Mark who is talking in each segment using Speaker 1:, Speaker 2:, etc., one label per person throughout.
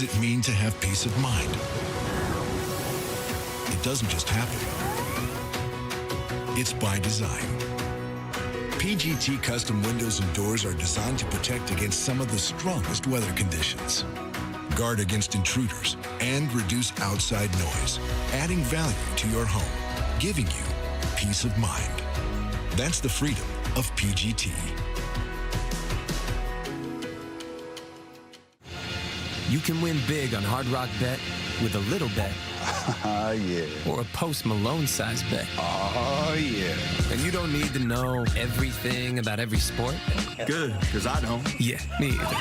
Speaker 1: does it mean to have peace of mind? It doesn't just happen. It's by design. PGT custom windows and doors are designed to protect against some of the strongest weather conditions, guard against intruders, and reduce outside noise, adding value to your home, giving you peace of mind. That's the freedom of PGT.
Speaker 2: You can win big on Hard Rock Bet with a little bet.
Speaker 3: Yeah.
Speaker 2: Or a Post Malone size bet.
Speaker 3: Oh, yeah.
Speaker 2: And you don't need to know everything about every sport.
Speaker 3: Good, because I don't.
Speaker 2: Yeah, me either.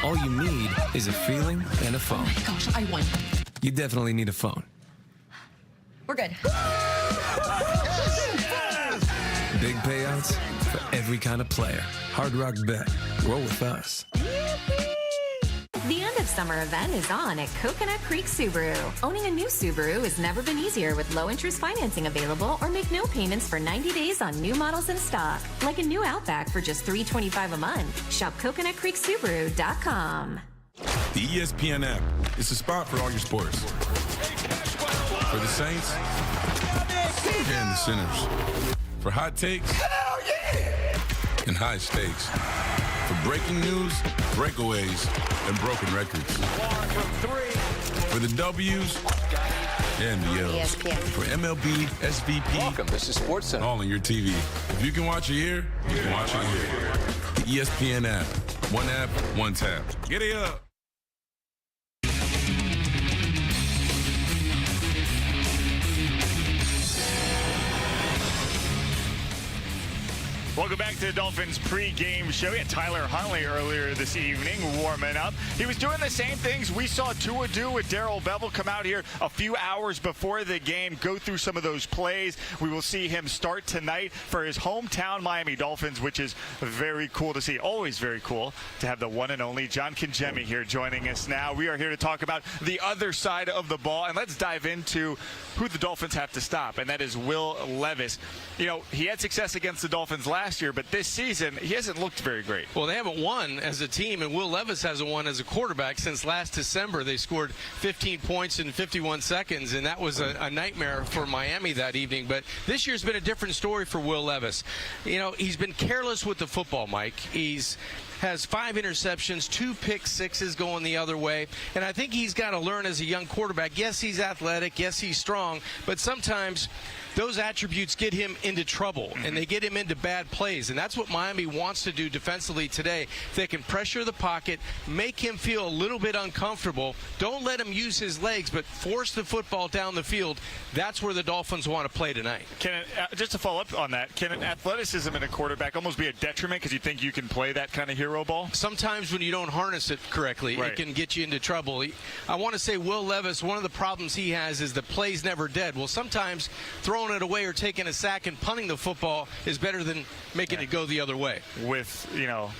Speaker 2: All you need is a feeling and a phone.
Speaker 4: Oh my gosh, I won.
Speaker 2: You definitely need a phone.
Speaker 4: We're good.
Speaker 2: Big payouts for every kind of player. Hard Rock Bet. Roll with us.
Speaker 5: The end of summer event is on at Coconut Creek Subaru. Owning a new Subaru has never been easier with low-interest financing available or make no payments for 90 days on new models in stock. Like a new Outback for just $325 a month. Shop CoconutCreekSubaru.com.
Speaker 6: The ESPN app is the spot for all your sports. For the Saints and the Sinners. For hot takes and high stakes. For breaking news, breakaways, and broken records. For the W's and the L's. For MLB, SVP,
Speaker 7: welcome, this is SportsCenter.
Speaker 6: All on your TV. If you can watch it here, you can watch it here. The ESPN app. One app, one tap. Get it up.
Speaker 8: Welcome back to the Dolphins pregame show. We had Tyler Huntley earlier this evening warming up. He was doing the same things we saw Tua do with Darrell Bevell. Come out here a few hours before the game, go through some of those plays. We will see him start tonight for his hometown Miami Dolphins, which is very cool to see. Always very cool to have the one and only John Kingemi here joining us now. We are here to talk about the other side of the ball, and let's dive into who the Dolphins have to stop, and that is Will Levis. You know, he had success against the Dolphins last year, but this season he hasn't looked very great.
Speaker 9: Well, they haven't won as a team, and Will Levis hasn't won as a quarterback since last December. They scored 15 points in 51 seconds, and that was a nightmare for Miami that evening. But this year's been a different story for Will Levis. You know, he's been careless with the football, Mike. Has 5 interceptions, 2 pick sixes going the other way. And I think he's got to learn as a young quarterback. Yes, he's athletic. Yes, he's strong. But sometimes those attributes get him into trouble, and they get him into bad plays. And that's what Miami wants to do defensively today. If they can pressure the pocket, make him feel a little bit uncomfortable, don't let him use his legs, but force the football down the field. That's where the Dolphins want to play tonight.
Speaker 8: Just to follow up on that, can athleticism in a quarterback almost be a detriment because you think you can play that kind of hero ball?
Speaker 9: Sometimes when you don't harness it correctly,
Speaker 8: right,
Speaker 9: it can get you into trouble. I want to say Will Levis, one of the problems he has is the play's never dead. Well, sometimes throwing it away or taking a sack and punting the football is better than making it go the other way.
Speaker 8: With,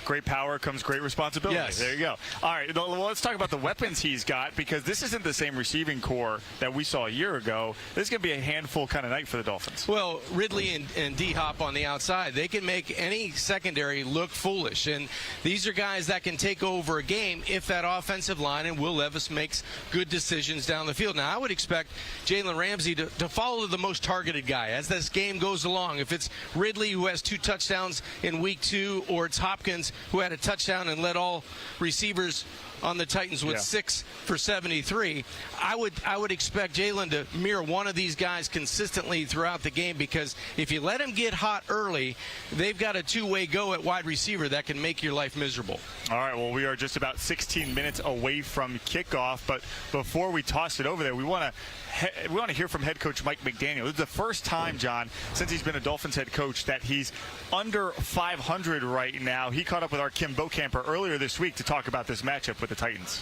Speaker 8: great power comes great responsibility.
Speaker 9: Yes.
Speaker 8: There you go. All right, well, let's talk about the weapons he's got, because this isn't the same receiving core that we saw a year ago. This is going to be a handful kind of night for the Dolphins.
Speaker 9: Well, Ridley and D-Hop on the outside, they can make any secondary look foolish. And these are guys that can take over a game if that offensive line and Will Levis makes good decisions down the field. Now, I would expect Jalen Ramsey to follow the most targeted guy as this game goes along. If it's Ridley, who has 2 touchdowns in week 2, or it's Hopkins, who had a touchdown and led all receivers on the Titans with 6 for 73. I would expect Jalen to mirror one of these guys consistently throughout the game, because if you let him get hot early, they've got a two-way go at wide receiver that can make your life miserable.
Speaker 8: All right, well, we are just about 16 minutes away from kickoff, but before we toss it over there, we want to hear from head coach Mike McDaniel. This is the first time, John, since he's been a Dolphins head coach, that he's under 500 right now. He caught up with our Kim Bokamper earlier this week to talk about this matchup with the Titans.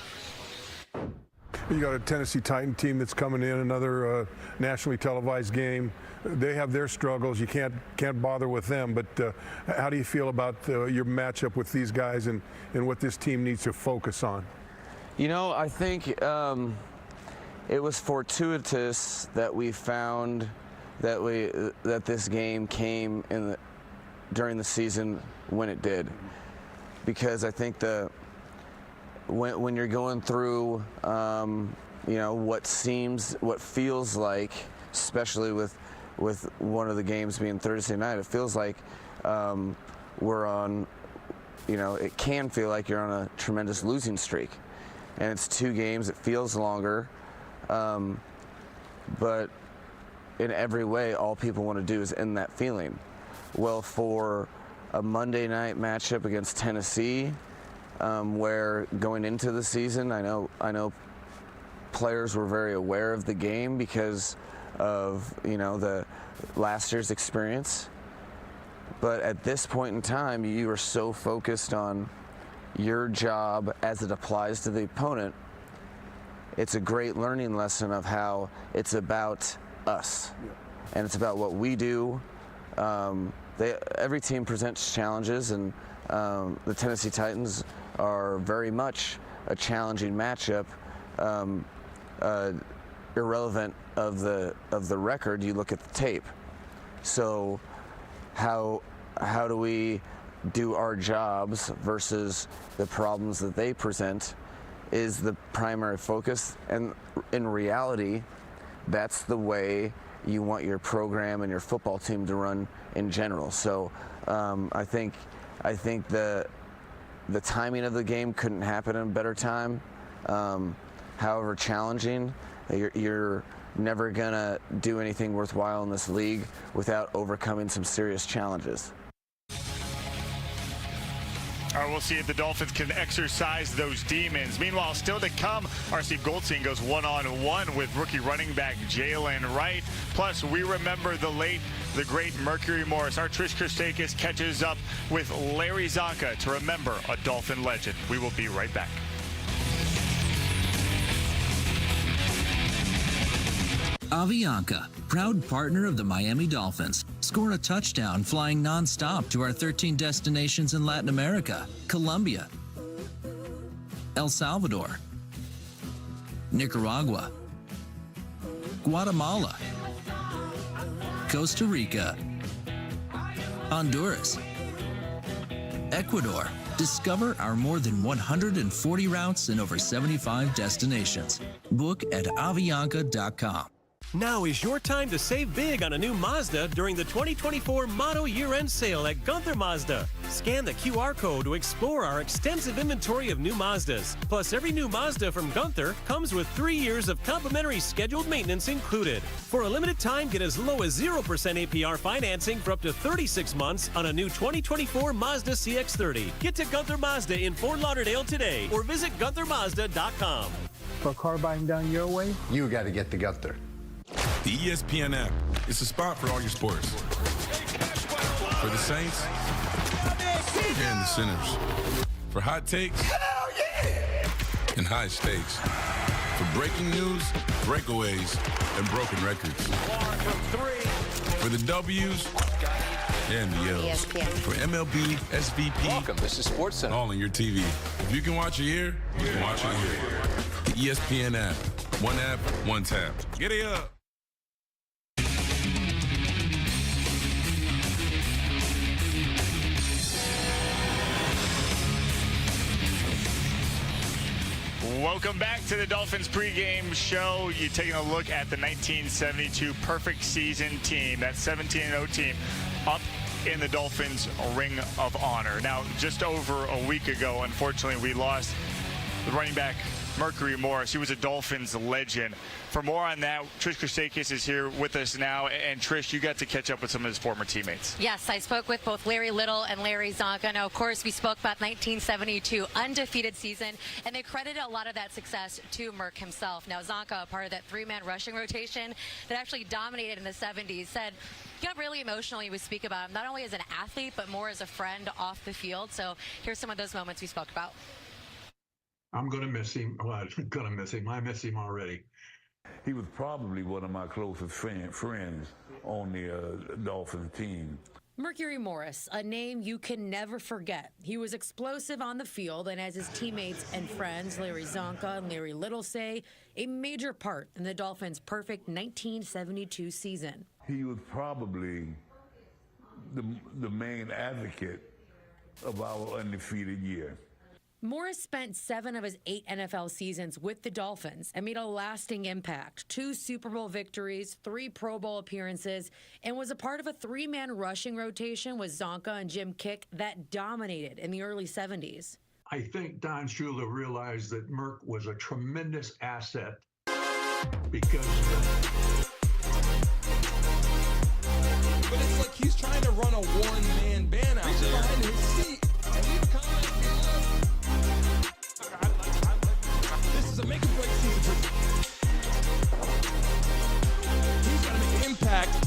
Speaker 10: You got a Tennessee Titan team that's coming in, another nationally televised game. They have their struggles. You can't bother with them. But how do you feel about your matchup with these guys and what this team needs to focus on?
Speaker 11: I think it was fortuitous that we found that this game came during the season when it did, because I think when you're going through, what feels like, especially with one of the games being Thursday night, it feels like we're on, it can feel like you're on a tremendous losing streak. And it's 2 games, it feels longer, but in every way, all people want to do is end that feeling. Well, for a Monday night matchup against Tennessee, where going into the season, I know players were very aware of the game because of the last year's experience. But at this point in time, you are so focused on your job as it applies to the opponent. It's a great learning lesson of how it's about us, and it's about what we do. Every team presents challenges, and the Tennessee Titans are very much a challenging matchup. Irrelevant of the record, you look at the tape. So how do we do our jobs versus the problems that they present is the primary focus, and in reality, that's the way you want your program and your football team to run in general. So I think the timing of the game couldn't happen in a better time. However challenging, you're never gonna do anything worthwhile in this league without overcoming some serious challenges.
Speaker 8: All right, we'll see if the Dolphins can exercise those demons. Meanwhile, still to come, R.C. Goldstein goes one-on-one with rookie running back Jaylen Wright. Plus, we remember the great Mercury Morris. Our Trish Christakis catches up with Larry Zonka to remember a Dolphin legend. We will be right back.
Speaker 7: Avianca, proud partner of the Miami Dolphins. Score a touchdown flying nonstop to our 13 destinations in Latin America, Colombia, El Salvador, Nicaragua, Guatemala, Costa Rica, Honduras, Ecuador. Discover our more than 140 routes and over 75 destinations. Book at Avianca.com.
Speaker 12: Now is your time to save big on a new Mazda during the 2024 Motto Year-End Sale at Gunther Mazda. Scan the QR code to explore our extensive inventory of new Mazdas. Plus, every new Mazda from Gunther comes with 3 years of complimentary scheduled maintenance included. For a limited time, get as low as 0% APR financing for up to 36 months on a new 2024 Mazda CX-30. Get to Gunther Mazda in Fort Lauderdale today or visit GuntherMazda.com.
Speaker 13: For a car buying down your way, you got to get to Gunther.
Speaker 6: The ESPN app is a spot for all your sports. For the Saints and the sinners. For hot takes and high stakes. For breaking news, breakaways, and broken records. For the W's and the L's. For MLB, SVP.
Speaker 14: Welcome, this is SportsCenter.
Speaker 6: All on your TV. If you can watch it here, you can watch it here. The ESPN app. One app, one tap. Get it up.
Speaker 8: Welcome back to the Dolphins pregame show. You're taking a look at the 1972 perfect season team, that 17-0 team, up in the Dolphins Ring of Honor. Now, just over a week ago, unfortunately, we lost the running back Mercury Morris. He was a Dolphins legend. For more on that, Trish Christakis is here with us now. And Trish, you got to catch up with some of his former teammates.
Speaker 15: Yes, I spoke with both Larry Little and Larry Zonka. Now, of course, we spoke about 1972 undefeated season, and they credited a lot of that success to Merc himself. Now, Zonka, a part of that 3-man rushing rotation that actually dominated in the 70s, said he got really emotional. He would speak about him not only as an athlete, but more as a friend off the field. So here's some of those moments we spoke about.
Speaker 16: I'm going to miss him. Well, I'm going to miss him. I miss him already.
Speaker 17: He was probably one of my closest friends on the Dolphins team.
Speaker 18: Mercury Morris, a name you can never forget. He was explosive on the field, and as his teammates and friends, Larry Zonka and Larry Little say, a major part in the Dolphins' perfect 1972 season.
Speaker 17: He was probably the main advocate of our undefeated year.
Speaker 18: Morris spent 7 of his 8 NFL seasons with the Dolphins and made a lasting impact. 2 Super Bowl victories, 3 Pro Bowl appearances, and was a part of a 3-man rushing rotation with Zonka and Jim Kick that dominated in the early 70s.
Speaker 16: I think Don Shula realized that Merck was a tremendous asset because
Speaker 6: But it's like he's trying to run a one-man band out there. Behind his seat. And he's this is a make-or-break season for him. He's got to make an impact.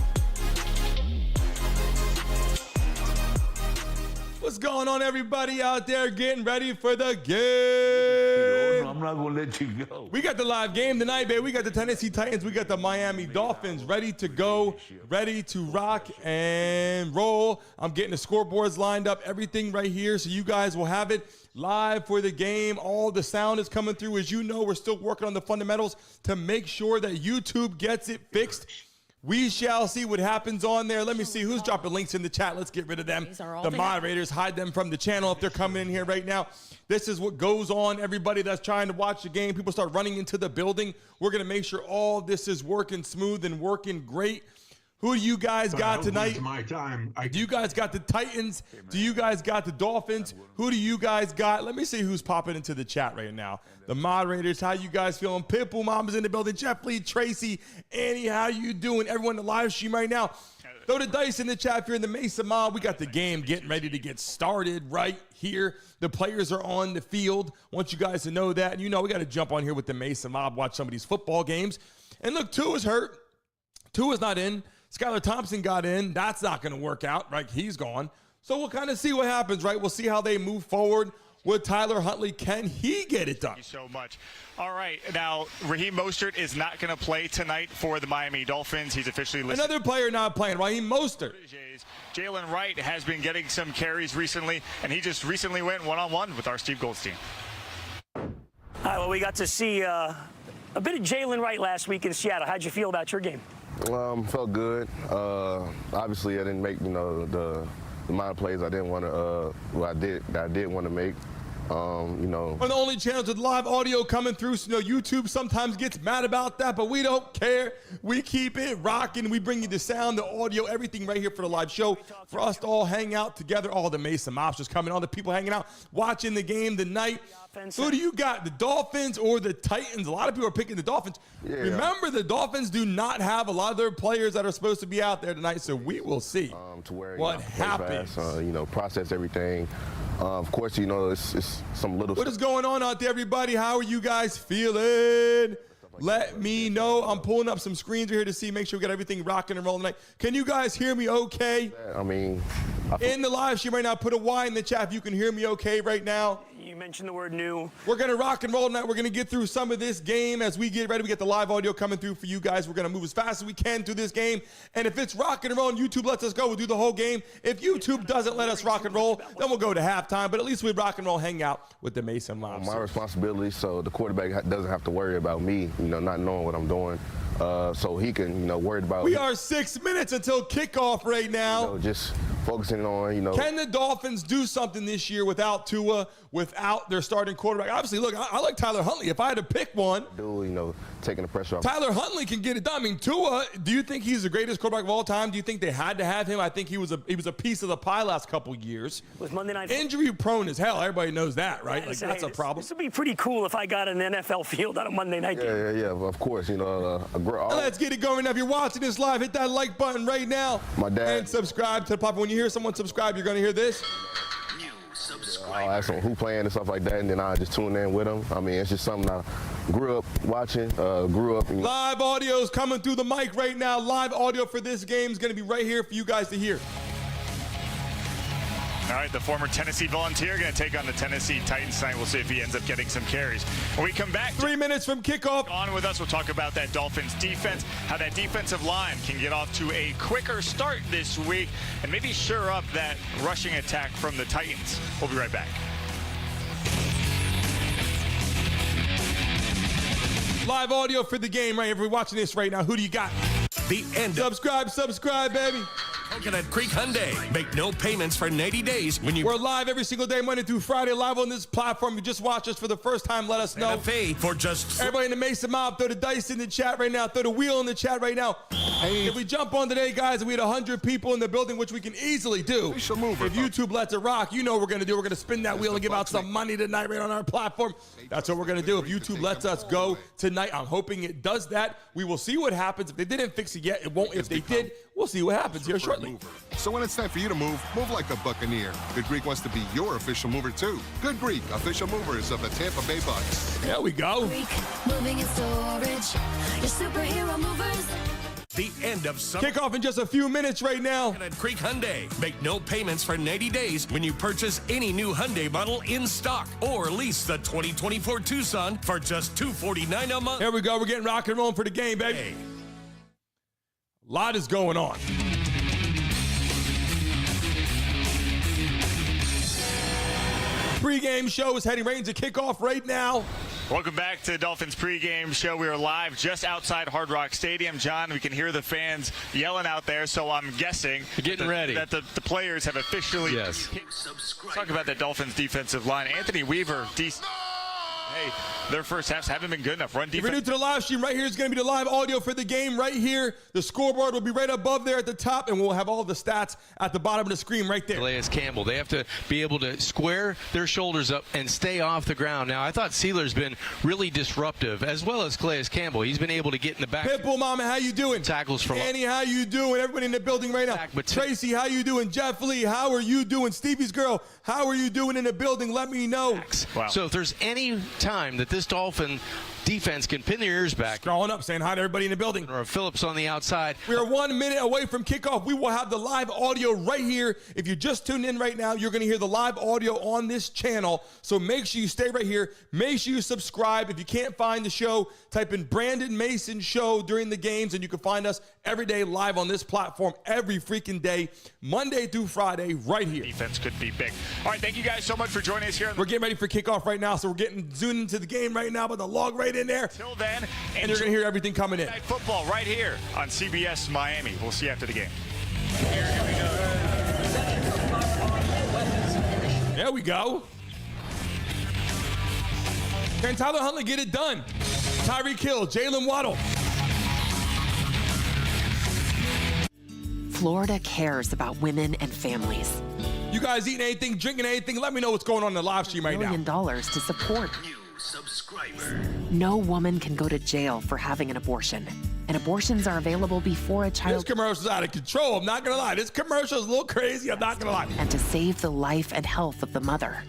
Speaker 6: What's going on, everybody out there getting ready for the game?
Speaker 17: I'm not going to let you go.
Speaker 6: We got the live game tonight, baby. We got the Tennessee Titans. We got the Miami Dolphins ready to go, ready to rock and roll. I'm getting the scoreboards lined up, everything right here, so you guys will have it live for the game. All the sound is coming through. As you know, we're still working on the fundamentals to make sure that YouTube gets it fixed. We shall see what happens on there. Let me see who's dropping links in the chat. Let's get rid of them. The moderators, hide them from the channel if they're coming in here right now. This is what goes on. Everybody that's trying to watch the game, people start running into the building. We're going to make sure all this is working smooth and working great. Who do you guys got tonight?
Speaker 16: My time.
Speaker 6: Do you guys got the Titans? Do you guys got the Dolphins? Who do you guys got? Let me see who's popping into the chat right now. The moderators, how you guys feeling? Pitbull Mama's in the building. Jeff Lee, Tracy, Annie, how you doing? Everyone in the live stream right now. Throw the dice in the chat if you're in the Mesa Mob. We got the game getting ready to get started right here. The players are on the field. I want you guys to know that. And you know we got to jump on here with the Mesa Mob, watch some of these football games. And look, Tua's hurt. Tua's not in. Skylar Thompson got in. That's not going to work out, right? He's gone. So we'll kind of see what happens, right? We'll see how they move forward with Tyler Huntley. Can he get it done?
Speaker 8: Thank you so much. All right. Now, Raheem Mostert is not going to play tonight for the Miami Dolphins. He's officially listed.
Speaker 6: Another player not playing, Raheem Mostert.
Speaker 8: Jaylen Wright has been getting some carries recently, and he just recently went one-on-one with our Steve Goldstein.
Speaker 14: All right, well, we got to see a bit of Jaylen Wright last week in Seattle. How'd you feel about your game?
Speaker 19: Felt good. Obviously, I didn't make the amount of plays I didn't want to. I did want to make.
Speaker 6: One of the only channels with live audio coming through. So, YouTube sometimes gets mad about that, but we don't care. We keep it rocking. We bring you the sound, the audio, everything right here for the live show. For us to all hang out together. All the Mason mobsters coming, all the people hanging out, watching the game tonight. Who do you got, the Dolphins or the Titans? A lot of people are picking the Dolphins. Yeah. Remember, the Dolphins do not have a lot of their players that are supposed to be out there tonight, so we will see what happens.
Speaker 19: Process everything. Of course, it's some little.
Speaker 6: What is going on out there, everybody? How are you guys feeling? Let me know. I'm pulling up some screens here to see, make sure we got everything rocking and rolling tonight. Can you guys hear me okay? In the live stream right now, put a Y in the chat if you can hear me okay right now.
Speaker 14: You mentioned the word new.
Speaker 6: We're going to rock and roll tonight. We're going to get through some of this game as we get ready. We get the live audio coming through for you guys. We're going to move as fast as we can through this game. And if it's rock and roll and YouTube lets us go, we'll do the whole game. If YouTube doesn't let us rock and roll, then we'll go to halftime. But at least we rock and roll, hang out with the Mason Mobsters.
Speaker 19: My responsibility, so the quarterback doesn't have to worry about me, not knowing what I'm doing. So he can, worry about.
Speaker 6: We are 6 minutes until kickoff right now.
Speaker 19: Just focusing on,
Speaker 6: Can the Dolphins do something this year without Tua, without their starting quarterback? Obviously, look, I like Tyler Huntley. If I had to pick one,
Speaker 19: taking the pressure off.
Speaker 6: Tyler Huntley can get it done. I mean, Tua, do you think he's the greatest quarterback of all time? Do you think they had to have him? I think he was a piece of the pie last couple years.
Speaker 14: Was Monday night
Speaker 6: injury prone as hell? Everybody knows that, right? Like that's a problem.
Speaker 14: This would be pretty cool if I got an NFL field on a Monday night game.
Speaker 19: Yeah, of course.
Speaker 6: Let's get it going. Now, if you're watching this live, hit that like button right now.
Speaker 19: My dad.
Speaker 6: And subscribe to the pop. When you hear someone subscribe, you're going to hear this.
Speaker 19: I'll ask them who playing and stuff like that, and then I'll just tune in with them. I mean, it's just something I grew up watching,
Speaker 6: Live audio is coming through the mic right now. Live audio for this game is going to be right here for you guys to hear.
Speaker 8: All right, the former Tennessee Volunteer going to take on the Tennessee Titans tonight. We'll see if he ends up getting some carries. When we come back,
Speaker 6: 3 minutes from kickoff.
Speaker 8: On with us, we'll talk about that Dolphins defense, how that defensive line can get off to a quicker start this week, and maybe shore up that rushing attack from the Titans. We'll be right back.
Speaker 6: Live audio for the game right here. If you're watching this right now, who do you got?
Speaker 12: The end.
Speaker 6: Subscribe, baby.
Speaker 12: Coconut Creek Hyundai. Make no payments for 90 days when you...
Speaker 20: We're live every single day, Monday through Friday, live on this platform. You just watched us for the first time, let us know.
Speaker 12: NFA for just...
Speaker 20: Everybody in the Mason Mob, throw the dice in the chat right now. Throw the wheel in the chat right now. Hey. If we jump on today, guys, and we had 100 people in the building, which we can easily do. If YouTube lets it rock, you know what we're going to do. We're going to spin that wheel and give out some money tonight right on our platform. That's what we're going to do. If YouTube lets us go tonight, I'm hoping it does that. We will see what happens. If they didn't fix it yet, it won't. If they did, we'll see what happens here shortly.
Speaker 21: So when it's time for you to move like a Buccaneer. Good Greek wants to be your official mover too. Good Greek, official movers of the Tampa Bay Bucs.
Speaker 20: There we go.
Speaker 22: Greek, moving and storage, your superhero movers.
Speaker 12: The end of summer.
Speaker 20: Kickoff in just a few minutes right now.
Speaker 12: At Creek Hyundai. Make no payments for 90 days when you purchase any new Hyundai model in stock or lease the 2024 Tucson for just $249 a month.
Speaker 20: Here we go. We're getting rock and rolling for the game, baby. Hey. A lot is going on. Pre-game show is heading right into kickoff right now.
Speaker 8: Welcome back to the Dolphins pregame show. We are live just outside Hard Rock Stadium. John, we can hear the fans yelling out there, so I'm guessing
Speaker 9: ready
Speaker 8: that the players have officially...
Speaker 9: Yes.
Speaker 8: Let's talk about the Dolphins defensive line. Anthony Weaver, hey, their first halves haven't been good enough. Run defense.
Speaker 20: If you're new to the live stream, right here is going to be the live audio for the game right here. The scoreboard will be right above there at the top, and we'll have all the stats at the bottom of the screen right there.
Speaker 9: Calais Campbell, they have to be able to square their shoulders up and stay off the ground. Now, I thought Sealer's been really disruptive, as well as Calais Campbell. He's been able to get in the back.
Speaker 20: Pitbull Mama, how you doing?
Speaker 9: Tackles from
Speaker 20: Annie, how you doing? Everybody in the building right now. Tracy, how you doing? Jeff Lee, how are you doing? Stevie's girl, how are you doing in the building? Let me know.
Speaker 9: Wow. So if there's any time that this Dolphin defense can pin their ears back.
Speaker 20: Scrolling up, saying hi to everybody in the building.
Speaker 9: Or Phillips on the outside.
Speaker 20: We are 1 minute away from kickoff. We will have the live audio right here. If you just tuned in right now, you're going to hear the live audio on this channel. So make sure you stay right here. Make sure you subscribe. If you can't find the show, type in Brandon Mason Show during the games, and you can find us every day live on this platform every freaking day, Monday through Friday, right here.
Speaker 8: Defense could be big. All right, thank you guys so much for joining us here.
Speaker 20: We're getting ready for kickoff right now, so we're getting zoomed into the game right now, but the log right in there.
Speaker 8: Till then,
Speaker 20: and you're going to hear everything coming in.
Speaker 8: Night football right here on CBS Miami. We'll see you after the game.
Speaker 20: There we go. Can Tyler Huntley get it done? Tyreek Hill, Jaylen Waddle.
Speaker 23: Florida cares about women and families.
Speaker 20: You guys eating anything, drinking anything? Let me know what's going on in the live stream right now.
Speaker 23: $1 million to support.
Speaker 22: Subscriber.
Speaker 23: No woman can go to jail for having an abortion. And abortions are available before a child.
Speaker 20: This commercial's out of control. I'm not going to lie. This commercial's a little crazy. I'm not going to lie.
Speaker 23: And to save the life and health of the mother.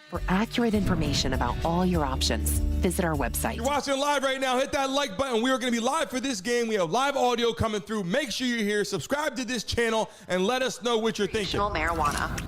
Speaker 23: For accurate information about all your options, visit our website.
Speaker 20: You're watching live right now. Hit that like button. We are going to be live for this game. We have live audio coming through. Make sure you're here. Subscribe to this channel and let us know what you're thinking.
Speaker 23: Marijuana.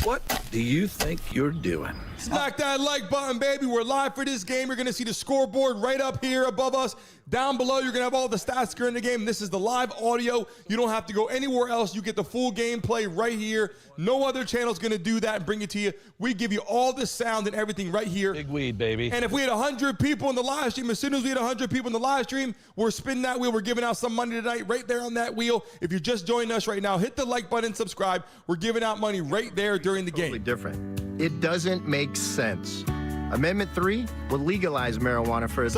Speaker 24: What do you think you're doing?
Speaker 20: Smack that like button, baby. We're live for this game. You're going to see the scoreboard right up here above us. Down below, you're going to have all the stats during the game. This is the live audio. You don't have to go anywhere else. You get the full gameplay right here. No other channel's going to do that and bring it to you. We give you all the sound and everything right here.
Speaker 24: Big weed, baby.
Speaker 20: And if we had 100 people in the live stream, as soon as we had 100 people in the live stream, we're spinning that wheel. We're giving out some money tonight right there on that wheel. If you're just joining us right now, hit the like button, subscribe. We're giving out money right there during the game.
Speaker 13: Totally different. It doesn't make sense. Amendment 3 will legalize marijuana for adults.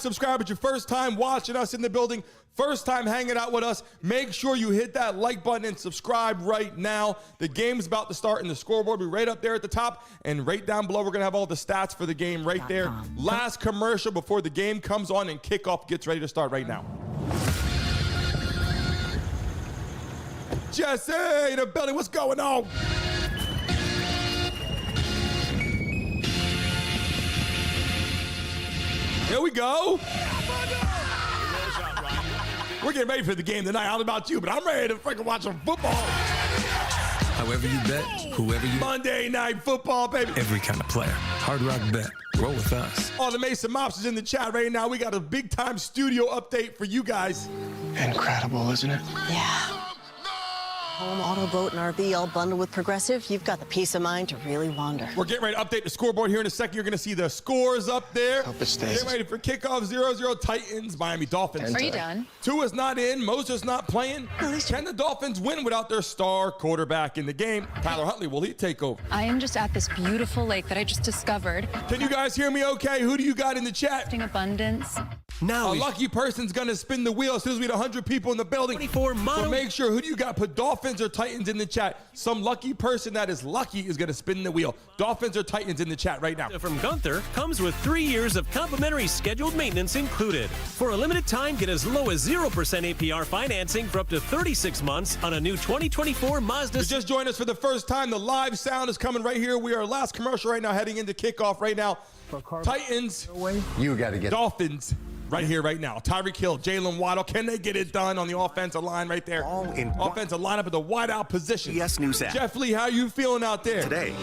Speaker 20: Subscribe. It's your first time watching us in the building, first time hanging out with us. Make sure you hit that like button and subscribe right now. The game's about to start, and the scoreboard will be right up there at the top, and right down below, we're going to have all the stats for the game right there. Last commercial before the game comes on and kickoff gets ready to start right now. Jesse in the building, what's going on? Here we go. We're getting ready for the game tonight. I don't know about you, but I'm ready to freaking watch some football.
Speaker 2: However you bet, whoever you...
Speaker 20: Monday Night Football, baby.
Speaker 2: Every kind of player. Hard Rock Bet. Roll with us.
Speaker 20: All the Mason Mops is in the chat right now. We got a big-time studio update for you guys.
Speaker 25: Incredible, isn't it?
Speaker 23: Yeah.
Speaker 1: Home, auto, boat, and RV all bundled with Progressive, you've got the peace of mind to really wander.
Speaker 20: We're getting ready to update the scoreboard here in a second. You're going to see the scores up there.
Speaker 3: Hope it stays.
Speaker 20: Get ready for kickoff 0-0 Titans, Miami Dolphins.
Speaker 18: Are you done?
Speaker 20: Tua's not in. Moses not playing. Can the Dolphins win without their star quarterback in the game? Tyler Huntley, will he take over?
Speaker 4: I am just at this beautiful lake that I just discovered.
Speaker 20: Can you guys hear me okay? Who do you got in the chat?
Speaker 4: Abundance.
Speaker 20: Now a lucky person's going to spin the wheel as soon as we had 100 people in the building.
Speaker 12: 24 model.
Speaker 20: So make sure, who do you got? Put Dolphins or Titans in the chat. Some lucky person that is lucky is going to spin the wheel. Dolphins or Titans in the chat right now.
Speaker 12: From Gunther comes with 3 years of complimentary scheduled maintenance included. For a limited time, get as low as 0% APR financing for up to 36 months on a new 2024 Mazda.
Speaker 20: If you just joined us for the first time, the live sound is coming right here. We are last commercial right now, heading into kickoff right now. Titans,
Speaker 3: You got to get
Speaker 20: Dolphins. Right here, right now. Tyreek Hill, Jaylen Waddle. Can they get it done on the offensive line right there? Offensive lineup at the wideout position.
Speaker 5: Yes, News app.
Speaker 20: Jeff Lee, how you feeling out there?
Speaker 5: Today.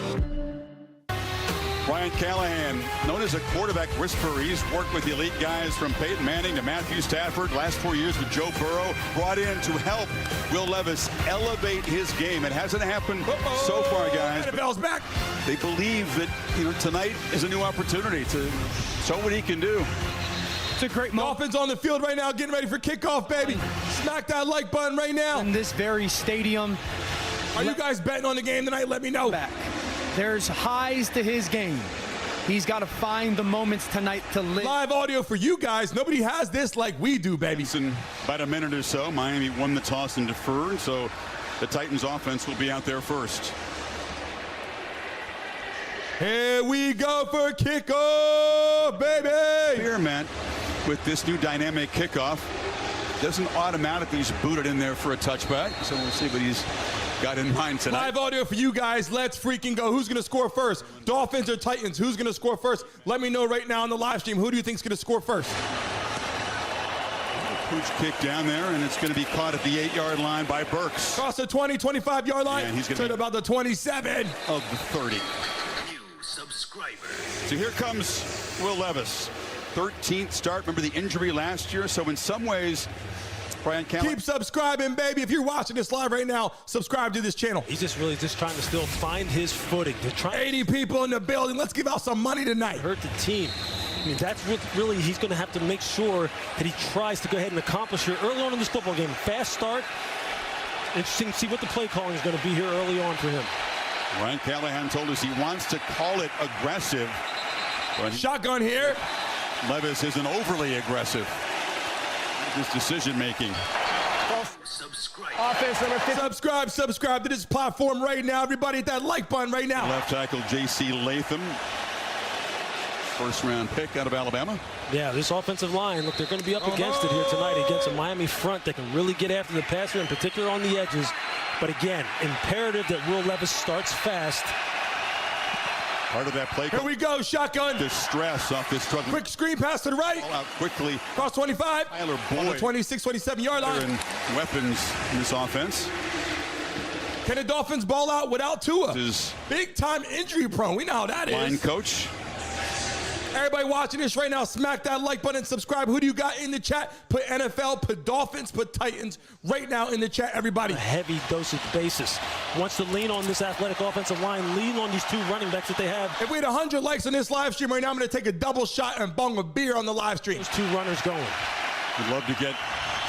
Speaker 25: Brian Callahan, known as a quarterback whisperer. He's worked with the elite guys from Peyton Manning to Matthew Stafford. Last 4 years with Joe Burrow. Brought in to help Will Levis elevate his game. It hasn't happened so far, guys.
Speaker 20: NFL's back.
Speaker 25: They believe that tonight is a new opportunity to show what he can do.
Speaker 20: It's a great moment. Dolphins on the field right now, getting ready for kickoff, baby. Smack that like button right now.
Speaker 26: In this very stadium.
Speaker 20: Are you guys betting on the game tonight? Let me know.
Speaker 26: There's highs to his game. He's got to find the moments tonight to live.
Speaker 20: Live audio for you guys. Nobody has this like we do, baby.
Speaker 25: In about a minute or so, Miami won the toss and deferred, so the Titans offense will be out there first.
Speaker 20: Here we go for kickoff, baby.
Speaker 25: Here, Matt, with this new dynamic kickoff, doesn't automatically just boot it in there for a touchback. So we'll see what he's got in mind tonight.
Speaker 20: Live audio for you guys. Let's freaking go. Who's going to score first? Dolphins or Titans? Who's going to score first? Let me know right now on the live stream. Who do you think is going to score first?
Speaker 25: Pooch kick down there, and it's going to be caught at the 8-yard line by Burks.
Speaker 20: Across the 20, 25-yard line.
Speaker 25: And he's going to
Speaker 20: be about the 27
Speaker 25: of the 30. So here comes Will Levis. 13th start. Remember the injury last year? So in some ways, Brian Callahan.
Speaker 20: Keep subscribing, baby. If you're watching this live right now, subscribe to this channel.
Speaker 12: He's just really trying to still find his footing.
Speaker 20: 80 people in the building. Let's give out some money tonight.
Speaker 12: Hurt the team. I mean, that's what really he's going to have to make sure that he tries to go ahead and accomplish here early on in this football game. Fast start. Interesting to see what the play calling is going to be here early on for him.
Speaker 25: Brian Callahan told us he wants to call it aggressive.
Speaker 20: Shotgun here.
Speaker 25: Levis isn't overly aggressive. His decision making.
Speaker 20: Subscribe to this platform right now. Everybody hit that like button right now.
Speaker 25: Left tackle J.C. Latham. First round pick out of Alabama.
Speaker 12: Yeah, this offensive line, look, they're going to be up against it here tonight against a Miami front that can really get after the passer, in particular on the edges. But again, imperative that Will Levis starts fast.
Speaker 25: Part of that play.
Speaker 20: Here we go, shotgun.
Speaker 25: Distress off this struggle.
Speaker 20: Quick screen pass to the right.
Speaker 25: All out quickly.
Speaker 20: Cross 25.
Speaker 25: Tyler Boyd.
Speaker 20: On the 26, 27-yard line.
Speaker 25: Weapons in this offense.
Speaker 20: Can the Dolphins ball out without Tua? Big time injury prone. We know how that is.
Speaker 25: Line coach.
Speaker 20: Everybody watching this right now, smack that like button and subscribe. Who do you got in the chat? Put NFL, put Dolphins, put Titans right now in the chat, everybody.
Speaker 12: A heavy dosage basis. Wants to lean on this athletic offensive line, lean on these two running backs that they have.
Speaker 20: If we had 100 likes on this live stream right now, I'm going to take a double shot and bong a beer on the live stream.
Speaker 12: Those two runners going.
Speaker 25: We'd love to get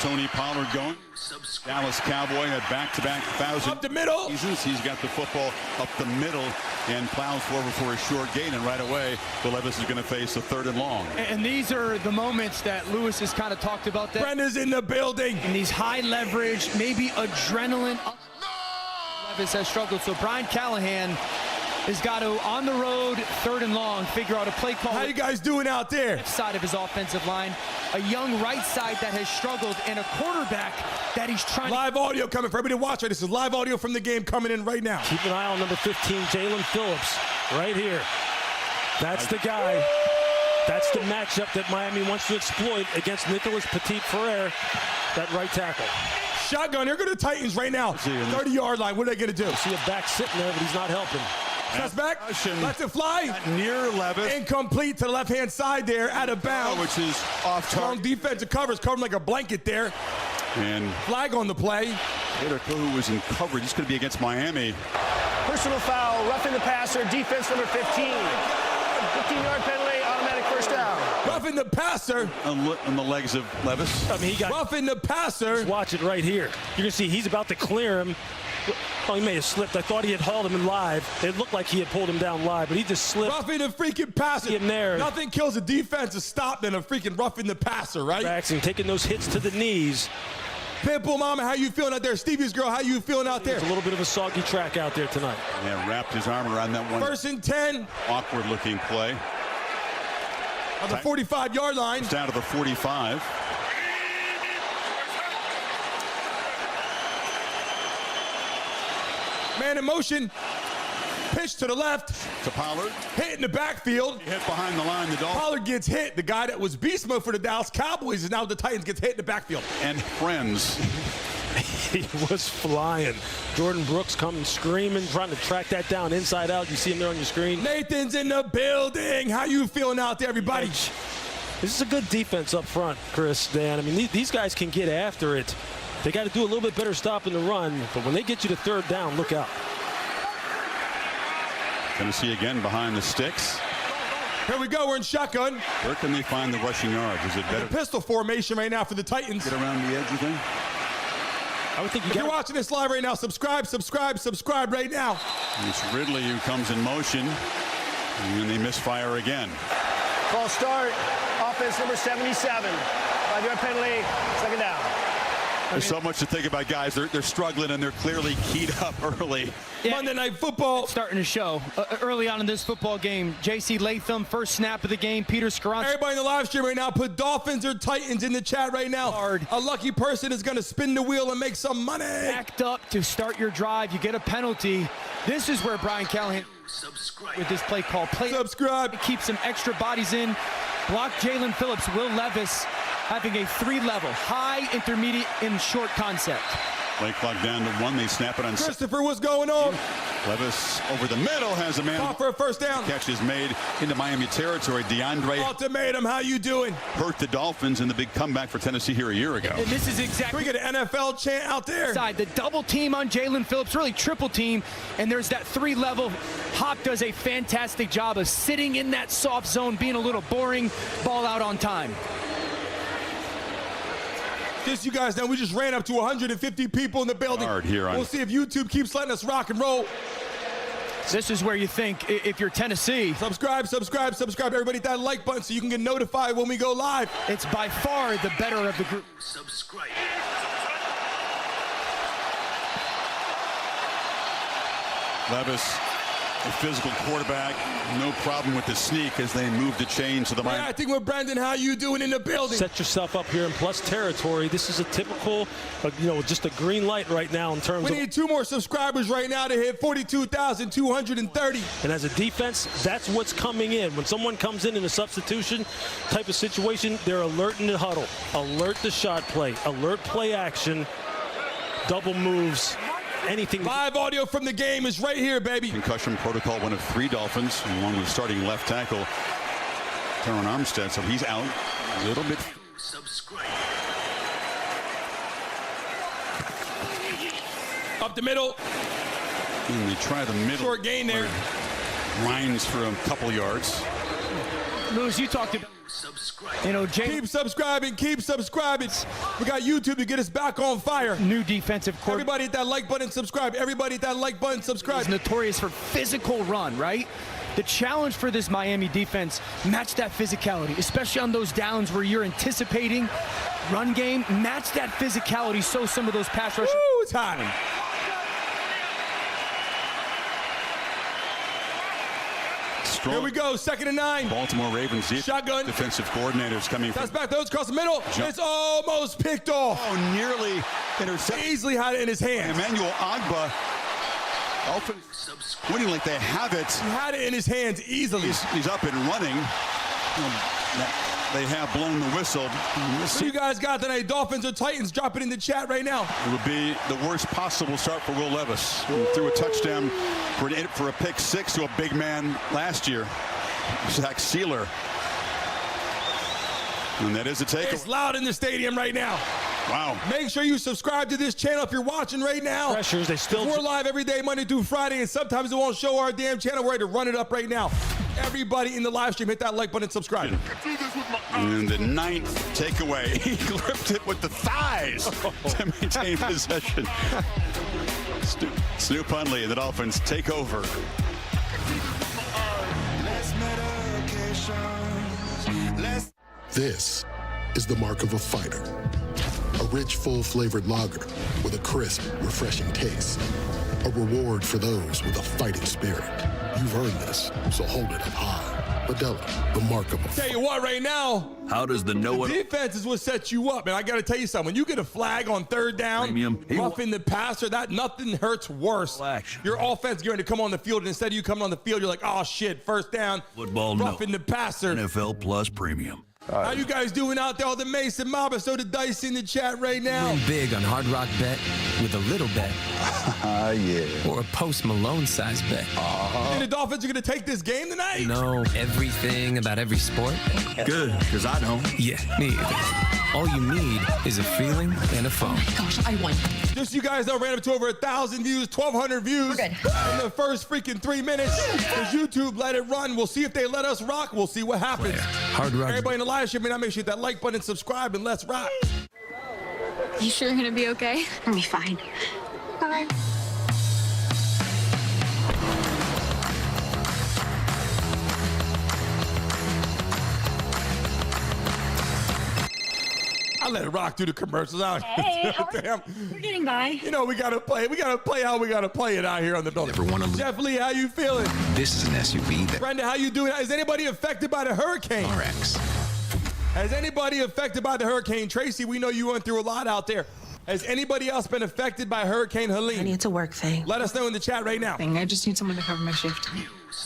Speaker 25: Tony Pollard going. Dallas Cowboy had back-to-back 1,000
Speaker 20: up the middle
Speaker 25: seasons. He's got the football up the middle and plows forward for a short gain, and right away Will Levis is going to face a 3rd and long.
Speaker 26: And these are the moments that Lewis has kind of talked about. That
Speaker 20: Brenda's in the building.
Speaker 26: And these high leverage, maybe adrenaline. Levis has struggled, so Brian Callahan has got to, on the road, 3rd and long, figure out a play call.
Speaker 20: How you guys doing out there?
Speaker 26: Side of his offensive line, a young right side that has struggled, and a quarterback that he's trying.
Speaker 20: Live audio coming for everybody to watch. This is live audio from the game coming in right now.
Speaker 12: Keep an eye on number 15, Jalen Phillips, right here. That's the guy. That's the matchup that Miami wants to exploit against Nicholas Petit-Frere, that right tackle.
Speaker 20: Shotgun. Here go the Titans right now. 30-yard line. What are they going to do?
Speaker 12: See a back sitting there, but he's not helping.
Speaker 20: Cuts back, lets it fly.
Speaker 25: Near Levis.
Speaker 20: Incomplete to the left-hand side there, out of bounds.
Speaker 25: Which is off target.
Speaker 20: Strong defensive covers, covering like a blanket there.
Speaker 25: And
Speaker 20: flag on the play.
Speaker 25: who was in coverage. It's going to be against Miami.
Speaker 14: Personal foul, roughing the passer, defense number 15. 15-yard penalty, automatic first down.
Speaker 20: Roughing the passer.
Speaker 25: On the legs of Levis.
Speaker 3: I mean, he got
Speaker 20: roughing the passer.
Speaker 3: Watch it right here. You can see he's about to clear him. Oh, he may have slipped. I thought he had hauled him in live. It looked like he had pulled him down live, but he just slipped.
Speaker 20: Roughing the freaking passer.
Speaker 3: In there.
Speaker 20: Nothing kills a defensive stop than a freaking roughing the passer, right?
Speaker 3: Maxing, taking those hits to the knees.
Speaker 20: Pitbull Mama, how you feeling out there? Stevie's girl, how you feeling out there?
Speaker 3: It's a little bit of a soggy track out there tonight.
Speaker 25: Yeah, wrapped his arm around that one.
Speaker 20: 1st and 10.
Speaker 25: Awkward looking play.
Speaker 20: On the 45-yard line.
Speaker 25: It's down to the 45.
Speaker 20: Man in motion. Pitch to the left.
Speaker 25: To Pollard.
Speaker 20: Hit in the backfield.
Speaker 25: Hit behind the line. The Dolphins.
Speaker 20: Pollard gets hit. The guy that was beast mode for the Dallas Cowboys is now the Titans gets hit in the backfield.
Speaker 25: And friends.
Speaker 3: He was flying. Jordan Brooks coming screaming, trying to track that down inside out. You see him there on your screen.
Speaker 20: Nathan's in the building. How you feeling out there, everybody?
Speaker 3: This is a good defense up front, Chris, Dan. I mean, these guys can get after it. They got to do a little bit better stopping the run, but when they get you to 3rd down, look out.
Speaker 25: Tennessee again behind the sticks.
Speaker 20: Here we go. We're in shotgun.
Speaker 25: Where can they find the rushing yards? Is it better?
Speaker 20: The pistol formation right now for the Titans.
Speaker 25: Get around the edge, you think?
Speaker 3: I would think
Speaker 20: if you're watching this live right now, subscribe right now.
Speaker 25: It's Ridley who comes in motion, and then they misfire again.
Speaker 14: False start, offense number 77. 5-yard penalty, 2nd down.
Speaker 25: There's so much to think about, guys. They're struggling, and they're clearly keyed up early.
Speaker 20: Yeah. Monday Night Football.
Speaker 26: Starting to show. Early on in this football game, J.C. Latham, first snap of the game, Peter Scarron.
Speaker 20: Everybody in the live stream right now, put Dolphins or Titans in the chat right now.
Speaker 26: Hard.
Speaker 20: A lucky person is going to spin the wheel and make some money.
Speaker 26: Backed up to start your drive. You get a penalty. This is where Brian Callahan, with this play call,
Speaker 20: subscribe.
Speaker 26: Keep some extra bodies in. Block Jalen Phillips, Will Levis, having a 3-level, high, intermediate, and short concept.
Speaker 25: Play clock down to 1. They snap it on.
Speaker 20: Christopher, what's going on?
Speaker 25: Levis over the middle has a man.
Speaker 20: Off for a first down.
Speaker 25: Catch is made into Miami territory. DeAndre.
Speaker 20: Ultimatum, how you doing?
Speaker 25: Hurt the Dolphins in the big comeback for Tennessee here a year ago.
Speaker 26: And this is exactly.
Speaker 20: Can we get an NFL chant out there?
Speaker 26: Side, the double team on Jalen Phillips, really triple team. And there's that 3-level. Hop does a fantastic job of sitting in that soft zone, being a little boring, ball out on time.
Speaker 20: Just you guys know, we just ran up to 150 people in the building. We'll see if YouTube keeps letting us rock and roll.
Speaker 26: This is where you think, if you're Tennessee.
Speaker 20: Subscribe. Everybody hit that like button so you can get notified when we go live.
Speaker 26: It's by far the better of the group.
Speaker 22: Subscribe.
Speaker 25: Levis, a physical quarterback, no problem with the sneak as they move the chains to the
Speaker 20: I think with Brandon, how you doing in the building?
Speaker 3: Set yourself up here in plus territory. This is a typical, just a green light right now in terms of.
Speaker 20: We need 2 more subscribers right now to hit 42,230.
Speaker 3: And as a defense, that's what's coming in. When someone comes in a substitution type of situation, they're alert in the huddle, alert the shot play, alert play action, double moves. Anything.
Speaker 20: Live audio from the game is right here, baby.
Speaker 25: Concussion protocol, 1 of 3 Dolphins, along with starting left tackle Teron Armstead, so he's out a little bit.
Speaker 22: Subscribe.
Speaker 20: Up the middle.
Speaker 25: And they try the middle.
Speaker 20: Short gain there.
Speaker 25: Rhines for a couple yards.
Speaker 26: Lewis, you talked about.
Speaker 20: Keep subscribing. We got YouTube to get us back on fire.
Speaker 26: New defensive coordinator.
Speaker 20: Everybody hit that like button, subscribe.
Speaker 26: He's notorious for physical run, right? The challenge for this Miami defense, match that physicality, especially on those downs where you're anticipating run game. Match that physicality so some of those pass rushers.
Speaker 20: Woo, it's hot. Here we go, 2nd and 9.
Speaker 25: Baltimore Ravens
Speaker 20: shotgun.
Speaker 25: Defensive coordinators coming.
Speaker 20: That's back. Those across the middle. It's almost picked off.
Speaker 25: Oh, nearly intercepted.
Speaker 20: Easily had it in his hand.
Speaker 25: Emmanuel Ogbah. Winning like they have it.
Speaker 20: He had it in his hands easily.
Speaker 25: He's up and running. They have blown the whistle.
Speaker 20: What you guys got tonight? Dolphins or Titans? Drop it in the chat right now.
Speaker 25: It would be the worst possible start for Will Levis. He threw a touchdown for a pick 6 to a big man last year, Zach Sealer. And that is a takeaway.
Speaker 20: It's loud in the stadium right now.
Speaker 25: Wow.
Speaker 20: Make sure you subscribe to this channel if you're watching right now.
Speaker 3: Pressures, they still...
Speaker 20: We're live every day, Monday through Friday, and sometimes it won't show our damn channel. We're ready to run it up right now. Everybody in the live stream, hit that like button and subscribe.
Speaker 25: And the 9th takeaway, he gripped it with the thighs to maintain possession. Snoop Huntley and the Dolphins take over.
Speaker 5: This is the mark of a fighter. A rich, full-flavored lager with a crisp, refreshing taste. A reward for those with a fighting spirit. You've earned this, so hold it up high. Modelo, the mark of a fighter.
Speaker 20: Tell you what, right now,
Speaker 24: How does the
Speaker 20: defense is what sets you up. And I got to tell you something. When you get a flag on third down, roughing the passer, that nothing hurts worse. Your offense going to come on the field, and instead of you coming on the field, you're like, oh, shit, first down,
Speaker 24: Football,
Speaker 20: roughing the passer.
Speaker 24: NFL Plus Premium.
Speaker 20: How you guys doing out there? All the Mason Mamba, so the dice in the chat right now.
Speaker 2: Win big on Hard Rock Bet with a little bet.
Speaker 21: Yeah.
Speaker 2: Or a Post Malone size bet.
Speaker 20: And the Dolphins are going to take this game tonight?
Speaker 2: Know everything about every sport?
Speaker 24: Good, because I don't.
Speaker 2: Yeah, me either. All you need is a feeling and a phone.
Speaker 22: Gosh, I won.
Speaker 20: Just so you guys know, ran up to over 1,000 views, 1,200 views in the first freaking 3 minutes. Because YouTube let it run. We'll see if they let us rock. We'll see what happens.
Speaker 2: Hard Rock.
Speaker 20: Everybody in the live stream, make sure you hit that like button and subscribe, and let's rock.
Speaker 4: You sure you're gonna be okay?
Speaker 22: I'll be fine. Bye.
Speaker 20: I let it rock through the commercials out.
Speaker 22: Hey, we're getting by.
Speaker 20: You know, we gotta play how we gotta play it out here on the building. Jeff Lee, how you feeling?
Speaker 7: This is an SUV that
Speaker 20: Brenda, how you doing? Is anybody affected by the hurricane?
Speaker 7: RX.
Speaker 20: Has anybody affected by the hurricane? Tracy, we know you went through a lot out there. Has anybody else been affected by Hurricane Helene?
Speaker 22: Honey, it's a work thing.
Speaker 20: Let us know in the chat right now.
Speaker 22: I just need someone to cover my shift.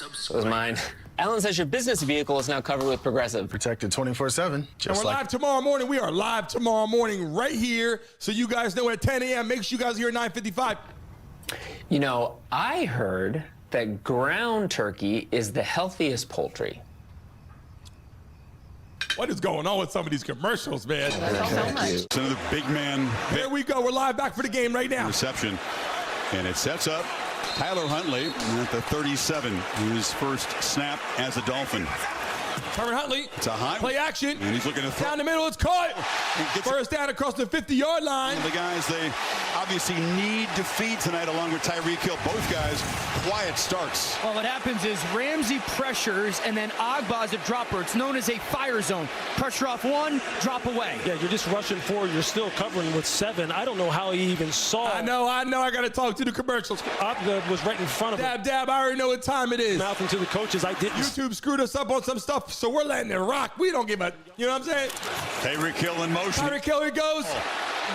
Speaker 10: That was mine. Alan says your business vehicle is now covered with Progressive.
Speaker 7: Protected 24/7.
Speaker 20: And
Speaker 7: Just
Speaker 20: we're
Speaker 7: like
Speaker 20: live tomorrow morning. We are live tomorrow morning right here. So you guys know at 10 a.m. Make sure you guys are here at 9:55.
Speaker 10: You know, I heard that ground turkey is the healthiest poultry.
Speaker 20: What is going on with some of these commercials, man?
Speaker 25: It's another big man.
Speaker 20: Here we go. We're live back for the game right now.
Speaker 25: Reception. And it sets up Tyler Huntley at the 37, his first snap as a Dolphin.
Speaker 20: Tyler Huntley.
Speaker 25: It's a high
Speaker 20: play action.
Speaker 25: And he's looking to throw.
Speaker 20: Down the middle. It's caught. First down across the 50-yard line.
Speaker 25: And the guys they obviously need to feed tonight along with Tyreek Hill. Both guys, quiet starts.
Speaker 26: Well, what happens is Ramsey pressures, and then Agba's a dropper. It's known as a fire zone. Pressure off one, drop away.
Speaker 3: Yeah, you're just rushing forward. You're still covering with 7. I don't know how he even saw.
Speaker 20: I know. I got to talk to the commercials.
Speaker 3: Agba was right in front of him.
Speaker 20: Dab. I already know what time it is.
Speaker 3: Mouthing to the coaches. I didn't.
Speaker 20: YouTube screwed us up on some stuff, so we're letting it rock. We don't give a, you know what I'm saying?
Speaker 25: Tyreek Hill in motion.
Speaker 20: Tyreek Hill, here goes.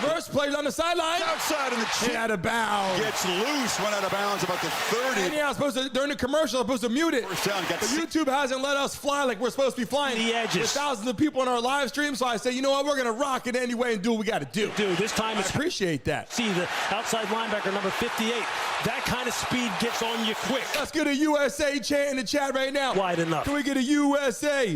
Speaker 20: Reverse plays on the sideline.
Speaker 25: Outside of the chin.
Speaker 20: Out of bounds.
Speaker 25: Gets loose, went out of bounds about the 30.
Speaker 20: And yeah, during the commercial, I'm supposed to mute it.
Speaker 25: First down,
Speaker 20: but YouTube hasn't let us fly like we're supposed to be flying.
Speaker 3: The edges.
Speaker 20: There's thousands of people on our live stream, so I say, you know what, we're going to rock it anyway and do what we got to do.
Speaker 3: Dude, this time it's...
Speaker 20: I appreciate that.
Speaker 3: See, the outside linebacker, number 58. That kind of speed gets on you quick.
Speaker 20: Let's get a USA chant in the chat right now.
Speaker 3: Wide enough.
Speaker 20: Can we get a USA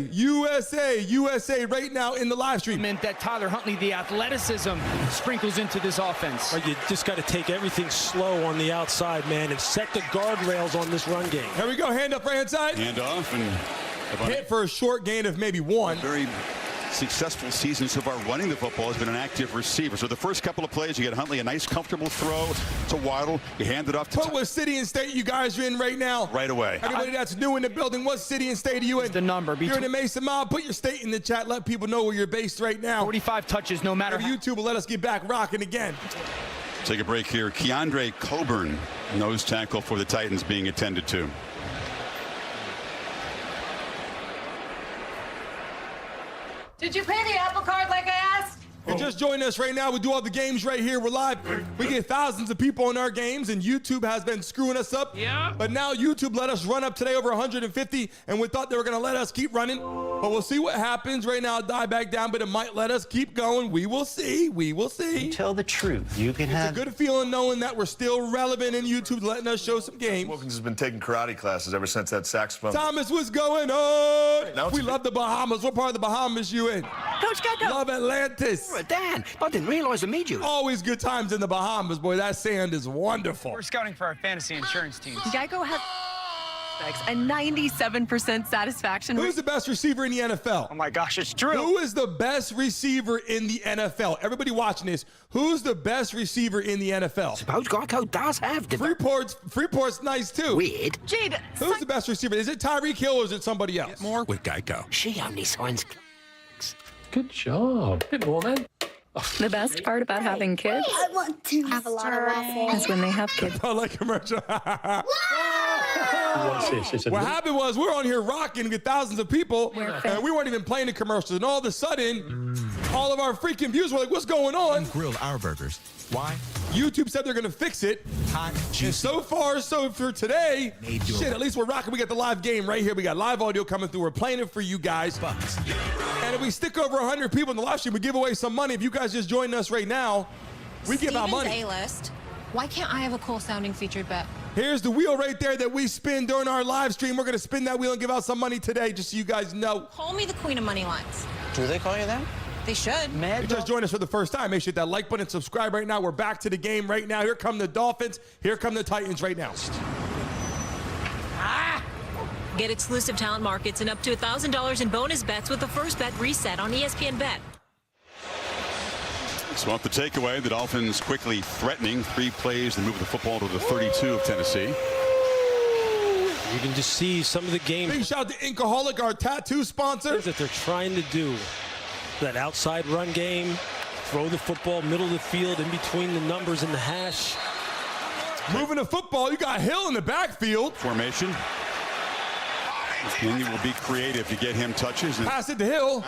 Speaker 20: right now in the live stream?
Speaker 26: Meant that Tyler Huntley, the athleticism, sprinkles into this offense.
Speaker 3: You just got to take everything slow on the outside, man, and set the guardrails on this run game.
Speaker 20: Here we go. Hand up, right hand side.
Speaker 25: Hand off. And
Speaker 20: hit for a short gain of maybe 1.
Speaker 25: Very successful season so far running the football. Has been an active receiver. So the first couple of plays, you get Huntley a nice comfortable throw to Waddle. You hand it off to
Speaker 20: what city and state you guys are in right now?
Speaker 25: Right away.
Speaker 20: Everybody that's new in the building, what city and state are you in?
Speaker 26: The number.
Speaker 20: You're in the Mason Mob. Put your state in the chat. Let people know where you're based right now.
Speaker 26: 45 touches, no matter how.
Speaker 20: YouTube will let us get back rocking again.
Speaker 25: Take a break here. Keandre Coburn, nose tackle for the Titans, being attended to.
Speaker 18: Did you pay the Apple Card like I asked?
Speaker 20: And just join us right now. We do all the games right here. We're live. We get thousands of people on our games, and YouTube has been screwing us up.
Speaker 26: Yeah.
Speaker 20: But now YouTube let us run up today over 150, and we thought they were going to let us keep running. But we'll see what happens. Right now, die back down, but it might let us keep going. We will see. We will see.
Speaker 11: You tell the truth. You can have...
Speaker 20: It's a good feeling knowing that we're still relevant in YouTube, letting us show some games.
Speaker 15: Wilkins has been taking karate classes ever since that saxophone.
Speaker 20: Thomas, what's going on? We love the Bahamas. What part of the Bahamas you in?
Speaker 22: Go
Speaker 6: Coach Gecko.
Speaker 20: Love Atlantis.
Speaker 6: Dan, I didn't realize I made you.
Speaker 20: Always good times in the Bahamas, boy. That sand is wonderful.
Speaker 26: We're scouting for our fantasy insurance team.
Speaker 23: Geico has a 97% satisfaction rate.
Speaker 20: Who's the best receiver in the NFL?
Speaker 26: Oh my gosh, it's true.
Speaker 20: Who is the best receiver in the NFL? Everybody watching this, who's the best receiver in the NFL?
Speaker 6: Suppose Geico does have the...
Speaker 20: Freeport's nice too.
Speaker 6: Weird.
Speaker 23: Jade,
Speaker 20: who's the best receiver? Is it Tyreek Hill or is it somebody else?
Speaker 24: Get more with Geico.
Speaker 6: She only signs...
Speaker 12: Good job. Bit more, man.
Speaker 4: The best part about having kids
Speaker 22: I want to have a lot of waffles.
Speaker 4: is when they have kids.
Speaker 20: I like commercial.
Speaker 12: What's this?
Speaker 20: What happened was we're on here rocking with thousands of people, and we weren't even playing the commercials. And all of a sudden, all of our freaking views were like, "What's going on?"
Speaker 7: Grill our burgers. Why?
Speaker 20: YouTube said they're gonna fix it.
Speaker 7: Hot, juicy.
Speaker 20: And so far, so for today, shit, at least we're rocking. We got the live game right here. We got live audio coming through. We're playing it for you guys.
Speaker 7: Bucks.
Speaker 20: And if we stick over 100 people in the live stream, we give away some money. If you guys just join us right now, we give out money.
Speaker 9: A-list. Why can't I have a cool sounding featured bet?
Speaker 20: Here's the wheel right there that we spin during our live stream. We're gonna spin that wheel and give out some money today, just so you guys know.
Speaker 9: Call me the queen of money lines.
Speaker 6: Do they call you that?
Speaker 9: They should.
Speaker 20: If you just joined us for the first time, make sure to hit that like button, subscribe right now. We're back to the game right now. Here come the Dolphins. Here come the Titans right now.
Speaker 9: Get exclusive talent markets and up to $1,000 in bonus bets with the first bet reset on ESPN Bet.
Speaker 25: So off the takeaway, the Dolphins quickly threatening 3 plays to move the football to the 32 of Tennessee.
Speaker 3: You can just see some of the game.
Speaker 20: Big shout out to Inkaholic, our tattoo sponsor.
Speaker 3: That they're trying to do. That outside run game, throw the football middle of the field in between the numbers and the hash.
Speaker 20: Moving the football, you got Hill in the backfield.
Speaker 25: Formation. And you will be creative to get him touches. And
Speaker 20: pass it to Hill.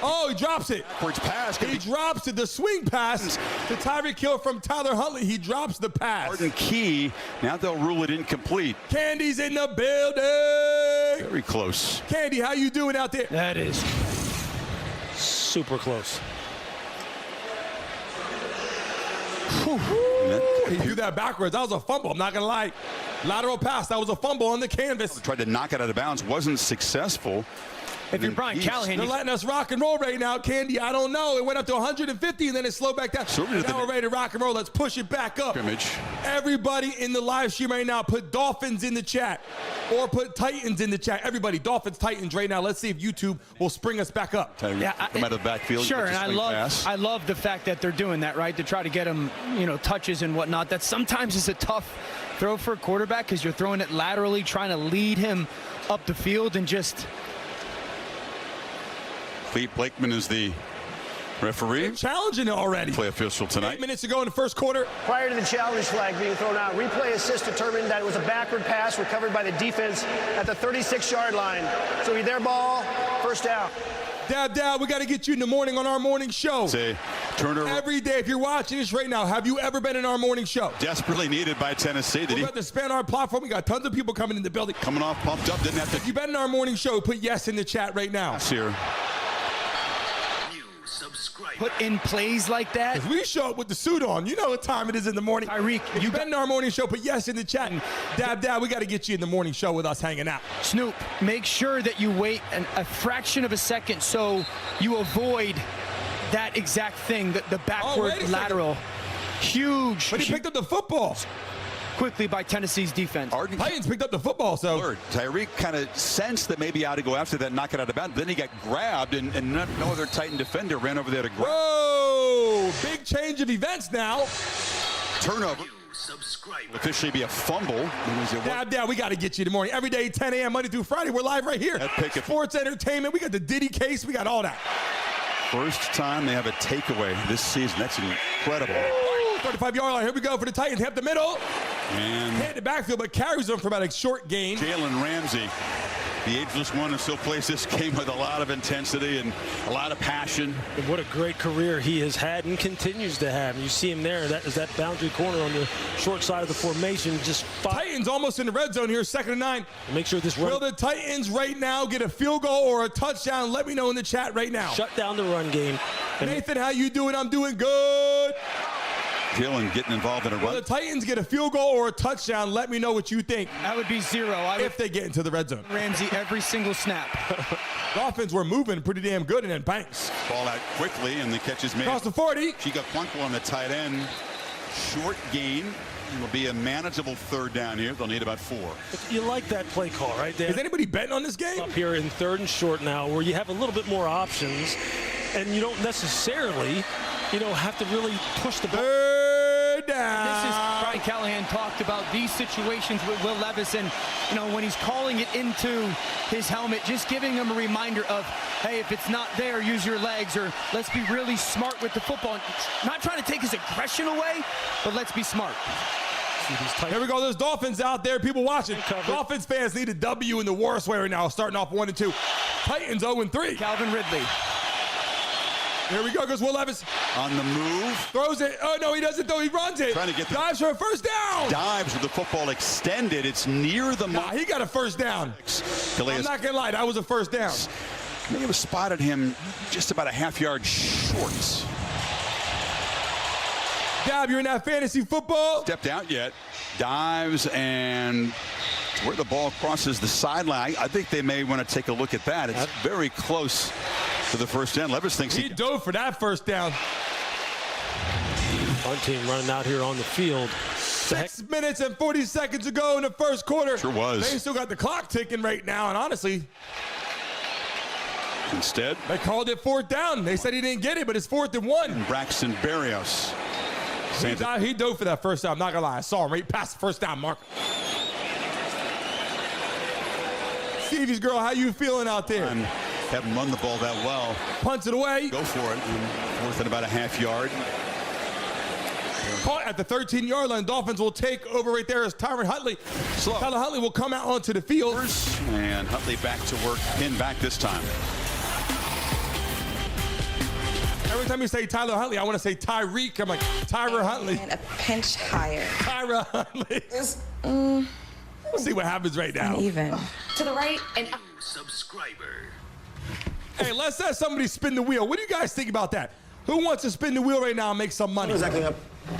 Speaker 20: Oh, he drops it.
Speaker 25: Backwards pass.
Speaker 20: He drops it. The swing pass to Tyreek Hill from Tyler Huntley. He drops the pass.
Speaker 25: Harden Key. Now they'll rule it incomplete.
Speaker 20: Candy's in the building.
Speaker 25: Very close.
Speaker 20: Candy, how you doing out there?
Speaker 3: That is super close.
Speaker 20: He threw that backwards. That was a fumble. I'm not going to lie. Lateral pass. That was a fumble on the canvas.
Speaker 25: Tried to knock it out of bounds. Wasn't successful.
Speaker 26: If you're Brian Callahan,
Speaker 20: they're letting us rock and roll right now, Candy. I don't know. It went up to 150 and then it slowed back down. Now we're ready to rock and roll. Let's push it back up. Everybody in the live stream right now, put Dolphins in the chat or put Titans in the chat. Everybody, Dolphins, Titans right now. Let's see if YouTube will spring us back up.
Speaker 25: Yeah, come out of the backfield.
Speaker 26: Sure, and I love the fact that they're doing that, right? To try to get them, touches and whatnot. That sometimes is a tough throw for a quarterback because you're throwing it laterally, trying to lead him up the field and just.
Speaker 25: Clete Blakeman is the referee.
Speaker 20: They're challenging it already.
Speaker 25: Play official tonight.
Speaker 20: 8 minutes to go in the first quarter.
Speaker 11: Prior to the challenge flag being thrown out, replay assist determined that it was a backward pass recovered by the defense at the 36-yard line. So either ball, first down.
Speaker 20: Dad, we got to get you in the morning on our morning show.
Speaker 25: Say, Turner.
Speaker 20: Every day, if you're watching this right now, have you ever been in our morning show?
Speaker 25: Desperately needed by Tennessee.
Speaker 20: We're about to span our platform. We got tons of people coming in the building.
Speaker 25: Coming off pumped up. Didn't have to.
Speaker 20: If you've been in our morning show, put yes in the chat right now.
Speaker 25: Here.
Speaker 26: Put in plays like that.
Speaker 20: If we show up with the suit on, you know what time it is in the morning.
Speaker 26: Tyreek,
Speaker 20: if you've been in our morning show, put yes in the chat. And Dad, we got to get you in the morning show with us hanging out.
Speaker 26: Snoop, make sure that you wait a fraction of a second so you avoid that exact thing, the backward lateral. Huge.
Speaker 20: But he picked up the football.
Speaker 26: Quickly by Tennessee's defense.
Speaker 20: Titans picked up the football, so.
Speaker 25: Tyreek kind of sensed that maybe I ought to go after that, knock it out of bounds. Then he got grabbed, and no other Titan defender ran over there to grab.
Speaker 20: Whoa! Big change of events now.
Speaker 25: Turnover. Officially be a fumble.
Speaker 20: Dad, we got to get you in the morning. Every day, 10 a.m., Monday through Friday. We're live right here. Sports entertainment. We got the Diddy case. We got all that.
Speaker 25: First time they have a takeaway this season. That's incredible.
Speaker 20: 35-yard line. Here we go for the Titans. Hit the middle.
Speaker 25: And
Speaker 20: hit the backfield, but carries them for about a short gain.
Speaker 25: Jalen Ramsey, the ageless one, who still plays this game with a lot of intensity and a lot of passion.
Speaker 3: And what a great career he has had and continues to have. You see him there. That is that boundary corner on the short side of the formation. Just
Speaker 20: Titans almost in the red zone here, 2nd and 9.
Speaker 3: Make sure this
Speaker 20: Will the Titans right now get a field goal or a touchdown? Let me know in the chat right now.
Speaker 3: Shut down the run game.
Speaker 20: Nathan, how you doing? I'm doing good.
Speaker 25: Jaylen getting involved in a run.
Speaker 20: Will the Titans get a field goal or a touchdown? Let me know what you think.
Speaker 26: That would be 0.
Speaker 20: If they get into the red zone.
Speaker 26: Ramsey every single snap.
Speaker 20: Dolphins were moving pretty damn good, and then banks.
Speaker 25: Ball out quickly, and the catch is made.
Speaker 20: Across the 40.
Speaker 25: Chigaquanko on the tight end. Short gain. It'll be a manageable third down here. They'll need about 4.
Speaker 3: You like that play call, right, Dan?
Speaker 20: Is anybody betting on this game?
Speaker 3: Up here in 3rd and short now, where you have a little bit more options, and you don't necessarily, have to really push the ball.
Speaker 20: Third down.
Speaker 26: This is Brian Callahan talked about these situations with Will Levis, and when he's calling it into his helmet, just giving him a reminder of, hey, if it's not there, use your legs, or let's be really smart with the football. Not trying to take his aggression away, but let's be smart.
Speaker 20: Here we go. There's Dolphins out there. People watching. Dolphins fans need a W in the worst way right now, starting off 1-2. Titans 0-3.
Speaker 26: Calvin Ridley.
Speaker 20: Here we go. Goes Will Levis.
Speaker 25: On the move.
Speaker 20: Throws it. Oh, no, he doesn't, though. He runs it.
Speaker 25: Trying to get
Speaker 20: dives for a first down.
Speaker 25: Dives with the football extended. It's near the mark.
Speaker 20: He got a first down. I'm not going to lie. That was a first down.
Speaker 25: May have spotted him just about a half-yard short.
Speaker 20: Dab, you're in that fantasy football.
Speaker 25: Stepped out yet. Dives, and where the ball crosses the sideline. I think they may want to take a look at that. It's very close to the first down. Levis thinks
Speaker 20: he dove for that first down.
Speaker 3: Our team running out here on the field.
Speaker 20: 6 minutes and 40 seconds to go in the first quarter.
Speaker 25: Sure was.
Speaker 20: They still got the clock ticking right now, and honestly,
Speaker 25: instead,
Speaker 20: they called it 4th down. They said he didn't get it, but it's 4th and 1.
Speaker 25: Braxton Berrios.
Speaker 20: He dove for that first down. I'm not gonna lie. I saw him right past the first down marker. Stevie's girl, how you feeling out there?
Speaker 25: Haven't run the ball that well.
Speaker 20: Punts it away.
Speaker 25: Go for it. 4th and about a half yard.
Speaker 20: Caught at the 13-yard line. Dolphins will take over right there as Tyler Huntley.
Speaker 25: Slow.
Speaker 20: Tyler Huntley will come out onto the field.
Speaker 25: And Huntley back to work. Pinned back this time.
Speaker 20: Every time you say Tyler Huntley, I want to say Tyreek. I'm like, Tyler Huntley.
Speaker 1: And a pinch higher.
Speaker 20: Tyler Huntley. We'll see what happens right now.
Speaker 1: Even. To the right and up.
Speaker 24: Subscriber.
Speaker 20: Hey, let's have somebody spin the wheel. What do you guys think about that? Who wants to spin the wheel right now and make some money?
Speaker 1: Exactly.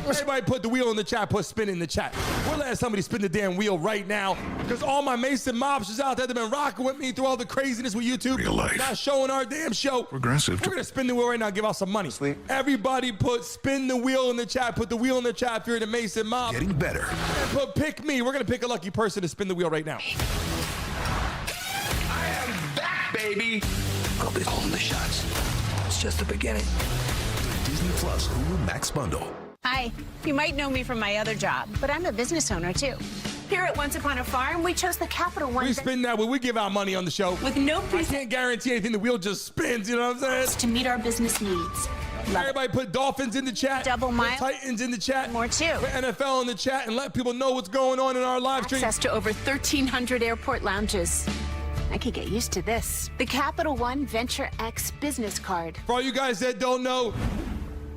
Speaker 20: Everybody put the wheel in the chat, put spin in the chat. We're letting somebody spin the damn wheel right now because all my Mason mobsters out there that have been rocking with me through all the craziness with YouTube,
Speaker 24: Real life.
Speaker 20: not showing our damn show.
Speaker 24: Progressive.
Speaker 20: We're going to spin the wheel right now, give out some money.
Speaker 1: Sweet.
Speaker 20: Everybody put spin the wheel in the chat. Put the wheel in the chat if you're the Mason mob.
Speaker 24: Getting better.
Speaker 20: And put pick me. We're going to pick a lucky person to spin the wheel right now.
Speaker 24: I am back, baby. I'll be calling the shots. It's just the beginning. The Disney Plus Hulu Max Bundle.
Speaker 8: Hi, you might know me from my other job, but I'm a business owner too. Here at Once Upon a Farm, we chose the Capital One.
Speaker 20: We spin that wheel. We give out money on the show.
Speaker 8: With no
Speaker 20: I can't guarantee anything. The wheel just spins, you know what I'm saying?
Speaker 8: to meet our business needs.
Speaker 20: Everybody put Dolphins in the chat.
Speaker 8: Double mile.
Speaker 20: Put Titans in the chat.
Speaker 8: More too.
Speaker 20: Put NFL in the chat and let people know what's going on in our live stream.
Speaker 8: Access to over 1,300 airport lounges. I could get used to this. The Capital One Venture X business card.
Speaker 20: For all you guys that don't know,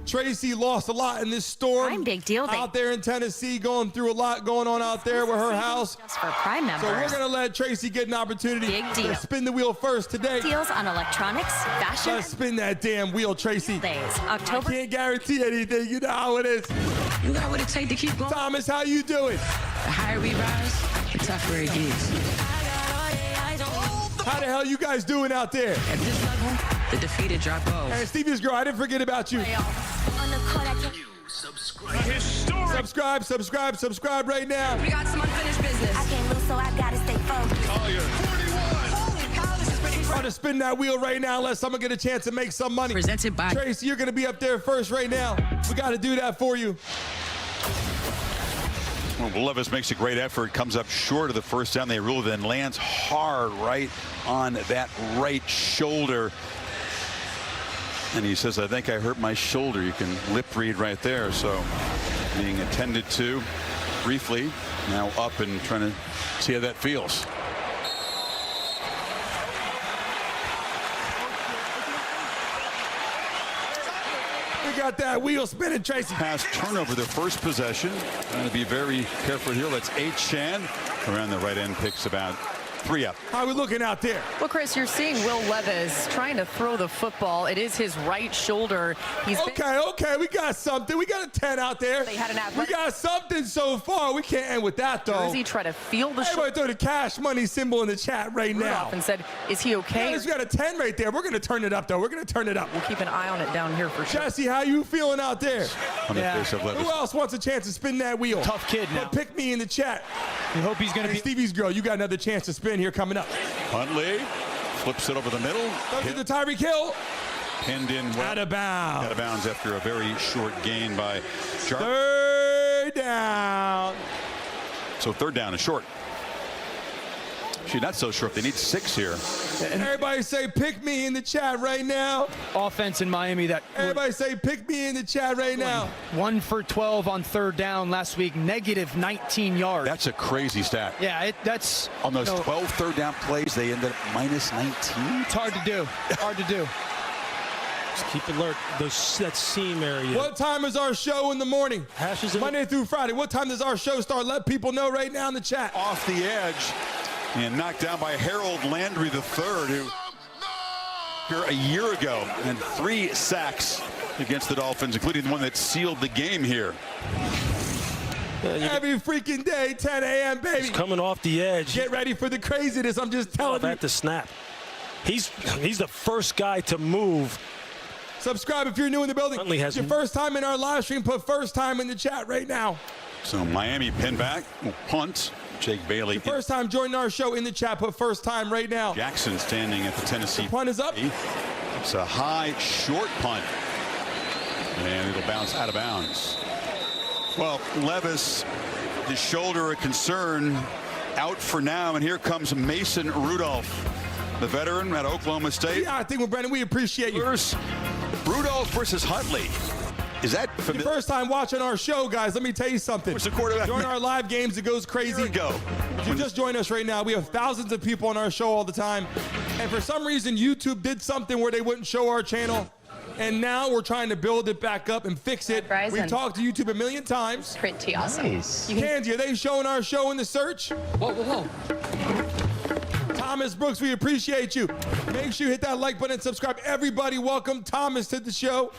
Speaker 20: Tracy lost a lot in this storm.
Speaker 8: Prime big deal.
Speaker 20: Out there in Tennessee, going through a lot going on out there with her house.
Speaker 8: Just for Prime members.
Speaker 20: So we're going to let Tracy get an opportunity
Speaker 8: Big deal.
Speaker 20: to spin the wheel first today.
Speaker 8: Deals on electronics, fashion.
Speaker 20: Let's spin that damn wheel, Tracy.
Speaker 8: Days. October.
Speaker 20: I can't guarantee anything. You know how it is.
Speaker 1: You got what it takes to keep going.
Speaker 20: Thomas, how you doing?
Speaker 1: The higher we rise, the tougher it gets.
Speaker 20: How the hell you guys doing out there?
Speaker 1: At this level, the defeated drop off.
Speaker 20: Hey, Stevie's girl, I didn't forget about you. Subscribe right now.
Speaker 1: We got some unfinished business.
Speaker 8: I can't lose, so I gotta stay focused.
Speaker 1: Holy cow, this is pretty
Speaker 20: Try to spin that wheel right now unless someone get a chance to make some money.
Speaker 1: Presented by
Speaker 20: Tracy, you're going to be up there first right now. We got to do that for you.
Speaker 25: Well, Levis makes a great effort, comes up short of the first down. They rule, then lands hard right on that right shoulder. And he says, I think I hurt my shoulder. You can lip read right there. So being attended to briefly, now up and trying to see how that feels.
Speaker 20: We got that wheel spinning, Tracy.
Speaker 25: Pass turnover, their first possession. Trying to be very careful here. Let's H-Chan around the right end, picks about 3 up.
Speaker 20: How are we looking out there?
Speaker 5: Well, Chris, you're seeing Will Levis trying to throw the football. It is his right shoulder.
Speaker 20: Okay, we got something. We got a 10 out there.
Speaker 5: They had an
Speaker 20: we got something so far. We can't end with that, though.
Speaker 5: Jersey try to feel the
Speaker 20: Everybody throw the cash money symbol in the chat right now.
Speaker 5: And said, is he okay?
Speaker 20: Yeah, we got a 10 right there. We're going to turn it up, though. We're going to turn it up.
Speaker 5: We'll keep an eye on it down here for sure.
Speaker 20: Jesse, how you feeling out there?
Speaker 25: On the face of Levis.
Speaker 20: Who else wants a chance to spin that wheel?
Speaker 26: Tough kid now.
Speaker 20: Pick me in the chat.
Speaker 26: We hope he's going to be.
Speaker 20: Stevie's girl, you got another chance to spin here coming up.
Speaker 25: Huntley flips it over the middle.
Speaker 20: Goes to Tyreek Hill.
Speaker 25: Pinned in well.
Speaker 20: Out of bounds.
Speaker 25: Out of bounds after a very short gain by Jarvis.
Speaker 20: Third down.
Speaker 25: So third down is short. Actually, not so short. They need 6 here.
Speaker 20: And everybody say, pick me in the chat right now.
Speaker 26: Offense in Miami that.
Speaker 20: Everybody say, pick me in the chat right now.
Speaker 26: 1 for 12 on third down last week, negative 19 yards.
Speaker 25: That's a crazy stat.
Speaker 26: Yeah, that's.
Speaker 25: On those 12 third down plays, they ended up minus 19.
Speaker 26: It's hard to do. Hard to do.
Speaker 3: Just keep alert. That seam area.
Speaker 20: What time is our show in the morning?
Speaker 3: Hashes
Speaker 20: Monday through Friday. What time does our show start? Let people know right now in the chat.
Speaker 25: Off the edge and knocked down by Harold Landry III, who here a year ago and 3 sacks against the Dolphins, including the one that sealed the game here.
Speaker 20: Every freaking day, 10 a.m., baby.
Speaker 3: He's coming off the edge.
Speaker 20: Get ready for the craziness. I'm just telling you.
Speaker 3: At the snap. He's the first guy to move.
Speaker 20: Subscribe if you're new in the building. It's your first time in our live stream. Put first time in the chat right now.
Speaker 25: So Miami pin back, punt. Jake Bailey.
Speaker 20: First time joining our show in the chat. Put first time right now.
Speaker 25: Jackson standing at the Tennessee.
Speaker 20: The punt is up.
Speaker 25: It's a high, short punt. And it'll bounce out of bounds. Well, Levis, his shoulder a concern, out for now. And here comes Mason Rudolph, the veteran at Oklahoma State.
Speaker 20: Yeah, I think, Brandon, we appreciate you.
Speaker 25: Rudolph versus Huntley. Is that
Speaker 20: your first time watching our show, guys? Let me tell you something.
Speaker 25: What's the quarterback?
Speaker 20: During our live games, it goes crazy.
Speaker 25: Here we go.
Speaker 20: If you just join us right now, we have thousands of people on our show all the time. And for some reason, YouTube did something where they wouldn't show our channel. And now we're trying to build it back up and fix it. We've talked to YouTube a million times.
Speaker 4: Pretty awesome.
Speaker 20: Nice. Candy, are they showing our show in the search?
Speaker 1: Whoa.
Speaker 20: Thomas Brooks, we appreciate you. Make sure you hit that like button and subscribe. Everybody, welcome Thomas to the show.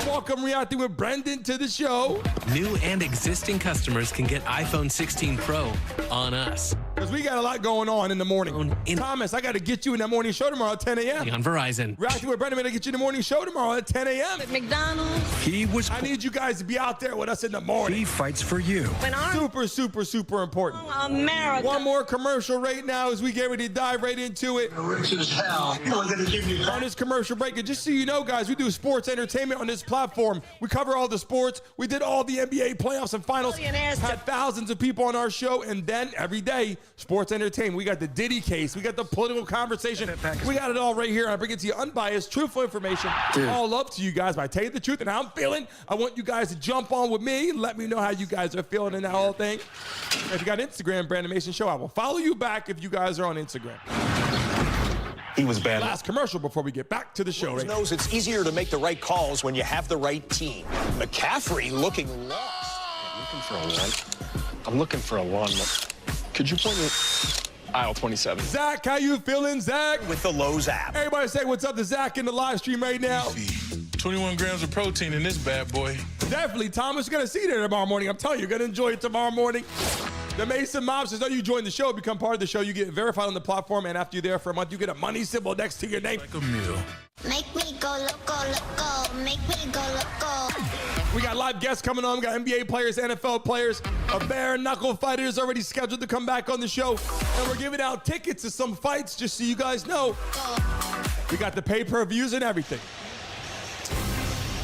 Speaker 20: Welcome reacting with Brendan to the show.
Speaker 2: New and existing customers can get iPhone 16 Pro on us.
Speaker 20: Because we got a lot going on in the morning. Thomas, I got to get you in that morning show tomorrow at 10 a.m.
Speaker 2: On Verizon.
Speaker 20: Reacting with Brendan, I'm going to get you in the morning show tomorrow at 10 a.m.
Speaker 9: At McDonald's.
Speaker 20: I need you guys to be out there with us in the morning.
Speaker 24: He fights for you.
Speaker 20: Super important.
Speaker 9: America.
Speaker 20: One more commercial right now as we get ready to dive right into it.
Speaker 11: Rich as hell. We're going to give you
Speaker 20: on this commercial break. And just so you know, guys, we do sports entertainment on this platform. We cover all the sports. We did all the NBA playoffs and finals. Had thousands of people on our show. And then every day, sports entertainment. We got the Diddy case. We got the political conversation. We got it all right here. I bring it to you unbiased, truthful information. All up to you guys. But I tell you the truth and how I'm feeling. I want you guys to jump on with me. Let me know how you guys are feeling in that whole thing. If you got Instagram, Brandon Mason Show, I will follow you back if you guys are on Instagram.
Speaker 13: He was bad.
Speaker 20: Last commercial before we get back to the show.
Speaker 13: Right knows it's easier to make the right calls when you have the right team. McCaffrey looking lost.
Speaker 14: I'm looking for a lawnmower. Could you point me aisle 27?
Speaker 20: Zach, how you feeling, Zach?
Speaker 13: With the Lowe's app.
Speaker 20: Everybody say what's up to Zach in the live stream right now.
Speaker 14: 21 grams of protein in this bad boy.
Speaker 20: Definitely, Thomas. You're going to see there tomorrow morning. I'm telling you, you're going to enjoy it tomorrow morning. The Mason Mobsters, know you join the show, become part of the show. You get verified on the platform, and after you're there for a month, you get a money symbol next to your name.
Speaker 14: Like a meal.
Speaker 22: Make me go loco, loco. Make me go loco.
Speaker 20: We got live guests coming on. We got NBA players, NFL players. A bare knuckle fighter is already scheduled to come back on the show. And we're giving out tickets to some fights, just so you guys know. We got the pay-per-views and everything.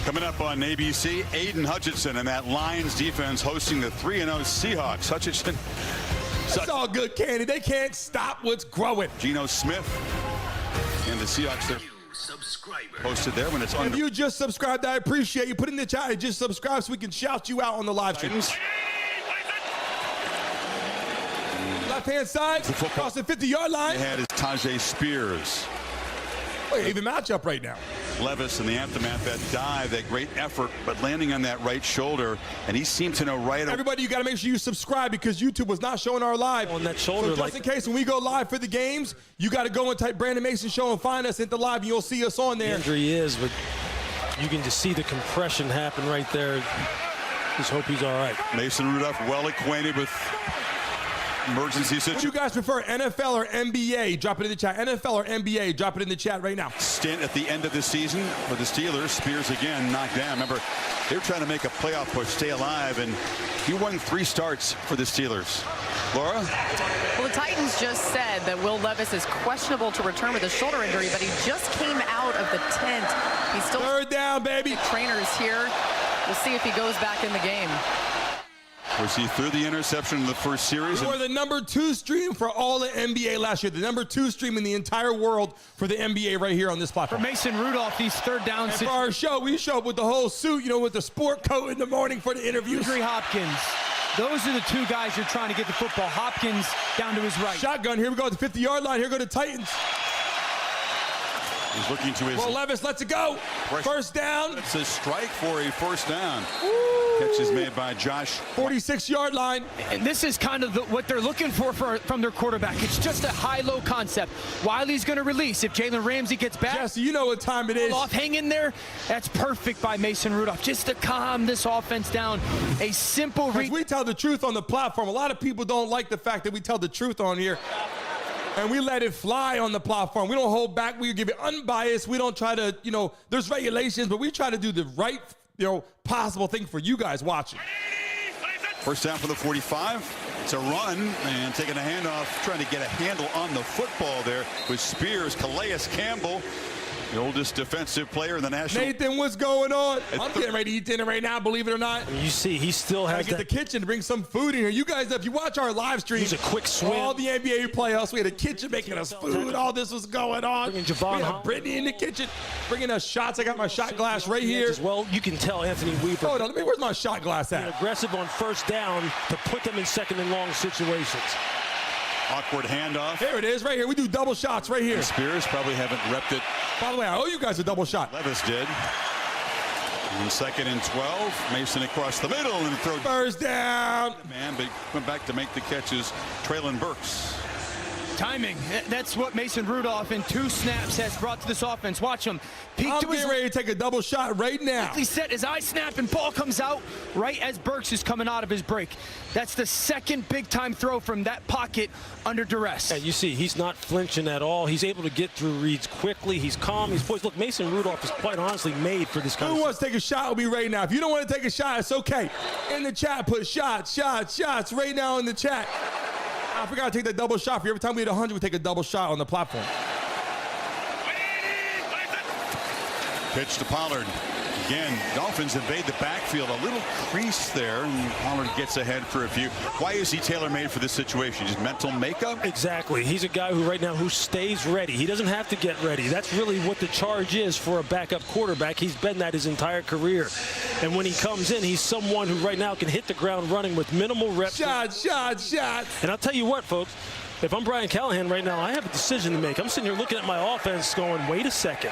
Speaker 25: Coming up on ABC, Aiden Hutchinson and that Lions defense hosting the 3-0 Seahawks. Hutchinson.
Speaker 20: It's all good, Candy. They can't stop what's growing.
Speaker 25: Geno Smith and the Seahawks, they're posted there when it's on.
Speaker 20: If you just subscribed, I appreciate you. Put in the chat, just subscribe so we can shout you out on the live stream. Left-hand side, across the 50-yard line.
Speaker 25: They had is Tajay Spears.
Speaker 20: Wait, even matchup right now.
Speaker 25: Levis in the aftermath, that dive, that great effort, but landing on that right shoulder, and he seemed to know right away.
Speaker 20: Everybody, you got to make sure you subscribe because YouTube was not showing our live.
Speaker 3: On that shoulder,
Speaker 20: so just in case when we go live for the games, you got to go and type Brandon Mason Show and find us, hit the live, and you'll see us on there.
Speaker 3: The injury is, but you can just see the compression happen right there. Just hope he's all right.
Speaker 25: Mason Rudolph, well acquainted with emergency situation.
Speaker 20: What do you guys prefer, NFL or NBA? Drop it in the chat. NFL or NBA? Drop it in the chat right now.
Speaker 25: Stint at the end of the season for the Steelers. Spears again knocked down. Remember, they were trying to make a playoff push, stay alive, and he won 3 starts for the Steelers. Laura?
Speaker 5: Well, the Titans just said that Will Levis is questionable to return with a shoulder injury, but he just came out of the tent. He's still
Speaker 20: 3rd down, baby.
Speaker 5: Trainers here. We'll see if he goes back in the game.
Speaker 25: Was he threw the interception in the first series?
Speaker 20: We were the number 2 stream for all the NBA last year. The number 2 stream in the entire world for the NBA right here on this platform.
Speaker 26: For Mason Rudolph, these 3rd down
Speaker 20: and for our show, we show up with the whole suit, with the sport coat in the morning for the interviews.
Speaker 26: DeAndre Hopkins. Those are the 2 guys you're trying to get the football. Hopkins down to his right.
Speaker 20: Shotgun. Here we go at the 50-yard line. Here go the Titans.
Speaker 25: He's looking to his...
Speaker 20: Well, Levis, let's go. First down.
Speaker 25: It's a strike for a first down. Catch is made by Josh.
Speaker 20: 46-yard line.
Speaker 26: And this is kind of what they're looking for from their quarterback. It's just a high-low concept. Wiley's going to release. If Jalen Ramsey gets back.
Speaker 20: Jesse, you know what time it is.
Speaker 26: Off, hang in there. That's perfect by Mason Rudolph. Just to calm this offense down. A simple read.
Speaker 20: We tell the truth on the platform. A lot of people don't like the fact that we tell the truth on here. And we let it fly on the platform. We don't hold back. We give it unbiased. We don't try to, there's regulations, but we try to do the right, possible thing for you guys watching.
Speaker 25: First down for the 45. It's a run and taking a handoff, trying to get a handle on the football there with Spears. Calais Campbell, the oldest defensive player in the national.
Speaker 20: Nathan, what's going on? I'm getting ready to eat dinner right now, believe it or not.
Speaker 3: You see, he still has
Speaker 20: to get the kitchen to bring some food in here. You guys, if you watch our live stream,
Speaker 3: he's a quick swim.
Speaker 20: All the NBA playoffs, we had a kitchen making us food. All this was going on.
Speaker 3: We
Speaker 20: had Brittany in the kitchen bringing us shots. I got my shot glass right here.
Speaker 3: Well, you can tell Anthony Weaver.
Speaker 20: Hold on, where's my shot glass at?
Speaker 3: Aggressive on first down to put them in 2nd and long situations.
Speaker 25: Awkward handoff.
Speaker 20: Here it is, right here. We do double shots right here.
Speaker 25: And Spears probably haven't repped it.
Speaker 20: By the way, I owe you guys a double shot.
Speaker 25: Levis did. On 2nd and 12. Mason across the middle and throw.
Speaker 20: First down.
Speaker 25: Man, but went back to make the catches. Traylon Burks.
Speaker 26: Timing. That's what Mason Rudolph in 2 snaps has brought to this offense. Watch him.
Speaker 20: I'm getting ready to take a double shot right now.
Speaker 26: He set his eye snap and ball comes out right as Burks is coming out of his break. That's the 2nd big-time throw from that pocket under duress.
Speaker 3: Yeah, you see, he's not flinching at all. He's able to get through reads quickly. He's calm. He's poised. Look, Mason Rudolph is quite honestly made for this kind of.
Speaker 20: Who wants to take a shot with me right now? If you don't want to take a shot, it's okay. In the chat, put shots right now in the chat. I forgot to take that double shot for you. Every time we hit 100, we take a double shot on the platform.
Speaker 25: Pitch to Pollard. Again, Dolphins invade the backfield. A little crease there, and Pollard gets ahead for a few. Why is he tailor-made for this situation? Just mental makeup?
Speaker 3: Exactly. He's a guy who stays ready. He doesn't have to get ready. That's really what the charge is for a backup quarterback. He's been that his entire career. And when he comes in, he's someone who right now can hit the ground running with minimal reps.
Speaker 20: Shots.
Speaker 3: And I'll tell you what, folks. If I'm Brian Callahan right now, I have a decision to make. I'm sitting here looking at my offense going, wait a second.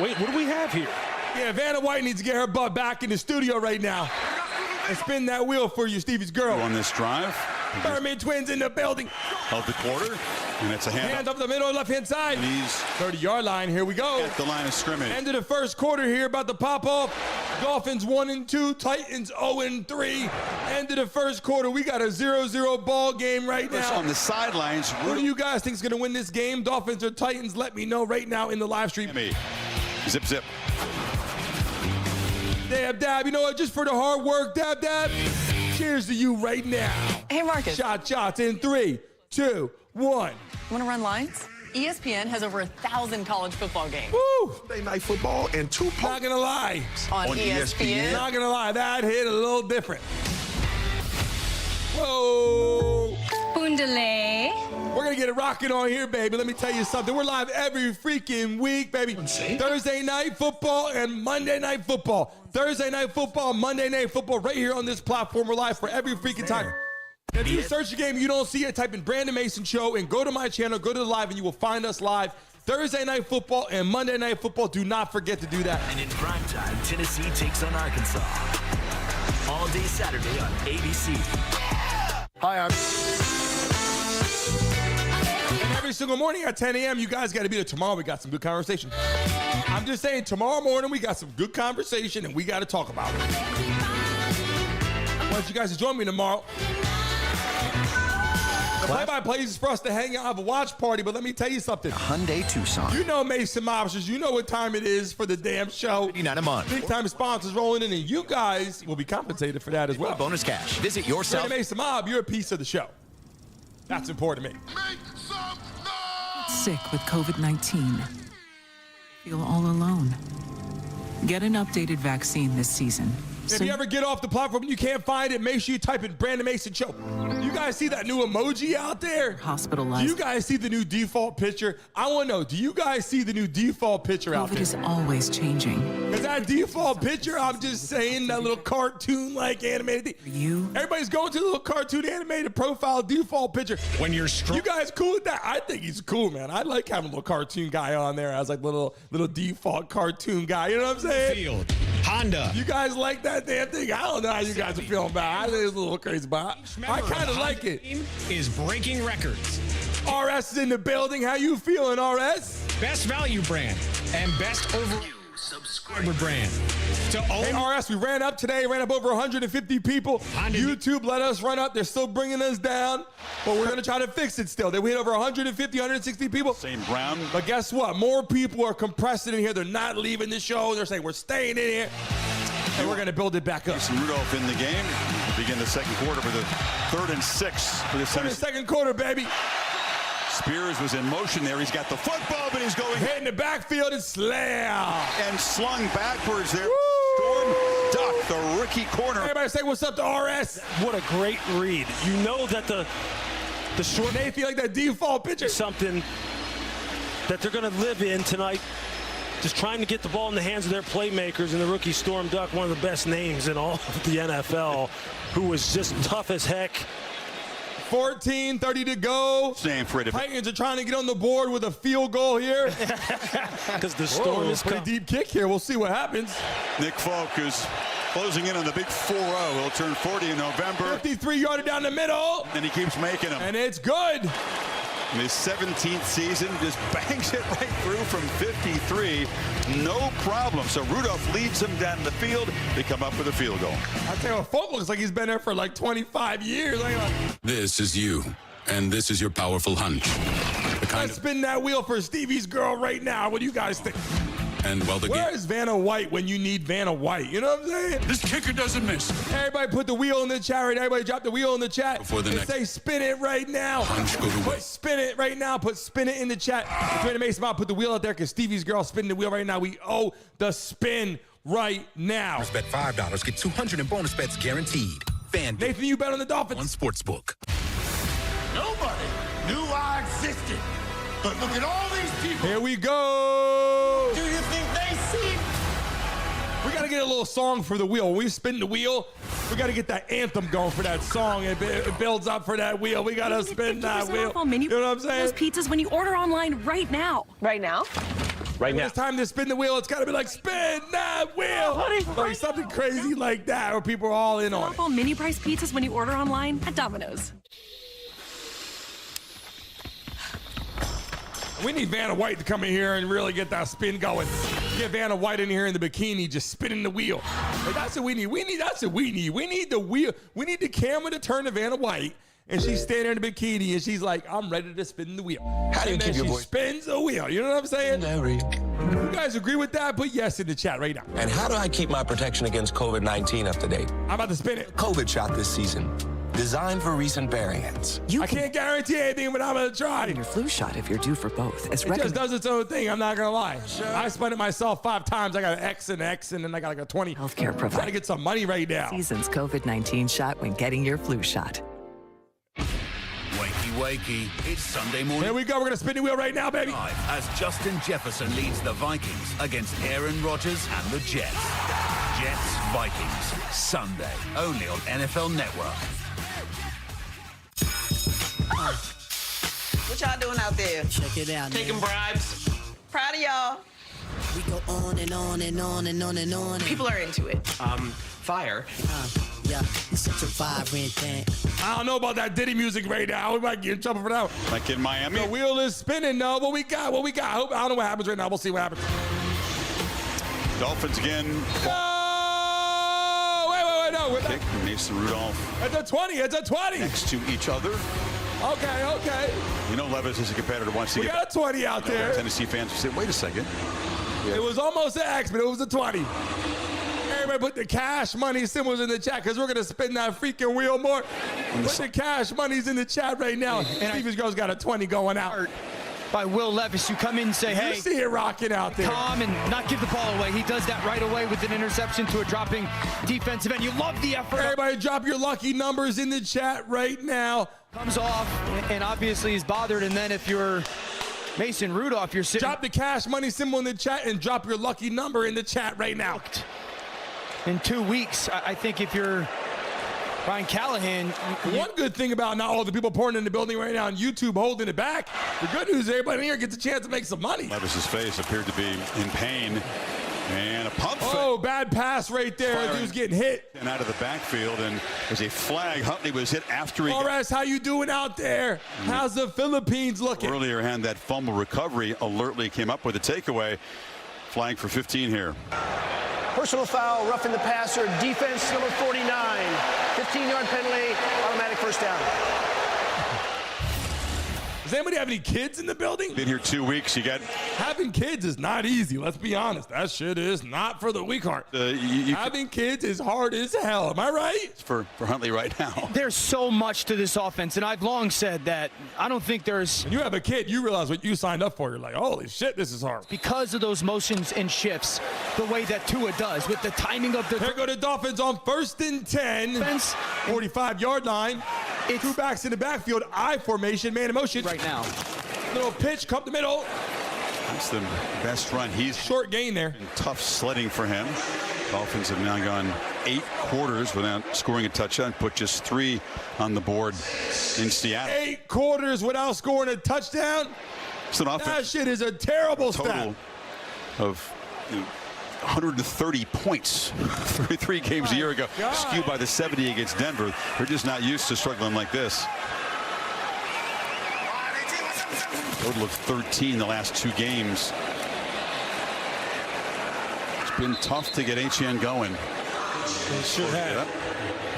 Speaker 3: Wait, what do we have here?
Speaker 20: Yeah, Vanna White needs to get her butt back in the studio right now and spin that wheel for you, Stevie's girl.
Speaker 25: On this drive.
Speaker 20: Berman twins in the building.
Speaker 25: Of the quarter. And it's a
Speaker 20: hand up the middle, left-hand side.
Speaker 25: And he's
Speaker 20: 30-yard line. Here we go.
Speaker 25: At the line of scrimmage.
Speaker 20: End of the first quarter here, about to pop off. Dolphins 1-2, Titans 0-3. End of the first quarter. We got a 0-0 ball game right now.
Speaker 25: On the sidelines.
Speaker 20: Who do you guys think is going to win this game? Dolphins or Titans? Let me know right now in the live stream.
Speaker 25: Zip, zip.
Speaker 20: Dab, dab. You know what? Just for the hard work, dab, dab. Cheers to you right now.
Speaker 5: Hey, Marcus.
Speaker 20: Shots in 3, 2, 1.
Speaker 5: Want to run lines? ESPN has over 1,000 college football games.
Speaker 20: Woo!
Speaker 24: Sunday night football and 2
Speaker 20: Not gonna lie.
Speaker 5: On ESPN.
Speaker 20: Not gonna lie, that hit a little different. Whoa!
Speaker 4: Boondale.
Speaker 20: We're gonna get it rocking on here, baby. Let me tell you something. We're live every freaking week, baby. Thursday night football and Monday night football. Thursday night football, Monday night football, right here on this platform. We're live for every freaking time. If you search the game, you don't see it, type in Brandon Mason Show and go to my channel, go to the live, and you will find us live Thursday Night Football and Monday Night Football. Do not forget to do that.
Speaker 24: And in primetime, Tennessee takes on Arkansas. All day Saturday on ABC.
Speaker 11: Hi, I'm...
Speaker 20: And every single morning at 10 a.m., you guys got to be there. Tomorrow, we got some good conversation. I'm just saying, tomorrow morning, we got some good conversation, and we got to talk about it. I want you guys to join me tomorrow. The play-by-play is for us to hang out, have a watch party, but let me tell you something.
Speaker 24: Hyundai Tucson.
Speaker 20: You know Mason Mobsters. You know what time it is for the damn show.
Speaker 24: $59 a month.
Speaker 20: Big-time sponsors rolling in, and you guys will be compensated for that as well.
Speaker 24: Bonus cash. Visit yourself.
Speaker 20: Mason Mob, you're a piece of the show. That's important to me.
Speaker 10: Sick with COVID-19. Feel all alone. Get an updated vaccine this season.
Speaker 20: If you ever get off the platform and you can't find it, make sure you type in Brandon Mason Show. You guys see that new emoji out there?
Speaker 10: Hospitalized.
Speaker 20: Do you guys see the new default picture? I want to know, do you guys see the new default picture out there?
Speaker 10: COVID is always changing.
Speaker 20: Is that default picture? I'm just saying, that little cartoon-like animated thing.
Speaker 10: You?
Speaker 20: Everybody's going to the little cartoon animated profile default picture.
Speaker 16: When you're strong.
Speaker 20: You guys cool with that? I think he's cool, man. I like having a little cartoon guy on there as like little default cartoon guy. You know what I'm saying?
Speaker 16: Field. Honda.
Speaker 20: You guys like that damn thing? I don't know how you guys are feeling about it. I think it's a little crazy, but I kind of like it.
Speaker 16: Is breaking records.
Speaker 20: RS is in the building. How you feeling, RS?
Speaker 16: Best value brand and best overall subscriber brand.
Speaker 20: Hey, RS, we ran up today. Ran up over 150 people. YouTube let us run up. They're still bringing us down, but we're going to try to fix it still. We hit over 150, 160 people.
Speaker 25: St. Brown.
Speaker 20: But guess what? More people are compressing in here. They're not leaving the show. They're saying, we're staying in here, and we're going to build it back up.
Speaker 25: Jason Rudolph in the game. Begin the second quarter with a 3rd and 6 for the
Speaker 20: second quarter, baby.
Speaker 25: Spears was in motion there. He's got the football, but he's going
Speaker 20: hit in the backfield and slam.
Speaker 25: And slung backwards there. Storm Duck, the rookie corner.
Speaker 20: Everybody say what's up to RS.
Speaker 3: What a great read. You know that the short.
Speaker 20: They feel like that default picture.
Speaker 3: Something that they're going to live in tonight. Just trying to get the ball in the hands of their playmakers, and the rookie Storm Duck, one of the best names in all of the NFL, who was just tough as heck.
Speaker 20: 14:30 to go. Titans are trying to get on the board with a field goal here.
Speaker 3: Because the Storm is
Speaker 20: pretty deep kick here. We'll see what happens.
Speaker 25: Nick Folk is closing in on the big 4-0. He'll turn 40 in November.
Speaker 20: 53-yarder down the middle.
Speaker 25: And he keeps making them.
Speaker 20: And it's good.
Speaker 25: In his 17th season, just bangs it right through from 53. No problem. So Rudolph leads them down the field. They come up with a field goal.
Speaker 20: I tell you what, Folk looks like he's been there for like 25 years.
Speaker 17: This is you, and this is your powerful hunch.
Speaker 20: Let's spin that wheel for Stevie's girl right now. What do you guys think?
Speaker 17: And well,
Speaker 20: where is Vanna White when you need Vanna White? You know what I'm saying?
Speaker 17: This kicker doesn't miss.
Speaker 20: Everybody put the wheel in the chat right now. Everybody drop the wheel in the chat.
Speaker 17: Before the next
Speaker 20: say spin it right now.
Speaker 17: Hunch goes away.
Speaker 20: Put spin it right now. Put spin it in the chat. Brandon Mason, put the wheel out there because Stevie's girl spinning the wheel right now. We owe the spin right now.
Speaker 24: First bet $5. Get 200 in bonus bets guaranteed. FanDuel.
Speaker 20: Nathan, you bet on the Dolphins.
Speaker 24: On Sportsbook.
Speaker 18: Nobody knew I existed. But look at all these people.
Speaker 20: Here we go.
Speaker 18: Do you think they see?
Speaker 20: We got to get a little song for the wheel. When we spin the wheel, we got to get that anthem going for that song. It builds up for that wheel. We got to spin that wheel. You know what I'm saying?
Speaker 19: Those pizzas when you order online right now.
Speaker 5: Right now?
Speaker 20: Right now. It's time to spin the wheel. It's got to be like, spin that wheel. Like something crazy like that where people are all in on it.
Speaker 19: Mini price pizzas when you order online at Domino's.
Speaker 20: We need Vanna White to come in here and really get that spin going. Get Vanna White in here in the bikini, just spinning the wheel. Like, that's what we need. That's what we need. We need the wheel. We need the camera to turn to Vanna White, and she's standing in the bikini, and she's like, I'm ready to spin the wheel.
Speaker 24: How do you keep your voice?
Speaker 20: Spins the wheel. You know what I'm saying? You guys agree with that? Put yes in the chat right now.
Speaker 24: And how do I keep my protection against COVID-19 up to date?
Speaker 20: I'm about to spin it.
Speaker 24: COVID shot this season. Designed for recent variants.
Speaker 20: I can't guarantee anything, but I'm going to try.
Speaker 10: Your flu shot if you're due for both.
Speaker 20: It just does its own thing. I'm not going to lie. I spun it myself 5 times. I got an X, and then I got like a 20.
Speaker 10: Healthcare provider.
Speaker 20: Got to get some money right now.
Speaker 10: Season's COVID-19 shot when getting your flu shot.
Speaker 17: Wakey, it's Sunday morning.
Speaker 20: Here we go. We're going to spin the wheel right now, baby.
Speaker 17: As Justin Jefferson leads the Vikings against Aaron Rodgers and the Jets. Jets-Vikings, Sunday, only on NFL Network.
Speaker 21: What y'all doing out there?
Speaker 1: Check it out.
Speaker 21: Taking bribes?
Speaker 6: Proud of y'all.
Speaker 22: We go on and on and on and on and on.
Speaker 6: People are into it.
Speaker 24: Fire.
Speaker 22: Yeah, it's such a vibrant thing.
Speaker 20: I don't know about that Diddy music right now. We might get in trouble for that one.
Speaker 25: Like in Miami.
Speaker 20: The wheel is spinning. No, what we got? I don't know what happens right now. We'll see what happens.
Speaker 25: Dolphins again.
Speaker 20: No! Wait, no. We're
Speaker 25: Kick from Mason Rudolph.
Speaker 20: It's a 20. It's a 20.
Speaker 25: Next to each other.
Speaker 20: Okay.
Speaker 25: You know Levis is a competitor. Wants to
Speaker 20: We
Speaker 25: get
Speaker 20: got a 20 out there.
Speaker 25: Tennessee fans will say, wait a second.
Speaker 20: It was almost an X, but it was a 20. Everybody put the cash money symbols in the chat because we're going to spin that freaking wheel more. Put the cash monies in the chat right now. Stevens Girl's got a 20 going out.
Speaker 26: By Will Levis, you come in and say, hey,
Speaker 20: you see it rocking out there.
Speaker 26: Calm and not give the ball away. He does that right away with an interception to a dropping defensive end. You love the effort.
Speaker 20: Everybody drop your lucky numbers in the chat right now.
Speaker 26: Comes off and obviously he's bothered. And then if you're Mason Rudolph, you're sitting.
Speaker 20: Drop the cash money symbol in the chat and drop your lucky number in the chat right now.
Speaker 26: In 2 weeks, I think if you're Ryan Callahan.
Speaker 20: One good thing about not all the people pouring in the building right now on YouTube holding it back, the good news is everybody in here gets a chance to make some money.
Speaker 25: Levis's face appeared to be in pain. And a pump fake.
Speaker 20: Oh, bad pass right there. He was getting hit.
Speaker 25: And out of the backfield, and there's a flag. Huntley was hit after he.
Speaker 20: Horace, how you doing out there? How's the Philippines looking?
Speaker 25: Earlier had that fumble recovery. Alertly came up with a takeaway. Flag for 15 here.
Speaker 11: Personal foul, roughing the passer, defense number 49. 15-yard penalty, automatic first down.
Speaker 20: Does anybody have any kids in the building?
Speaker 25: Been here 2 weeks. You got
Speaker 20: having kids is not easy. Let's be honest. That shit is not for the weak heart. Having kids is hard as hell. Am I right?
Speaker 25: For Huntley right now.
Speaker 26: There's so much to this offense, and I've long said that I don't think there's.
Speaker 20: When you have a kid, you realize what you signed up for. You're like, holy shit, this is hard.
Speaker 26: Because of those motions and shifts, the way that Tua does with the timing of the.
Speaker 20: Here go the Dolphins on 1st and 10. 45-yard line. Two backs in the backfield, I formation, man in motion.
Speaker 26: Right now.
Speaker 20: Little pitch, come to the middle.
Speaker 25: That's the best run. He's
Speaker 20: short gain there.
Speaker 25: Tough sledding for him. Dolphins have now gone 8 quarters without scoring a touchdown, put just 3 on the board in Seattle.
Speaker 20: 8 quarters without scoring a touchdown?
Speaker 25: It's an offense.
Speaker 20: That shit is a terrible
Speaker 25: total
Speaker 20: stat.
Speaker 25: Of 130 points 3 games a year ago.
Speaker 20: God.
Speaker 25: Skewed by the 70 against Denver. They're just not used to struggling like this. Total of 13 the last 2 games. It's been tough to get HN going.
Speaker 3: It sure has.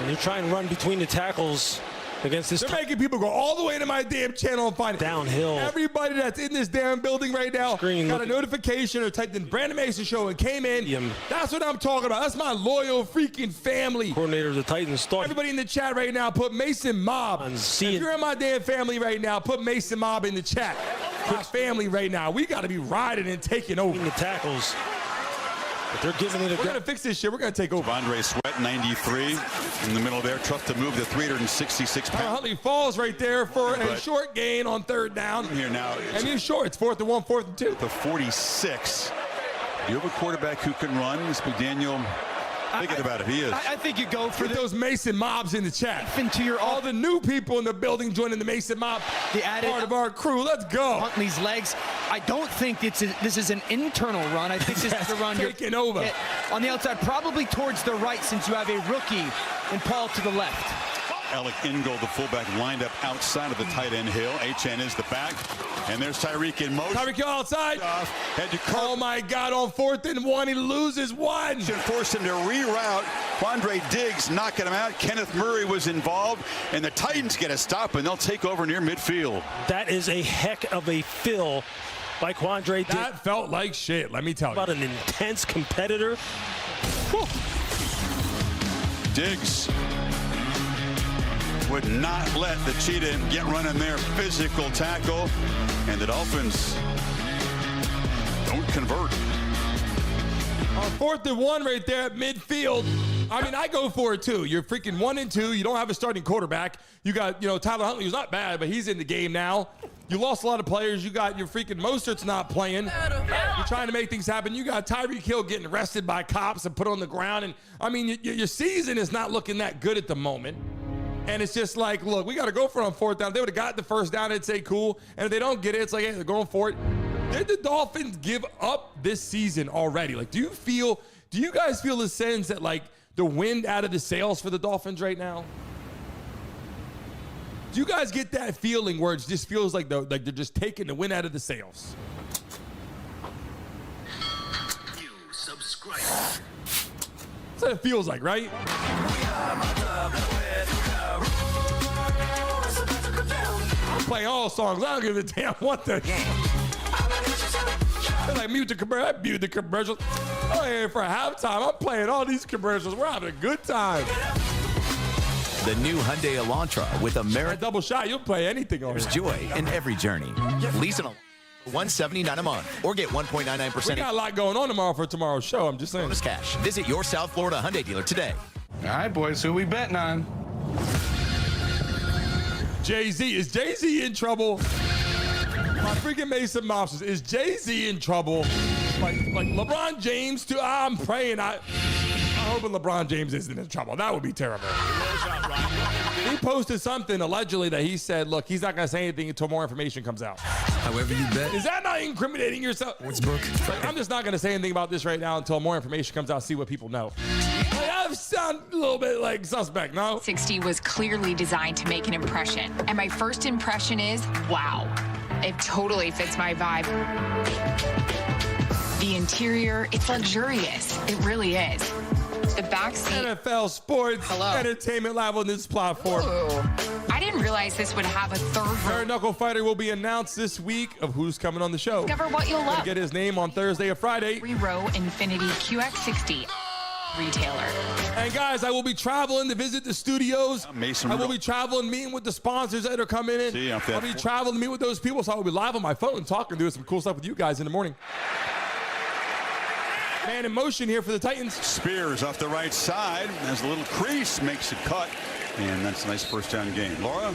Speaker 3: When you try and run between the tackles against this.
Speaker 20: They're making people go all the way to my damn channel and find it.
Speaker 3: Downhill.
Speaker 20: Everybody that's in this damn building right now got a notification or typed in Brandon Mason Show and came in. That's what I'm talking about. That's my loyal freaking family.
Speaker 3: Coordinator of the Titans started.
Speaker 20: Everybody in the chat right now, put Mason Mob. If you're in my damn family right now, put Mason Mob in the chat. My family right now. We got to be riding and taking over.
Speaker 3: The tackles. But they're giving it a
Speaker 20: We're going to fix this shit. We're going to take over.
Speaker 25: Andre Sweat, 93 in the middle there. Tough to move the 366 pounds.
Speaker 20: Huntley falls right there for a short gain on 3rd down.
Speaker 25: Here now.
Speaker 20: And he's short. It's 4th and 1, 4th and 2.
Speaker 25: The 46. You have a quarterback who can run. This McDaniel. Thinking about it, he is.
Speaker 26: I think you go for
Speaker 20: those Mason Mobs in the chat.
Speaker 26: Into your
Speaker 20: all the new people in the building joining the Mason Mob.
Speaker 26: The added
Speaker 20: part of our crew. Let's go.
Speaker 26: Huntley's legs. I don't think this is an internal run. I think this is a run
Speaker 20: taking over
Speaker 26: on the outside, probably towards the right, since you have a rookie and Paul to the left.
Speaker 25: Alec Ingold, the fullback, lined up outside of the tight end Hill. HN is the back. And there's Tyreek in motion.
Speaker 20: Tyreek Hill outside. Oh, my God. On 4th and 1, he loses 1.
Speaker 25: Should force him to reroute. Quandre Diggs knocking him out. Kenneth Murray was involved. And the Titans get a stop, and they'll take over near midfield.
Speaker 3: That is a heck of a fill by Quandre Diggs.
Speaker 20: That felt like shit, let me tell you.
Speaker 3: About an intense competitor. Whew.
Speaker 25: Diggs would not let the Cheetah get running their physical tackle, and the Dolphins don't convert.
Speaker 20: On 4th and 1 right there at midfield. I mean, I go for it too. You're freaking 1 and 2. You don't have a starting quarterback. You got, Tyler Huntley, who's not bad, but he's in the game now. You lost a lot of players. You got your freaking Mostert's not playing. You're trying to make things happen. You got Tyreek Hill getting arrested by cops and put on the ground. And I mean, your season is not looking that good at the moment. And it's just like, look, we got to go for it on 4th down. If they would have got the 1st down, it'd say cool. And if they don't get it, it's like, hey, they're going for it. Did the Dolphins give up this season already? Like, do you guys feel the sense that, like, the wind out of the sails for the Dolphins right now? Do you guys get that feeling where it just feels like they're just taking the wind out of the sails?
Speaker 17: You subscribe.
Speaker 20: That's what it feels like, right? I'm playing all songs. I don't give a damn what the. They're like, mute the commercial. I mute the commercials. I'm here for halftime. I'm playing all these commercials. We're having a good time.
Speaker 6: The new Hyundai Elantra with
Speaker 20: A double shot. You'll play anything on
Speaker 6: There's
Speaker 20: it.
Speaker 6: joy in every journey. Lease an $179 a month or get 1.99%.
Speaker 20: We got a lot going on tomorrow for tomorrow's show. I'm just saying.
Speaker 6: Bonus cash. Visit your South Florida Hyundai dealer today.
Speaker 16: All right, boys, who we betting on?
Speaker 20: Jay-Z. Is Jay-Z in trouble? My freaking Mason Mobsters. Is Jay-Z in trouble? Like LeBron James too? I'm praying. I'm hoping LeBron James isn't in trouble. That would be terrible. He posted something allegedly that he said, look, he's not going to say anything until more information comes out.
Speaker 2: However you bet.
Speaker 20: Is that not incriminating yourself?
Speaker 2: Sportsbook.
Speaker 20: Like, I'm just not going to say anything about this right now until more information comes out, see what people know. Like, I sound a little bit like suspect, no?
Speaker 7: 60 was clearly designed to make an impression. And my first impression is, wow, it totally fits my vibe. The interior, it's luxurious. It really is. The backseat.
Speaker 20: NFL Sports Entertainment Live on this platform.
Speaker 7: Ooh. I didn't realize this would have a third
Speaker 20: Bare Knuckle Fighter will be announced this week of who's coming on the show.
Speaker 7: Discover what you'll love.
Speaker 20: Get his name on Thursday or Friday.
Speaker 7: 3-row Infinity QX60 retailer.
Speaker 20: And guys, I will be traveling to visit the studios.
Speaker 25: Mason
Speaker 20: I will be traveling, meeting with the sponsors that are coming in. I'll be traveling to meet with those people, so I will be live on my phone talking, doing some cool stuff with you guys in the morning. Man in motion here for the Titans.
Speaker 25: Spears off the right side. Has a little crease, makes a cut. And that's a nice first down game. Laura?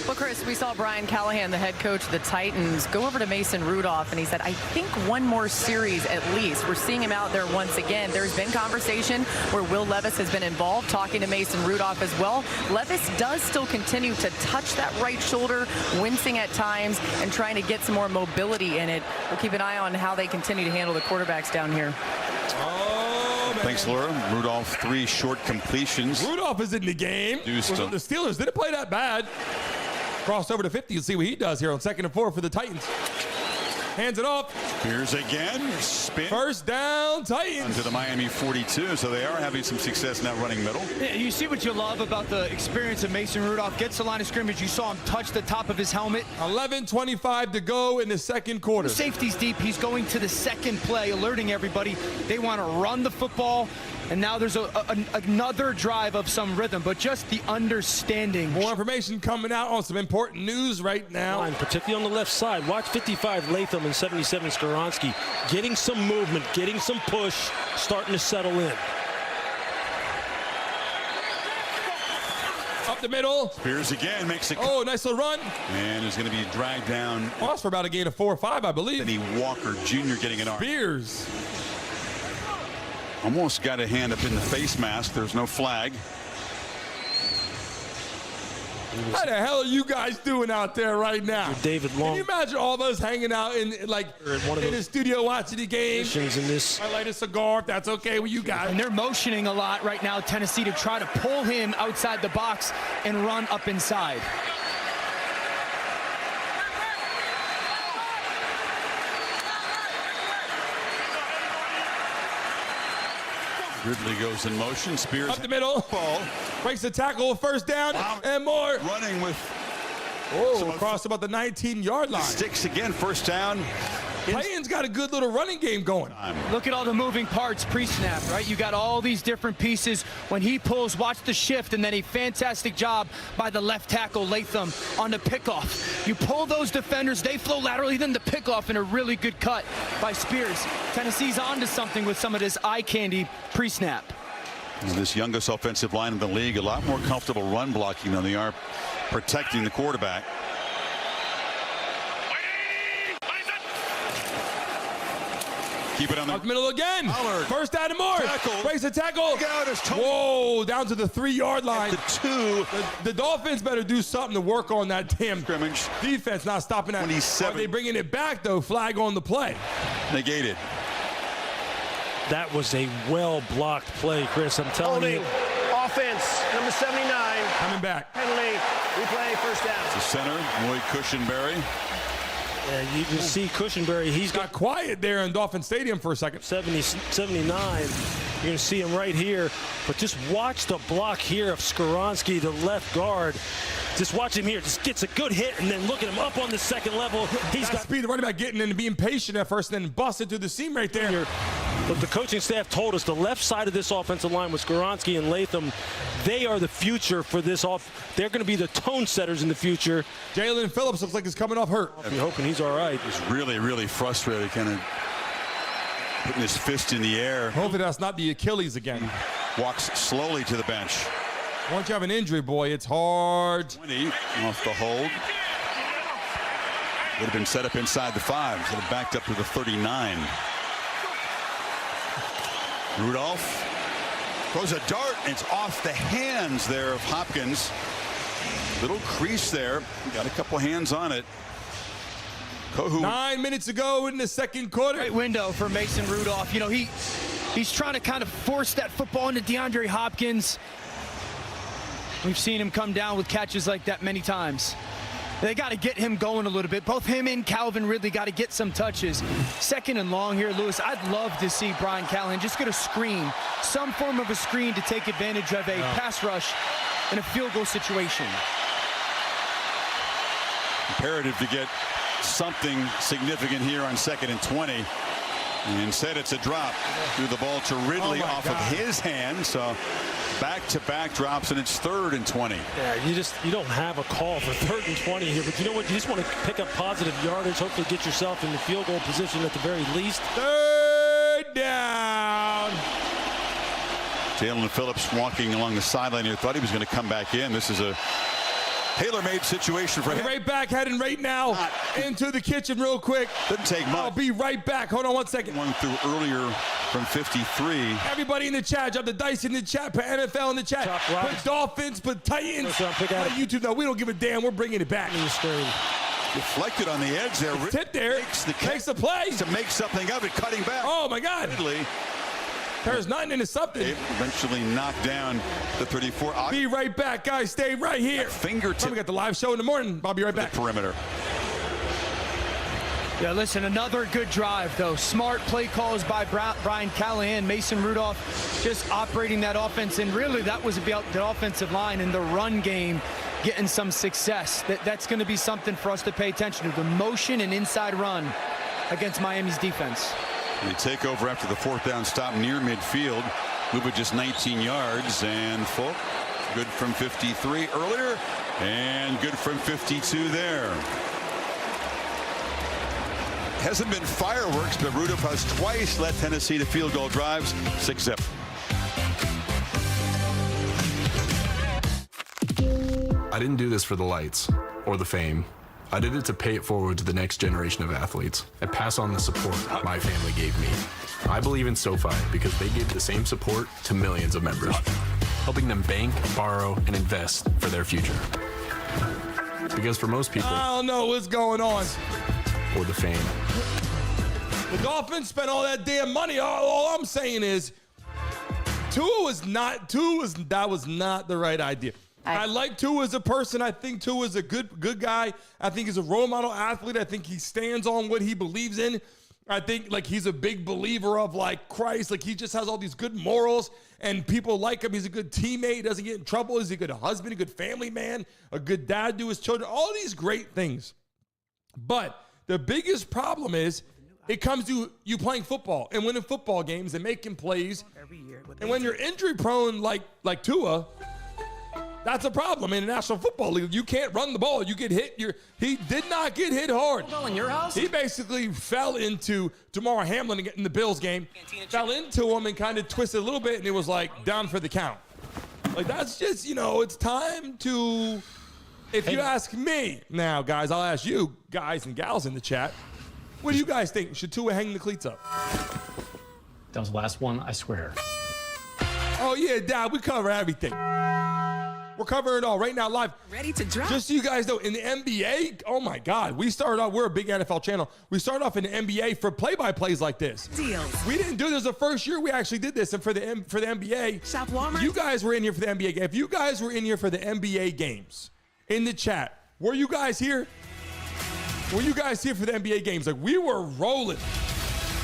Speaker 5: Well, Chris, we saw Brian Callahan, the head coach of the Titans, go over to Mason Rudolph, and he said, I think one more series at least. We're seeing him out there once again. There's been conversation where Will Levis has been involved, talking to Mason Rudolph as well. Levis does still continue to touch that right shoulder, wincing at times, and trying to get some more mobility in it. We'll keep an eye on how they continue to handle the quarterbacks down here.
Speaker 25: Thanks, Laura. Rudolph, 3 short completions.
Speaker 20: Rudolph is in the game. The Steelers didn't play that bad. Crossed over to 50 and see what he does here on 2nd and 4 for the Titans. Hands it off.
Speaker 25: Here's again. Spin.
Speaker 20: First down, Titans.
Speaker 25: Onto the Miami 42, so they are having some success now running middle.
Speaker 26: Yeah, you see what you love about the experience of Mason Rudolph. Gets the line of scrimmage. You saw him touch the top of his helmet.
Speaker 20: 11:25 to go in the second quarter.
Speaker 26: The safety's deep. He's going to the second play, alerting everybody. They want to run the football. And now there's another drive of some rhythm, but just the understanding.
Speaker 20: More information coming out on some important news right now.
Speaker 3: And particularly on the left side, watch 55 Latham and 77 Skoronski getting some movement, getting some push, starting to settle in.
Speaker 20: Up the middle.
Speaker 25: Spears again makes a
Speaker 20: Oh, nice little run.
Speaker 25: And is going to be dragged down.
Speaker 20: Lost for about a gain of 4 or 5, I believe.
Speaker 25: Eddie Walker Jr. getting an arm.
Speaker 20: Spears.
Speaker 25: Almost got a hand up in the face mask. There's no flag.
Speaker 20: How the hell are you guys doing out there right now?
Speaker 3: David Long.
Speaker 20: Can you imagine all of us hanging out in the studio watching the game? I light a cigar if that's okay with you guys.
Speaker 26: And they're motioning a lot right now, Tennessee, to try to pull him outside the box and run up inside.
Speaker 25: Ridley goes in motion. Spears
Speaker 20: up the middle.
Speaker 25: Ball.
Speaker 20: Breaks the tackle. First down and more.
Speaker 25: Running with.
Speaker 20: Across about the 19-yard line.
Speaker 25: Sticks again. First down.
Speaker 20: Titans got a good little running game going.
Speaker 26: Look at all the moving parts pre-snap, right? You got all these different pieces. When he pulls, watch the shift, and then a fantastic job by the left tackle, Latham, on the pickoff. You pull those defenders, they flow laterally, then the pickoff, and a really good cut by Spears. Tennessee's onto something with some of this eye candy pre-snap.
Speaker 25: This youngest offensive line in the league, a lot more comfortable run blocking than they are protecting the quarterback. Keep it on the
Speaker 20: middle again.
Speaker 25: Pollard.
Speaker 20: First down and more. Breaks the tackle. Whoa, down to the 3-yard line.
Speaker 25: The 2.
Speaker 20: The Dolphins better do something to work on that damn
Speaker 25: scrimmage.
Speaker 20: Defense not stopping that.
Speaker 25: 27.
Speaker 20: Are they bringing it back, though? Flag on the play.
Speaker 25: Negated.
Speaker 3: That was a well-blocked play, Chris. I'm telling you.
Speaker 11: Offense, number 79.
Speaker 20: Coming back.
Speaker 11: Penalty. Replay, first down.
Speaker 25: The center, Lloyd Cushenberry.
Speaker 3: Yeah, you can see Cushenberry. He's
Speaker 20: got quiet there in Dolphin Stadium for a second.
Speaker 3: 79. You're going to see him right here. But just watch the block here of Skoronski, the left guard. Just watch him here. Just gets a good hit, and then look at him up on the second level. He's got
Speaker 20: speed. The running back getting in and being patient at first, and then busted through the seam right there.
Speaker 3: But the coaching staff told us the left side of this offensive line with Skoronski and Latham, they are the future for this They're going to be the tone setters in the future.
Speaker 20: Jalen Phillips looks like he's coming off hurt.
Speaker 3: I'm hoping he's all right.
Speaker 25: He's really, really frustrated, kind of putting his fist in the air.
Speaker 20: Hopefully that's not the Achilles again.
Speaker 25: Walks slowly to the bench.
Speaker 20: Once you have an injury, boy, it's hard.
Speaker 25: 20 off the hold. Would have been set up inside the 5. Would have backed up to the 39. Rudolph throws a dart, and it's off the hands there of Hopkins. Little crease there. Got a couple hands on it.
Speaker 20: 9 minutes ago in the second quarter.
Speaker 26: Great window for Mason Rudolph. You know, he's trying to kind of force that football into DeAndre Hopkins. We've seen him come down with catches like that many times. They got to get him going a little bit. Both him and Calvin Ridley got to get some touches. Second and long here, Lewis. I'd love to see Brian Callahan just get a screen, some form of a screen to take advantage of a pass rush in a field goal situation.
Speaker 25: Imperative to get something significant here on 2nd and 20. And instead, it's a drop. Threw the ball to Ridley off of his hand. So back-to-back drops, and it's 3rd and 20.
Speaker 3: Yeah, you don't have a call for 3rd and 20 here, but you know what? You just want to pick up positive yardage, hopefully get yourself in the field goal position at the very least.
Speaker 20: 3rd down.
Speaker 25: Jalen Phillips walking along the sideline here. Thought he was going to come back in. This is a tailor-made situation for him.
Speaker 20: Right back, heading right now into the kitchen real quick.
Speaker 25: Didn't take much.
Speaker 20: I'll be right back. Hold on 1 second.
Speaker 25: One through earlier from 53.
Speaker 20: Everybody in the chat, drop the dice in the chat, put NFL in the chat. Put Dolphins, put Titans. Put YouTube. No, we don't give a damn. We're bringing it back.
Speaker 25: Deflected on the edge there.
Speaker 20: Tip there. Makes the play.
Speaker 25: To make something of it, cutting back.
Speaker 20: Oh, my God.
Speaker 25: Ridley.
Speaker 20: There's nothing into something.
Speaker 25: Eventually knocked down the 34.
Speaker 20: Be right back, guys. Stay right here.
Speaker 25: Fingertip.
Speaker 20: We got the live show in the morning. I'll be right back.
Speaker 25: The perimeter.
Speaker 26: Yeah, listen, another good drive, though. Smart play calls by Brian Callahan. Mason Rudolph just operating that offense, and really that was about the offensive line and the run game getting some success. That's going to be something for us to pay attention to, the motion and inside run against Miami's defense.
Speaker 25: They take over after the 4th down stop near midfield. Move it just 19 yards, and Folk good from 53 earlier, and good from 52 there. Hasn't been fireworks, but Rudolph has twice led Tennessee to field goal drives. 6-zip.
Speaker 8: I didn't do this for the lights or the fame. I did it to pay it forward to the next generation of athletes and pass on the support my family gave me. I believe in SoFi because they give the same support to millions of members, helping them bank, borrow, and invest for their future. Because for most people,
Speaker 20: I don't know what's going on.
Speaker 8: Or the fame.
Speaker 20: The Dolphins spent all that damn money. All I'm saying is, that was not the right idea. I like Tua as a person. I think Tua is a good guy. I think he's a role model athlete. I think he stands on what he believes in. I think like he's a big believer of like Christ. Like he just has all these good morals and people like him. He's a good teammate. He doesn't get in trouble. He's a good husband, a good family man, a good dad to his children. All these great things. But the biggest problem is it comes to you playing football and winning football games and making plays. And when you're injury prone like Tua, that's a problem in the National Football League. You can't run the ball. You get hit. He did not get hit hard.
Speaker 5: In your house?
Speaker 20: He basically fell into Damar Hamlin in the Bills game. Fell into him and kind of twisted a little bit, and it was like down for the count. Like that's just, it's time to, if you ask me now, guys, I'll ask you guys and gals in the chat. What do you guys think? Should Tua hang the cleats up?
Speaker 14: That was the last one, I swear.
Speaker 20: Oh, yeah, Dad, we cover everything. We're covering it all right now live.
Speaker 1: Ready to drop.
Speaker 20: Just so you guys know, in the NBA, oh my God, we started off, we're a big NFL channel. We started off in the NBA for play-by-plays like this.
Speaker 1: Deals.
Speaker 20: We didn't do this the first year we actually did this, and for the NBA,
Speaker 1: Shop Walmart.
Speaker 20: you guys were in here for the NBA game. If you guys were in here for the NBA games, in the chat, were you guys here? Were you guys here for the NBA games? Like, we were rolling.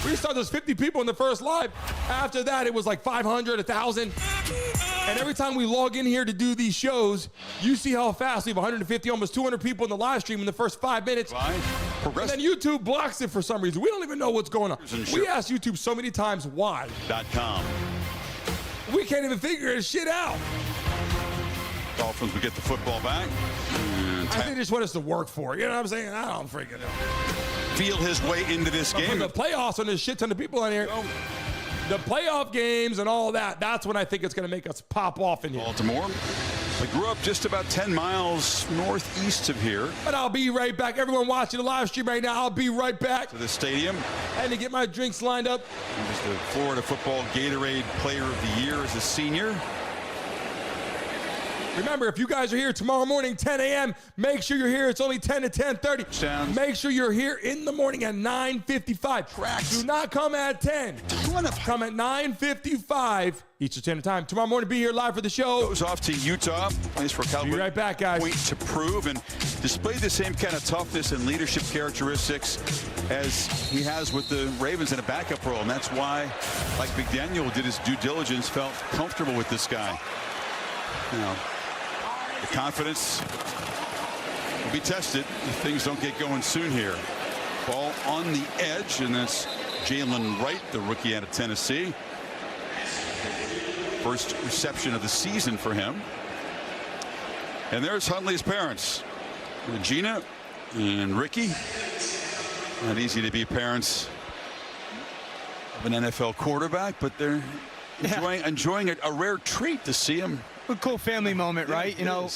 Speaker 20: We started, there's 50 people in the first live. After that, it was like 500, 1,000. And every time we log in here to do these shows, you see how fast we have 150, almost 200 people in the live stream in the first 5 minutes. And then YouTube blocks it for some reason. We don't even know what's going on. We asked YouTube so many times why.
Speaker 25: .com.
Speaker 20: We can't even figure this shit out.
Speaker 25: Dolphins will get the football back.
Speaker 20: I think they just want us to work for it. You know what I'm saying? I don't freaking know.
Speaker 25: Feel his way into this game.
Speaker 20: The playoffs, and there's a shit ton of people in here. The playoff games and all that, that's when I think it's going to make us pop off in here.
Speaker 25: Baltimore. I grew up just about 10 miles northeast of here.
Speaker 20: But I'll be right back. Everyone watching the live stream right now, I'll be right back.
Speaker 25: To the stadium.
Speaker 20: And to get my drinks lined up.
Speaker 25: He was the Florida Football Gatorade Player of the Year as a senior.
Speaker 20: Remember, if you guys are here tomorrow morning, 10 a.m., make sure you're here. It's only 10 to 10:30. Make sure you're here in the morning at 9:55. Do not come at 10. Come at 9:55. Each of 10 at a time. Tomorrow morning, be here live for the show.
Speaker 25: Goes off to Utah. Plays for Cowboys.
Speaker 20: Be right back, guys.
Speaker 25: Point to prove and display the same kind of toughness and leadership characteristics as he has with the Ravens in a backup role. And that's why, like McDaniel did his due diligence, felt comfortable with this guy. Now, the confidence will be tested if things don't get going soon here. Ball on the edge, and that's Jaylen Wright, the rookie out of Tennessee. First reception of the season for him. And there's Huntley's parents, Regina and Ricky. Not easy to be parents of an NFL quarterback, but they're enjoying a rare treat to see him.
Speaker 26: A cool family moment, right? You know,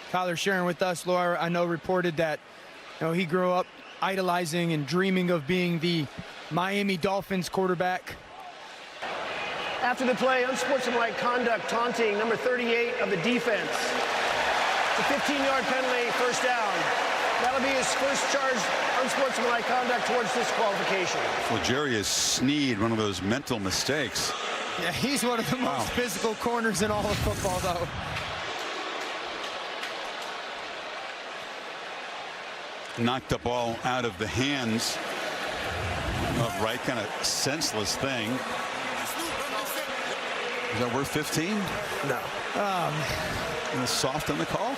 Speaker 26: Tyler sharing with us, Laura, I know, reported that, you know, he grew up idolizing and dreaming of being the Miami Dolphins quarterback.
Speaker 11: After the play, unsportsmanlike conduct, taunting number 38 of the defense. It's a 15-yard penalty, first down. That'll be his first charge, unsportsmanlike conduct towards disqualification.
Speaker 25: Well, Jerry has sneed one of those mental mistakes.
Speaker 26: Yeah, he's one of the most physical corners in all of football, though.
Speaker 25: Knocked the ball out of the hands of Wright. Kind of senseless thing. Is that worth 15?
Speaker 26: No.
Speaker 25: Soft on the call?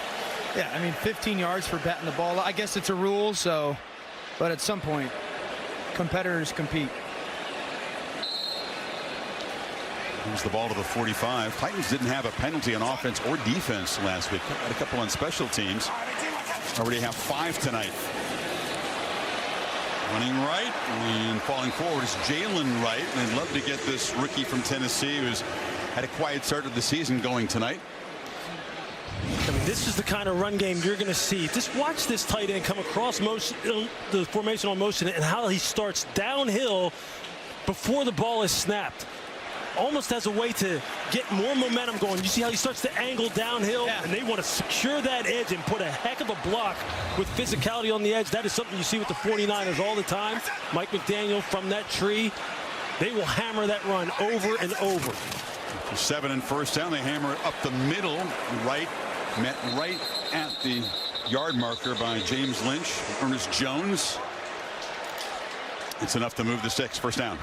Speaker 26: Yeah, I mean, 15 yards for batting the ball. I guess it's a rule, so, but at some point, competitors compete.
Speaker 25: Moves the ball to the 45. Titans didn't have a penalty on offense or defense last week. Had a couple on special teams. Already have 5 tonight. Running right and falling forward is Jaylen Wright. And I'd love to get this rookie from Tennessee who's had a quiet start of the season going tonight.
Speaker 3: I mean, this is the kind of run game you're going to see. Just watch this tight end come across motion, the formational motion, and how he starts downhill before the ball is snapped. Almost as a way to get more momentum going. You see how he starts to angle downhill, and they want to secure that edge and put a heck of a block with physicality on the edge. That is something you see with the 49ers all the time. Mike McDaniel from that tree, they will hammer that run over and over.
Speaker 25: 7 and first down, they hammer it up the middle. Wright met right at the yard marker by James Lynch. Ernest Jones. It's enough to move the sticks. First down.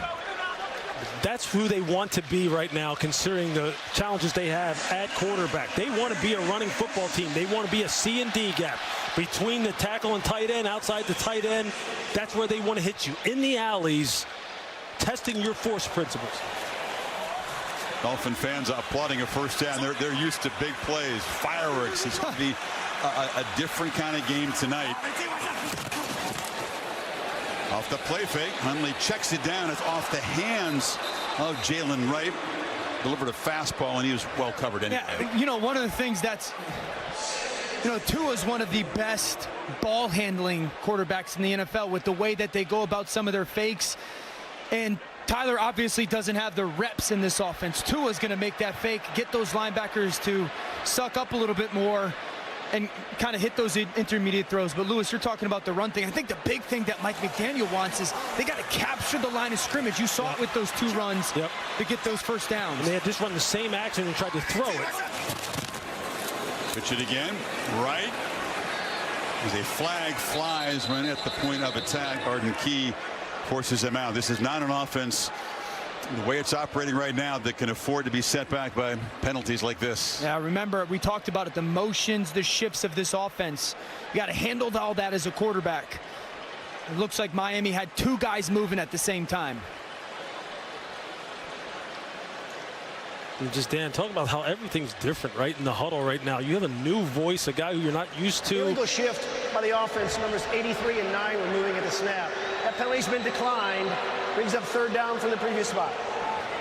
Speaker 3: That's who they want to be right now, considering the challenges they have at quarterback. They want to be a running football team. They want to be a C and D gap between the tackle and tight end, outside the tight end. That's where they want to hit you, in the alleys, testing your force principles.
Speaker 25: Dolphin fans applauding a first down. They're used to big plays, fireworks. It's going to be a different kind of game tonight. Off the play fake, Huntley checks it down. It's off the hands of Jaylen Wright. Delivered a fastball, and he was well covered anyway.
Speaker 26: Yeah, you know, one of the things that's You know, Tua is one of the best ball handling quarterbacks in the NFL with the way that they go about some of their fakes. And Tyler obviously doesn't have the reps in this offense. Tua's going to make that fake, get those linebackers to suck up a little bit more and kind of hit those intermediate throws. But Lewis, you're talking about the run thing. I think the big thing that Mike McDaniel wants is they got to capture the line of scrimmage. You saw it with those 2 runs to get those first downs.
Speaker 3: And they had just run the same action and tried to throw it.
Speaker 25: Pitch it again, right. As a flag flies when at the point of attack. Arden Key forces him out. This is not an offense, the way it's operating right now, that can afford to be set back by penalties like this.
Speaker 26: Yeah, remember, we talked about it, the motions, the shifts of this offense. You got to handle all that as a quarterback. It looks like Miami had 2 guys moving at the same time.
Speaker 3: And just, Dan, talk about how everything's different right in the huddle right now. You have a new voice, a guy who you're not used to.
Speaker 11: Illegal shift by the offense. Numbers 83 and 9 were moving at the snap. That penalty's been declined. Brings up 3rd down from the previous spot.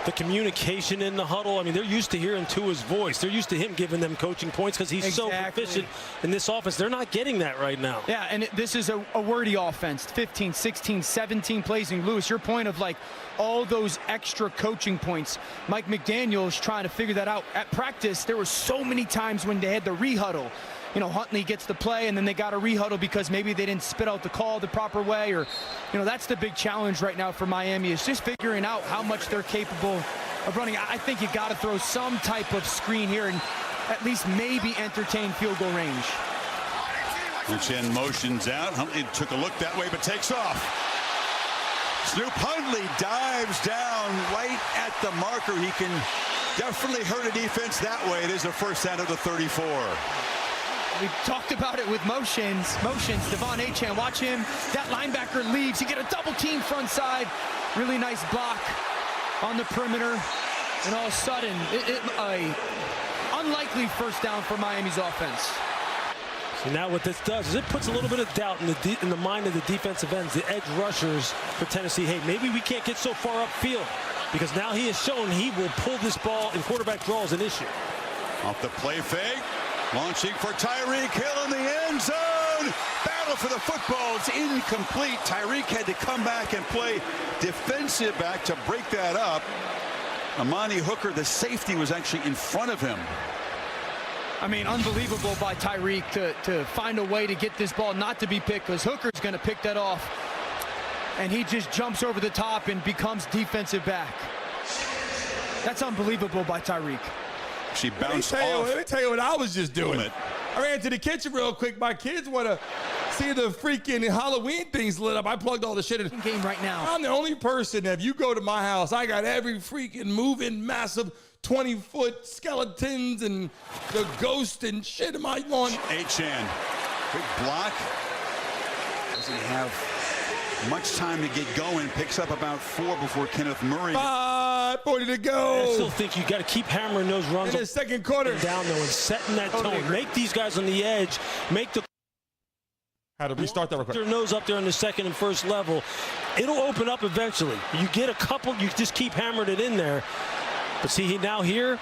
Speaker 3: The communication in the huddle, I mean, they're used to hearing Tua's voice. They're used to him giving them coaching points because he's so proficient in this offense. They're not getting that right now.
Speaker 26: Yeah, and this is a wordy offense. 15, 16, 17 plays. And Lewis, your point of like all those extra coaching points. Mike McDaniel is trying to figure that out. At practice, there were so many times when they had the re-huddle. You know, Huntley gets the play, and then they got a re-huddle because maybe they didn't spit out the call the proper way, or, you know, that's the big challenge right now for Miami, is just figuring out how much they're capable of running. I think you got to throw some type of screen here and at least maybe entertain field goal range.
Speaker 25: Chen motions out. Huntley took a look that way, but takes off. Snoop Huntley dives down right at the marker. He can definitely hurt a defense that way. It is a first down of the 34.
Speaker 26: We talked about it with motions. Devon Achane, watch him. That linebacker leaves. You get a double team front side. Really nice block on the perimeter. And all of a sudden, a unlikely first down for Miami's offense.
Speaker 3: So now what this does is it puts a little bit of doubt in the mind of the defensive ends, the edge rushers for Tennessee. Hey, maybe we can't get so far upfield, because now he has shown he will pull this ball and quarterback draw is an issue.
Speaker 25: Off the play fake. Launching for Tyreek Hill in the end zone. Battle for the football. It's incomplete. Tyreek had to come back and play defensive back to break that up. Amani Hooker, the safety, was actually in front of him.
Speaker 26: I mean, unbelievable by Tyreek to find a way to get this ball not to be picked, because Hooker's going to pick that off. And he just jumps over the top and becomes defensive back. That's unbelievable by Tyreek.
Speaker 25: She bounced off.
Speaker 20: Let me tell you what I was just doing. I ran to the kitchen real quick. My kids want to see the freaking Halloween things lit up. I plugged all the shit in.
Speaker 26: Game right now.
Speaker 20: I'm the only person that if you go to my house, I got every freaking moving, massive 20-foot skeletons and the ghost and shit in my lawn.
Speaker 25: Achane, big block. Doesn't have much time to get going. Picks up about 4 before Kenneth Murray.
Speaker 20: 5:40 to go.
Speaker 3: I still think you got to keep hammering those runs
Speaker 20: in the second quarter.
Speaker 3: Down though and setting that tone. Make these guys on the edge. Make the.
Speaker 20: How to restart that real quick.
Speaker 3: Their nose up there in the second and first level. It'll open up eventually. You get a couple. You just keep hammering it in there. But see now here.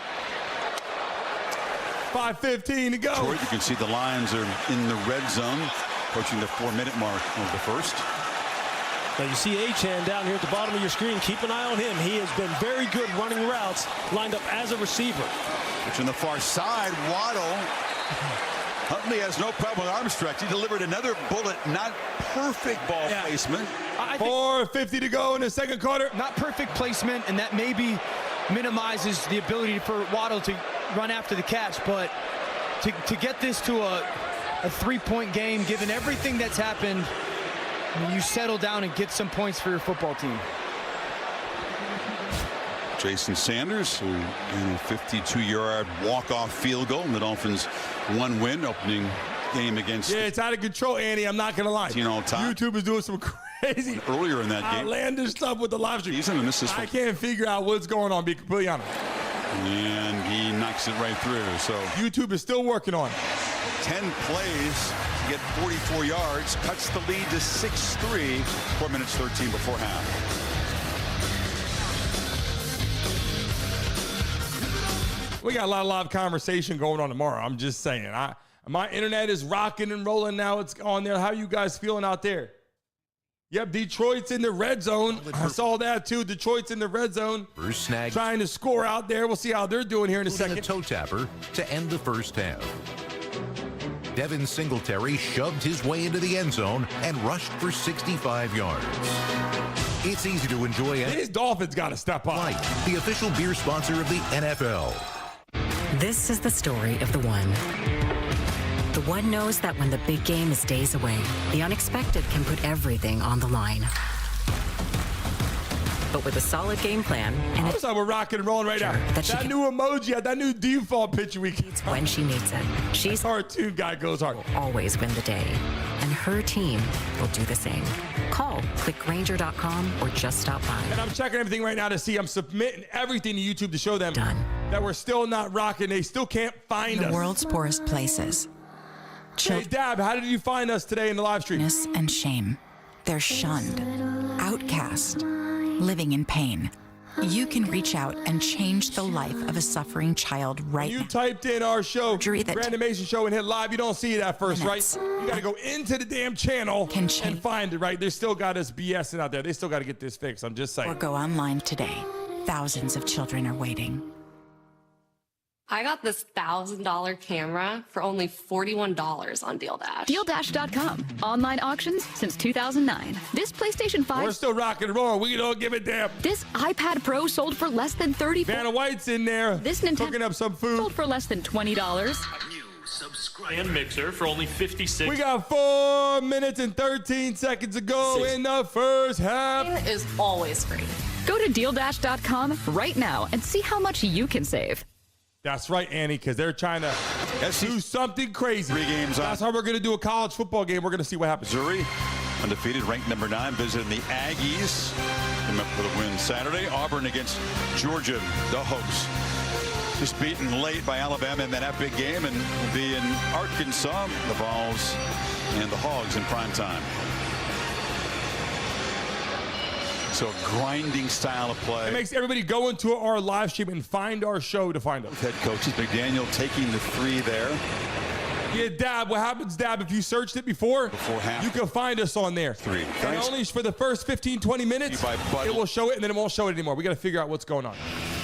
Speaker 20: 5:15 to go.
Speaker 25: Detroit, you can see the Lions are in the red zone, approaching the 4-minute mark of the first.
Speaker 3: Now you see Achane down here at the bottom of your screen. Keep an eye on him. He has been very good running routes, lined up as a receiver.
Speaker 25: Which on the far side, Waddle. Huntley has no problem with arm stretch. He delivered another bullet, not perfect ball placement.
Speaker 20: 4:50 to go in the second quarter.
Speaker 26: Not perfect placement, and that maybe minimizes the ability for Waddle to run after the catch, but to get this to a 3-point game, given everything that's happened, you settle down and get some points for your football team.
Speaker 25: Jason Sanders, who in a 52-yard walk-off field goal, and the Dolphins' 1 win opening game against.
Speaker 20: Yeah, it's out of control, Andy. I'm not gonna lie. YouTube is doing some crazy
Speaker 25: earlier in that game.
Speaker 20: Outlandish stuff with the live stream.
Speaker 25: He's gonna miss this one.
Speaker 20: I can't figure out what's going on. Be completely honest.
Speaker 25: And he knocks it right through. So
Speaker 20: YouTube is still working on it.
Speaker 25: 10 plays. Get 44 yards, cuts the lead to 6-3, 4 minutes 13 before half.
Speaker 20: We got a lot of live conversation going on tomorrow. I'm just saying. My internet is rocking and rolling now. It's on there. How are you guys feeling out there? Yep, Detroit's in the red zone. I saw that too. Detroit's in the red zone.
Speaker 24: First snag.
Speaker 20: Trying to score out there. We'll see how they're doing here in a second.
Speaker 24: A toe tapper to end the first half. Devin Singletary shoved his way into the end zone and rushed for 65 yards. It's easy to enjoy.
Speaker 20: These Dolphins got to step up.
Speaker 24: Light, the official beer sponsor of the NFL.
Speaker 9: This is the story of the one. The one knows that when the big game is days away, the unexpected can put everything on the line. But with a solid game plan and
Speaker 20: that's how we're rocking and rolling right now. That new emoji, that new default picture we can.
Speaker 9: When she needs it, she's
Speaker 20: cartoon guy goes hard.
Speaker 9: Will always win the day, and her team will do the same. Call, click Grainger.com, or just stop by.
Speaker 20: And I'm checking everything right now to see. I'm submitting everything to YouTube to show them that we're still not rocking. They still can't find us.
Speaker 12: The world's poorest places.
Speaker 20: Hey, Dab, how did you find us today in the live stream?
Speaker 12: And shame. They're shunned, outcast, living in pain. You can reach out and change the life of a suffering child right now.
Speaker 20: You typed in our show, Brandon Mason Show, and hit live. You don't see it at first, right? You got to go into the damn channel and find it, right? They still got us BSing out there. They still got to get this fixed. I'm just saying.
Speaker 12: Or go online today. Thousands of children are waiting.
Speaker 13: I got this $1,000 camera for only $41 on DealDash.
Speaker 4: DealDash.com. Online auctions since 2009. This PlayStation 5.
Speaker 20: We're still rocking and rolling. We don't give a damn.
Speaker 4: This iPad Pro sold for less than $34.
Speaker 20: Vanna White's in there.
Speaker 4: This Nintendo
Speaker 20: cooking up some food.
Speaker 4: Sold for less than $20.
Speaker 3: And mixer for only $56.
Speaker 20: We got 4 minutes and 13 seconds to go in the first half.
Speaker 13: Is always free.
Speaker 4: Go to DealDash.com right now and see how much you can save.
Speaker 20: That's right, Annie, because they're trying to do something crazy.
Speaker 25: 3 games on.
Speaker 20: That's how we're going to do a college football game. We're going to see what happens.
Speaker 25: Missouri, undefeated, ranked number 9, visiting the Aggies. Came up with a win Saturday. Auburn against Georgia, the Hogs. Just beaten late by Alabama in that epic game, and will be in Arkansas, the Vols and the Hogs in prime time. So a grinding style of play.
Speaker 20: It makes everybody go into our live stream and find our show to find us.
Speaker 25: Head coaches, McDaniel taking the 3 there.
Speaker 20: Yeah, Dab, what happens, Dab, if you searched it before
Speaker 25: half,
Speaker 20: you can find us on there.
Speaker 25: 3.
Speaker 20: And only for the first 15, 20 minutes, it will show it, and then it won't show it anymore. We got to figure out what's going on.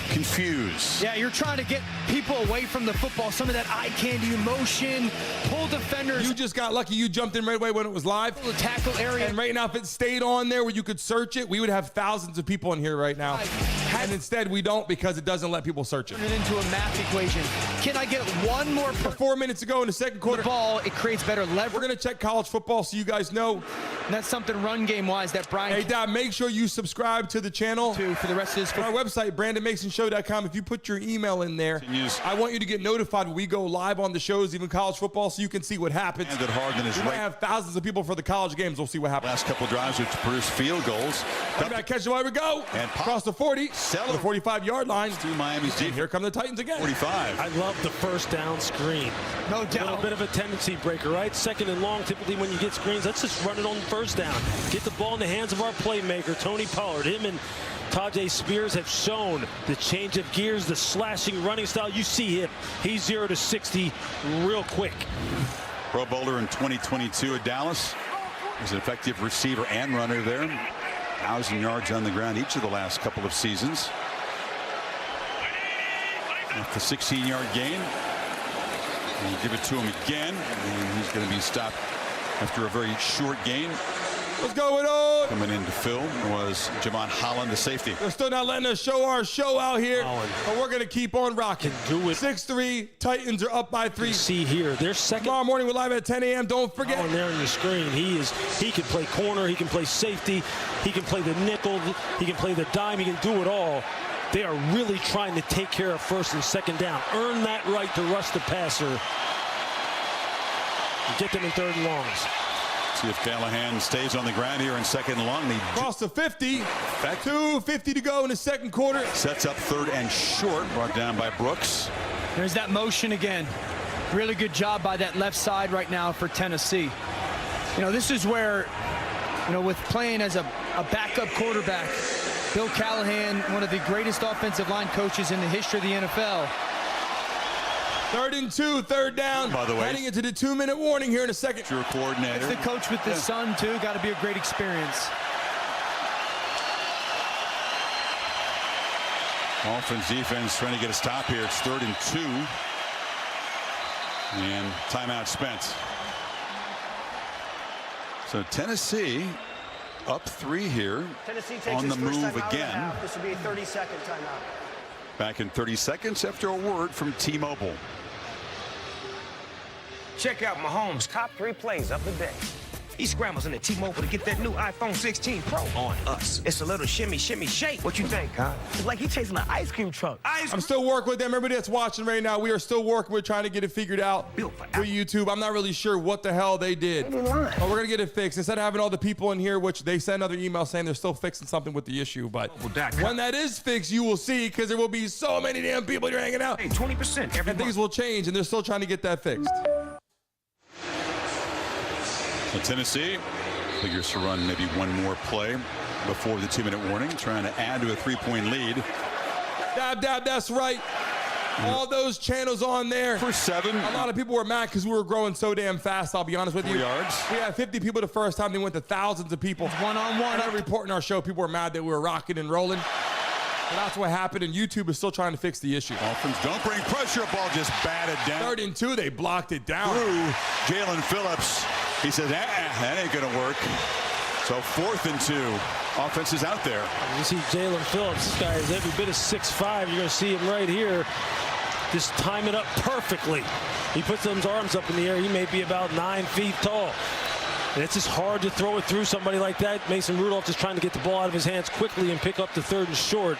Speaker 25: Confused.
Speaker 26: Yeah, you're trying to get people away from the football. Some of that eye candy emotion, pull defenders.
Speaker 20: You just got lucky. You jumped in right away when it was live.
Speaker 26: The tackle area.
Speaker 20: And right now, if it stayed on there where you could search it, we would have thousands of people in here right now. And instead, we don't because it doesn't let people search it.
Speaker 26: Turn it into a math equation. Can I get one more?
Speaker 20: 4 minutes to go in the second quarter.
Speaker 26: The ball, it creates better leverage.
Speaker 20: We're going to check college football so you guys know.
Speaker 26: And that's something run game-wise that Brian...
Speaker 20: Hey, Dad, make sure you subscribe to the channel.
Speaker 26: For the rest of this...
Speaker 20: On our website, BrandonMasonShow.com. If you put your email in there, I want you to get notified when we go live on the shows, even college football, so you can see what happens.
Speaker 25: And
Speaker 20: we might have thousands of people for the college games. We'll see what happens.
Speaker 25: Last couple drives which produced field goals.
Speaker 20: Catch it while we go. And across the 40. The 45-yard line.
Speaker 25: To Miami's deep.
Speaker 20: Here come the Titans again.
Speaker 25: 45.
Speaker 3: I love the first down screen.
Speaker 26: No doubt.
Speaker 3: A little bit of a tendency breaker, right? Second and long, typically when you get screens, let's just run it on first down. Get the ball in the hands of our playmaker, Tony Pollard. Him and Tajay Spears have shown the change of gears, the slashing running style. You see him. He's 0 to 60 real quick.
Speaker 25: Pro Bowler in 2022 at Dallas. He's an effective receiver and runner there. 1,000 yards on the ground each of the last couple of seasons. The 16-yard gain. And you give it to him again, and he's going to be stopped after a very short gain.
Speaker 20: What's going on?
Speaker 25: Coming in to fill was Jamon Holland, the safety.
Speaker 20: They're still not letting us show our show out here, but we're going to keep on rocking.
Speaker 3: Do it.
Speaker 20: 6-3, Titans are up by 3.
Speaker 3: See here, they're second.
Speaker 20: Tomorrow morning we're live at 10 a.m. Don't forget.
Speaker 3: On there on your screen, he can play corner, he can play safety, he can play the nickel, he can play the dime, he can do it all. They are really trying to take care of first and second down. Earn that right to rush the passer. And get them in third and longs.
Speaker 25: See if Callahan stays on the ground here in second and long.
Speaker 20: Across the 50. 2:50 to go in the second quarter.
Speaker 25: Sets up third and short. Brought down by Brooks.
Speaker 26: There's that motion again. Really good job by that left side right now for Tennessee. You know, this is where, you know, with playing as a backup quarterback, Bill Callahan, one of the greatest offensive line coaches in the history of the NFL,
Speaker 20: 3rd and 2, 3rd down.
Speaker 25: By the way,
Speaker 20: heading into the 2-minute warning here in a second.
Speaker 25: Your coordinator.
Speaker 26: It's the coach with his son, too. Got to be a great experience.
Speaker 25: Dolphins defense trying to get a stop here. It's 3rd and 2. And timeout spent. So Tennessee up 3 here.
Speaker 11: Tennessee takes
Speaker 25: on the
Speaker 11: its first
Speaker 25: move
Speaker 11: timeout
Speaker 25: again.
Speaker 11: This will be a 30-second timeout.
Speaker 25: Back in 30 seconds after a word from T-Mobile.
Speaker 10: Check out Mahomes' top 3 plays of the day. He scrambles into T-Mobile to get that new iPhone 16 Pro on us. It's a little shimmy, shimmy, shake. What you think, huh? It's like he's chasing an ice cream truck.
Speaker 20: I'm still working with them. Everybody that's watching right now, we are still working. We're trying to get it figured out for YouTube. I'm not really sure what the hell they did. But we're going to get it fixed. Instead of having all the people in here, which they send other emails saying they're still fixing something with the issue. But when that is fixed, you will see, because there will be so many damn people here hanging out.
Speaker 10: Hey, 20% every
Speaker 20: and things will change, and they're still trying to get that fixed.
Speaker 25: So Tennessee figures to run maybe one more play before the 2-minute warning, trying to add to a 3-point lead.
Speaker 20: Dab, that's right. All those channels on there.
Speaker 25: For 7.
Speaker 20: A lot of people were mad because we were growing so damn fast, I'll be honest with you.
Speaker 25: 4 yards.
Speaker 20: We had 50 people the first time. They went to thousands of people.
Speaker 26: One-on-one.
Speaker 20: Every reporting our show, people were mad that we were rocking and rolling. And that's what happened, and YouTube is still trying to fix the issue.
Speaker 25: Dolphins don't bring pressure. Ball just batted down.
Speaker 20: 3rd and 2, they blocked it down.
Speaker 25: Through Jalen Phillips. He says, that ain't going to work. So 4th and 2. Offense is out there.
Speaker 3: You see Jalen Phillips. This guy is every bit of 6'5". You're going to see him right here. Just time it up perfectly. He puts those arms up in the air. He may be about 9 feet tall. And it's just hard to throw it through somebody like that. Mason Rudolph just trying to get the ball out of his hands quickly and pick up the 3rd and short.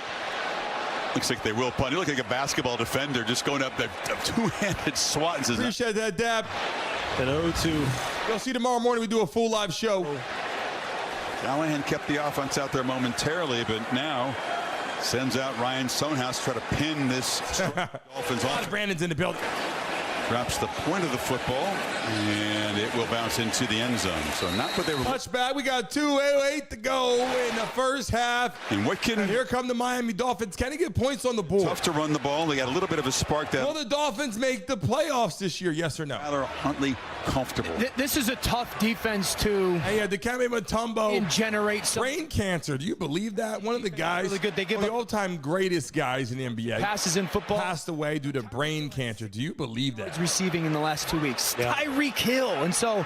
Speaker 25: Looks like they will punt. He looks like a basketball defender just going up that two-handed swat. And says,
Speaker 20: appreciate that, Dab.
Speaker 3: And 0-2.
Speaker 20: You'll see tomorrow morning we do a full live show.
Speaker 25: Callahan kept the offense out there momentarily, but now sends out Ryan Stonehouse to try to pin this Dolphins off.
Speaker 20: Brandon's in the building.
Speaker 25: Drops the point of the football, and it will bounce into the end zone. So not what they were.
Speaker 20: Touchback. We got 2:08 to go in the first half.
Speaker 25: And here
Speaker 20: come the Miami Dolphins. Can he get points on the board?
Speaker 25: Tough to run the ball. They got a little bit of a spark.
Speaker 20: Will the Dolphins make the playoffs this year? Yes or no?
Speaker 25: Tyler Huntley comfortable.
Speaker 26: This is a tough defense to.
Speaker 20: Hey, Dikembe Mutombo
Speaker 26: and generate some
Speaker 20: brain cancer. Do you believe that? One of the guys,
Speaker 26: really good. They give
Speaker 20: the all-time greatest guys in the NBA,
Speaker 26: passes in football,
Speaker 20: passed away due to brain cancer. Do you believe that?
Speaker 26: Receiving in the last 2 weeks.
Speaker 3: Yeah.
Speaker 26: Tyreek Hill. And so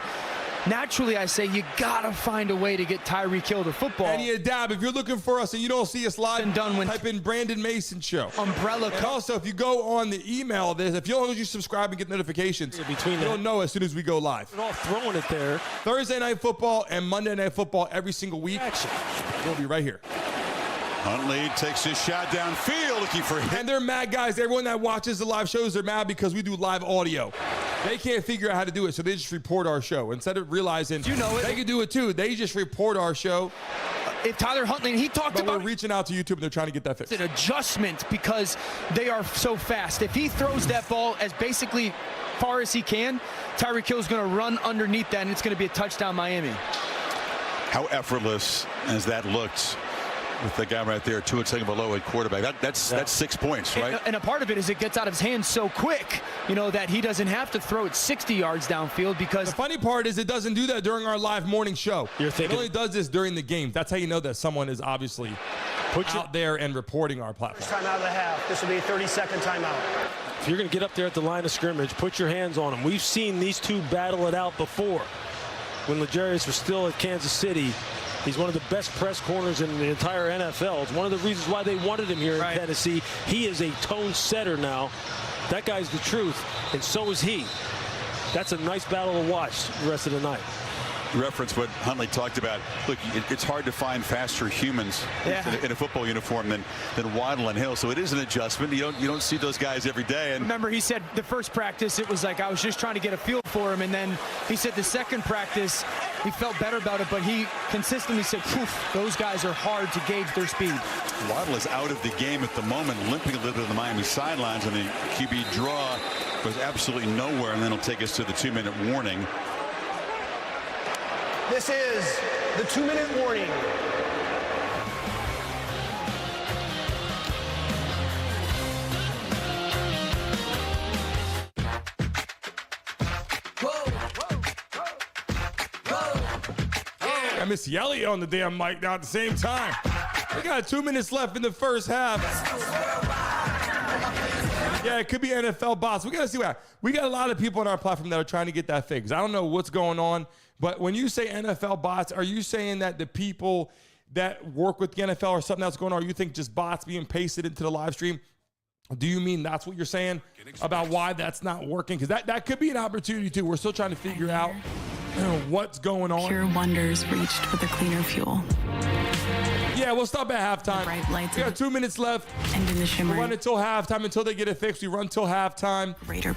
Speaker 26: naturally I say you gotta find a way to get Tyreek Hill to football.
Speaker 20: And you Dab, if you're looking for us and you don't see us live,
Speaker 26: and done when
Speaker 20: type in Brandon Mason Show.
Speaker 26: Umbrella.
Speaker 20: And also, if you go on the email, if you don't subscribe and get notifications, you'll know as soon as we go live.
Speaker 3: They're all throwing it there.
Speaker 20: Thursday Night Football and Monday Night Football every single week. We'll be right here.
Speaker 25: Huntley takes his shot downfield, looking for him.
Speaker 20: And they're mad, guys. Everyone that watches the live shows, they're mad because we do live audio. They can't figure out how to do it, so they just report our show. Instead of realizing they can do it too, they just report our show.
Speaker 26: If Tyler Huntley, he talked about
Speaker 20: we're reaching out to YouTube and they're trying to get that fixed.
Speaker 26: An adjustment because they are so fast. If he throws that ball as basically far as he can, Tyreek Hill is going to run underneath that, and it's going to be a touchdown, Miami.
Speaker 25: How effortless has that looked with the guy right there, Tua Tagovailoa at quarterback? That's 6 points, right?
Speaker 26: And a part of it is it gets out of his hands so quick, that he doesn't have to throw it 60 yards downfield because...
Speaker 20: The funny part is it doesn't do that during our live morning show. It only does this during the game. That's how you know that someone is obviously out there and reporting our platform.
Speaker 11: First time out of the half. This will be a 30-second timeout.
Speaker 3: If you're going to get up there at the line of scrimmage, put your hands on them. We've seen these two battle it out before. When L'Jarius was still at Kansas City, he's one of the best press corners in the entire NFL. It's one of the reasons why they wanted him here in Tennessee. He is a tone setter now. That guy's the truth, and so is he. That's a nice battle to watch the rest of the night.
Speaker 25: Reference what Huntley talked about. Look, it's hard to find faster humans in a football uniform than Waddle and Hill. So it is an adjustment. You don't see those guys every day. And
Speaker 26: remember, he said the first practice it was like I was just trying to get a feel for him, and then he said the second practice he felt better about it, but he consistently said, those guys are hard to gauge their speed.
Speaker 25: Waddle is out of the game at the moment, limping a little bit on the Miami sidelines, and the QB draw was absolutely nowhere, and then it'll take us to the 2-minute warning.
Speaker 11: This is the 2-minute warning.
Speaker 20: Missy Elliott on the damn mic now at the same time. We got 2 minutes left in the first half. Yeah, it could be NFL bots. We got to see what we got. A lot of people on our platform that are trying to get that fixed. I don't know what's going on, but when you say NFL bots, are you saying that the people that work with the NFL or something else going on, or you think just bots being pasted into the live stream? Do you mean that's what you're saying about why that's not working? Because that could be an opportunity too. We're still trying to figure out what's going on.
Speaker 15: Pure Wonders reached for the cleaner fuel.
Speaker 20: Yeah, we'll stop at halftime.
Speaker 15: Bright lights.
Speaker 20: We got 2 minutes left.
Speaker 15: And in the shimmer.
Speaker 20: We run until halftime, until they get it fixed. We run till halftime.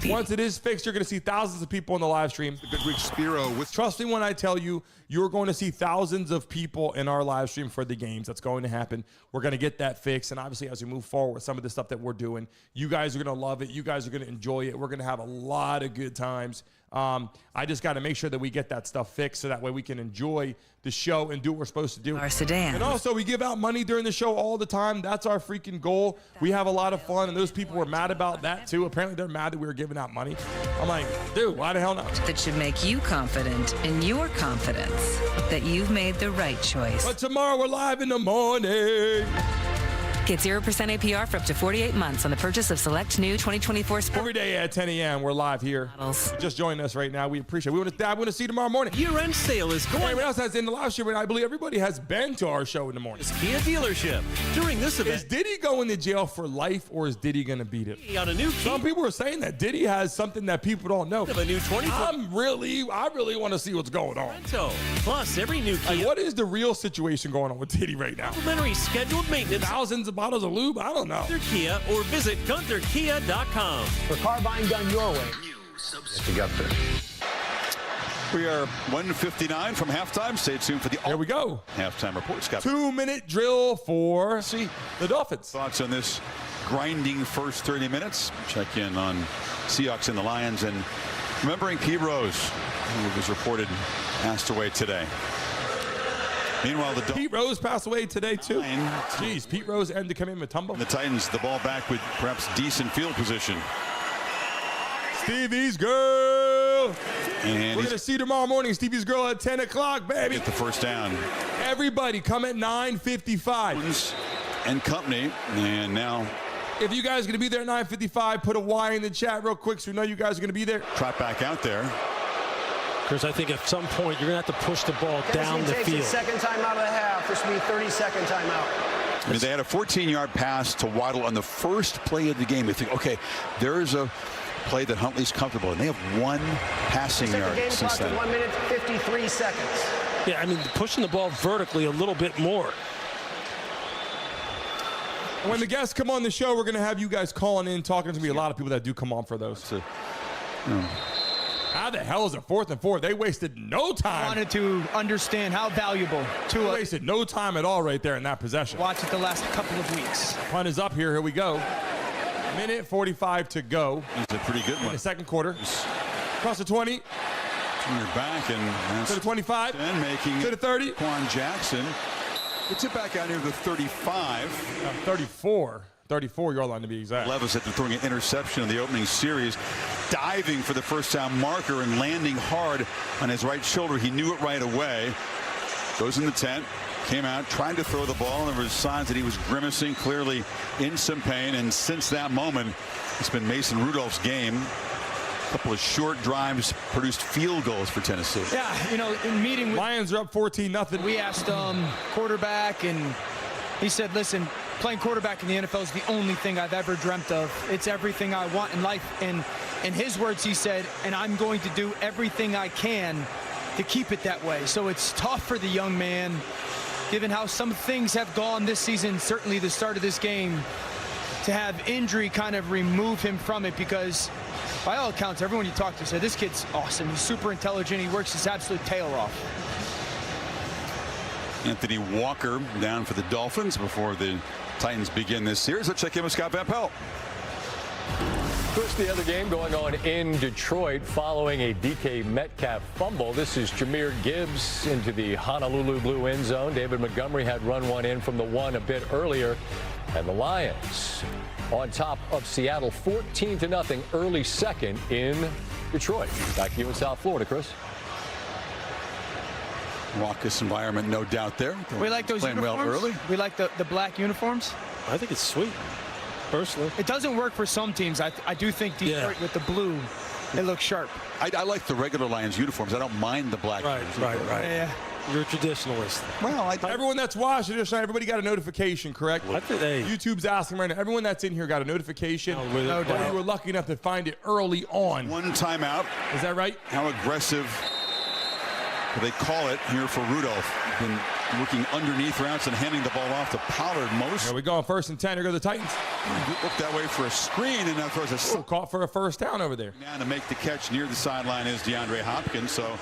Speaker 20: Once it is fixed, you're going to see thousands of people on the live stream.
Speaker 18: The Goodrich Spiro with.
Speaker 20: Trust me when I tell you, you're going to see thousands of people in our live stream for the games. That's going to happen. We're going to get that fixed. And obviously, as we move forward with some of the stuff that we're doing, you guys are going to love it. You guys are going to enjoy it. We're going to have a lot of good times. I just got to make sure that we get that stuff fixed so that way we can enjoy the show and do what we're supposed to do.
Speaker 9: Our sedan.
Speaker 20: And also, we give out money during the show all the time. That's our freaking goal. We have a lot of fun, and those people were mad about that too. Apparently, they're mad that we were giving out money. I'm like, dude, why the hell not?
Speaker 9: That should make you confident in your confidence that you've made the right choice.
Speaker 20: But tomorrow we're live in the morning.
Speaker 9: Get 0% APR for up to 48 months on the purchase of select new 2024 Sport.
Speaker 20: Every day at 10 a.m. we're live here. Just join us right now. We appreciate it. We want to see you tomorrow morning.
Speaker 19: Year-end sale is going.
Speaker 20: Everyone else has in the live stream, and I believe everybody has been to our show in the morning.
Speaker 19: It's Kia dealership. During this event,
Speaker 20: is Diddy going to jail for life, or is Diddy going to beat it?
Speaker 19: On a new
Speaker 20: Some people are saying that Diddy has something that people don't know.
Speaker 19: A new 20.
Speaker 20: I really want to see what's going on.
Speaker 19: Plus, every new Kia.
Speaker 20: Like, what is the real situation going on with Diddy right now?
Speaker 19: Complimentary scheduled maintenance.
Speaker 20: Thousands of bottles of lube. I don't know.
Speaker 19: Gunther Kia or visit GuntherKia.com.
Speaker 11: For car buying done your way.
Speaker 25: We are 1:59 from halftime. Stay tuned for the
Speaker 20: Here we go.
Speaker 25: halftime report. Scott.
Speaker 20: 2-minute drill for the Dolphins.
Speaker 25: Thoughts on this grinding first 30 minutes? Check in on Seahawks and the Lions. And remembering Pete Rose, who was reported passed away today. Meanwhile,
Speaker 20: Pete Rose passed away today, too. Jeez, Pete Rose and Dikembe Mutombo.
Speaker 25: The Titans, the ball back with perhaps decent field position.
Speaker 20: Stevie's girl.
Speaker 25: And
Speaker 20: we're going to see tomorrow morning Stevie's girl at 10 o'clock, baby.
Speaker 25: Get the first down.
Speaker 20: Everybody come at 9:55.
Speaker 25: And company. And now,
Speaker 20: if you guys are going to be there at 9:55, put a Y in the chat real quick so we know you guys are going to be there.
Speaker 25: Trot back out there.
Speaker 3: Chris, I think at some point you're going to have to push the ball down the field.
Speaker 11: Second timeout of the half. This will be 30-second timeout.
Speaker 25: I mean, they had a 14-yard pass to Waddle on the first play of the game. You think, okay, there is a play that Huntley's comfortable in. They have one passing yard
Speaker 11: game
Speaker 25: since then.
Speaker 11: 1 minute, 53 seconds.
Speaker 3: Yeah, I mean, pushing the ball vertically a little bit more.
Speaker 20: When the guests come on the show, we're going to have you guys calling in, talking. There's going to be a lot of people that do come on for those. How the hell is it 4th and 4? They wasted no time.
Speaker 26: I wanted to understand how valuable
Speaker 20: Tua wasted no time at all right there in that possession.
Speaker 26: Watch it the last couple of weeks.
Speaker 20: Punt is up here. Here we go. 1:45 to go.
Speaker 25: It's a pretty good one.
Speaker 20: In the second quarter. Across the 20.
Speaker 25: Turn your back and
Speaker 20: to the 25.
Speaker 25: And making
Speaker 20: to the 30.
Speaker 25: Quan Jackson. Gets it back out here to the 35.
Speaker 20: 34. 34-yard line to be exact.
Speaker 25: Levis had been throwing an interception in the opening series, diving for the first down marker and landing hard on his right shoulder. He knew it right away. Goes in the tent, came out, tried to throw the ball, and there was signs that he was grimacing, clearly in some pain. And since that moment, it's been Mason Rudolph's game. A couple of short drives produced field goals for Tennessee.
Speaker 26: Yeah, you know, in meeting with
Speaker 20: Lions are up 14-0.
Speaker 26: We asked quarterback, and he said, listen, playing quarterback in the NFL is the only thing I've ever dreamt of. It's everything I want in life. And in his words, he said, and I'm going to do everything I can to keep it that way. So it's tough for the young man, given how some things have gone this season, certainly the start of this game, to have injury kind of remove him from it, because by all accounts, everyone you talk to said, this kid's awesome. He's super intelligent. He works his absolute tail off.
Speaker 25: Anthony Walker down for the Dolphins before the Titans begin this series. Let's check in with Scott Van Pelt.
Speaker 21: Chris, the other game going on in Detroit following a DK Metcalf fumble. This is Jahmyr Gibbs into the Honolulu Blue end zone. David Montgomery had run one in from the 1 a bit earlier. And the Lions on top of Seattle 14-0 early second in Detroit. Back to you in South Florida, Chris.
Speaker 25: Raucous environment, no doubt there.
Speaker 26: We like those
Speaker 25: playing
Speaker 26: uniforms.
Speaker 25: well early.
Speaker 26: We like the black uniforms.
Speaker 3: I think it's sweet, personally.
Speaker 26: It doesn't work for some teams. I do think Detroit with the blue, it looks sharp.
Speaker 25: I like the regular Lions uniforms. I don't mind the black.
Speaker 3: Right.
Speaker 26: Yeah.
Speaker 3: You're a traditionalist.
Speaker 25: Well,
Speaker 20: everyone that's watching this, everybody got a notification, correct?
Speaker 3: Hey.
Speaker 20: YouTube's asking right now. Everyone that's in here got a notification.
Speaker 3: No doubt.
Speaker 20: You were lucky enough to find it early on.
Speaker 25: One timeout.
Speaker 20: Is that right?
Speaker 25: How aggressive they call it here for Rudolph. Been working underneath routes and handing the ball off to Pollard most.
Speaker 20: Here we go on 1st and 10. Here go the Titans.
Speaker 25: Look that way for a screen, and now throws a
Speaker 20: caught for a first down over there.
Speaker 25: Now to make the catch near the sideline is DeAndre Hopkins. So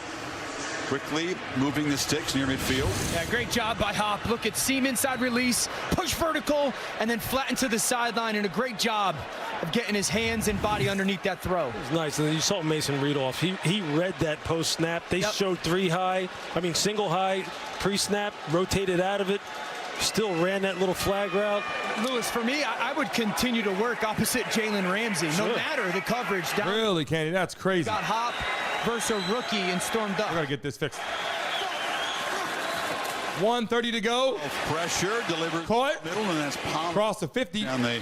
Speaker 25: quickly moving the sticks near midfield.
Speaker 26: Yeah, great job by Hop. Look at seam inside release, push vertical, and then flatten to the sideline, and a great job of getting his hands and body underneath that throw.
Speaker 3: It was nice. And you saw Mason Rudolph. He read that post snap. They showed single high pre-snap, rotated out of it. Still ran that little flag route.
Speaker 26: Lewis, for me, I would continue to work opposite Jalen Ramsey, no matter the coverage.
Speaker 20: Really, Kenny? That's crazy.
Speaker 26: Got Hop versus a rookie and stormed up.
Speaker 20: We're going to get this fixed. 1:30 to go.
Speaker 25: Pressure delivered.
Speaker 20: Caught.
Speaker 25: Middle, and that's Pollard.
Speaker 20: Across the 50.
Speaker 25: And they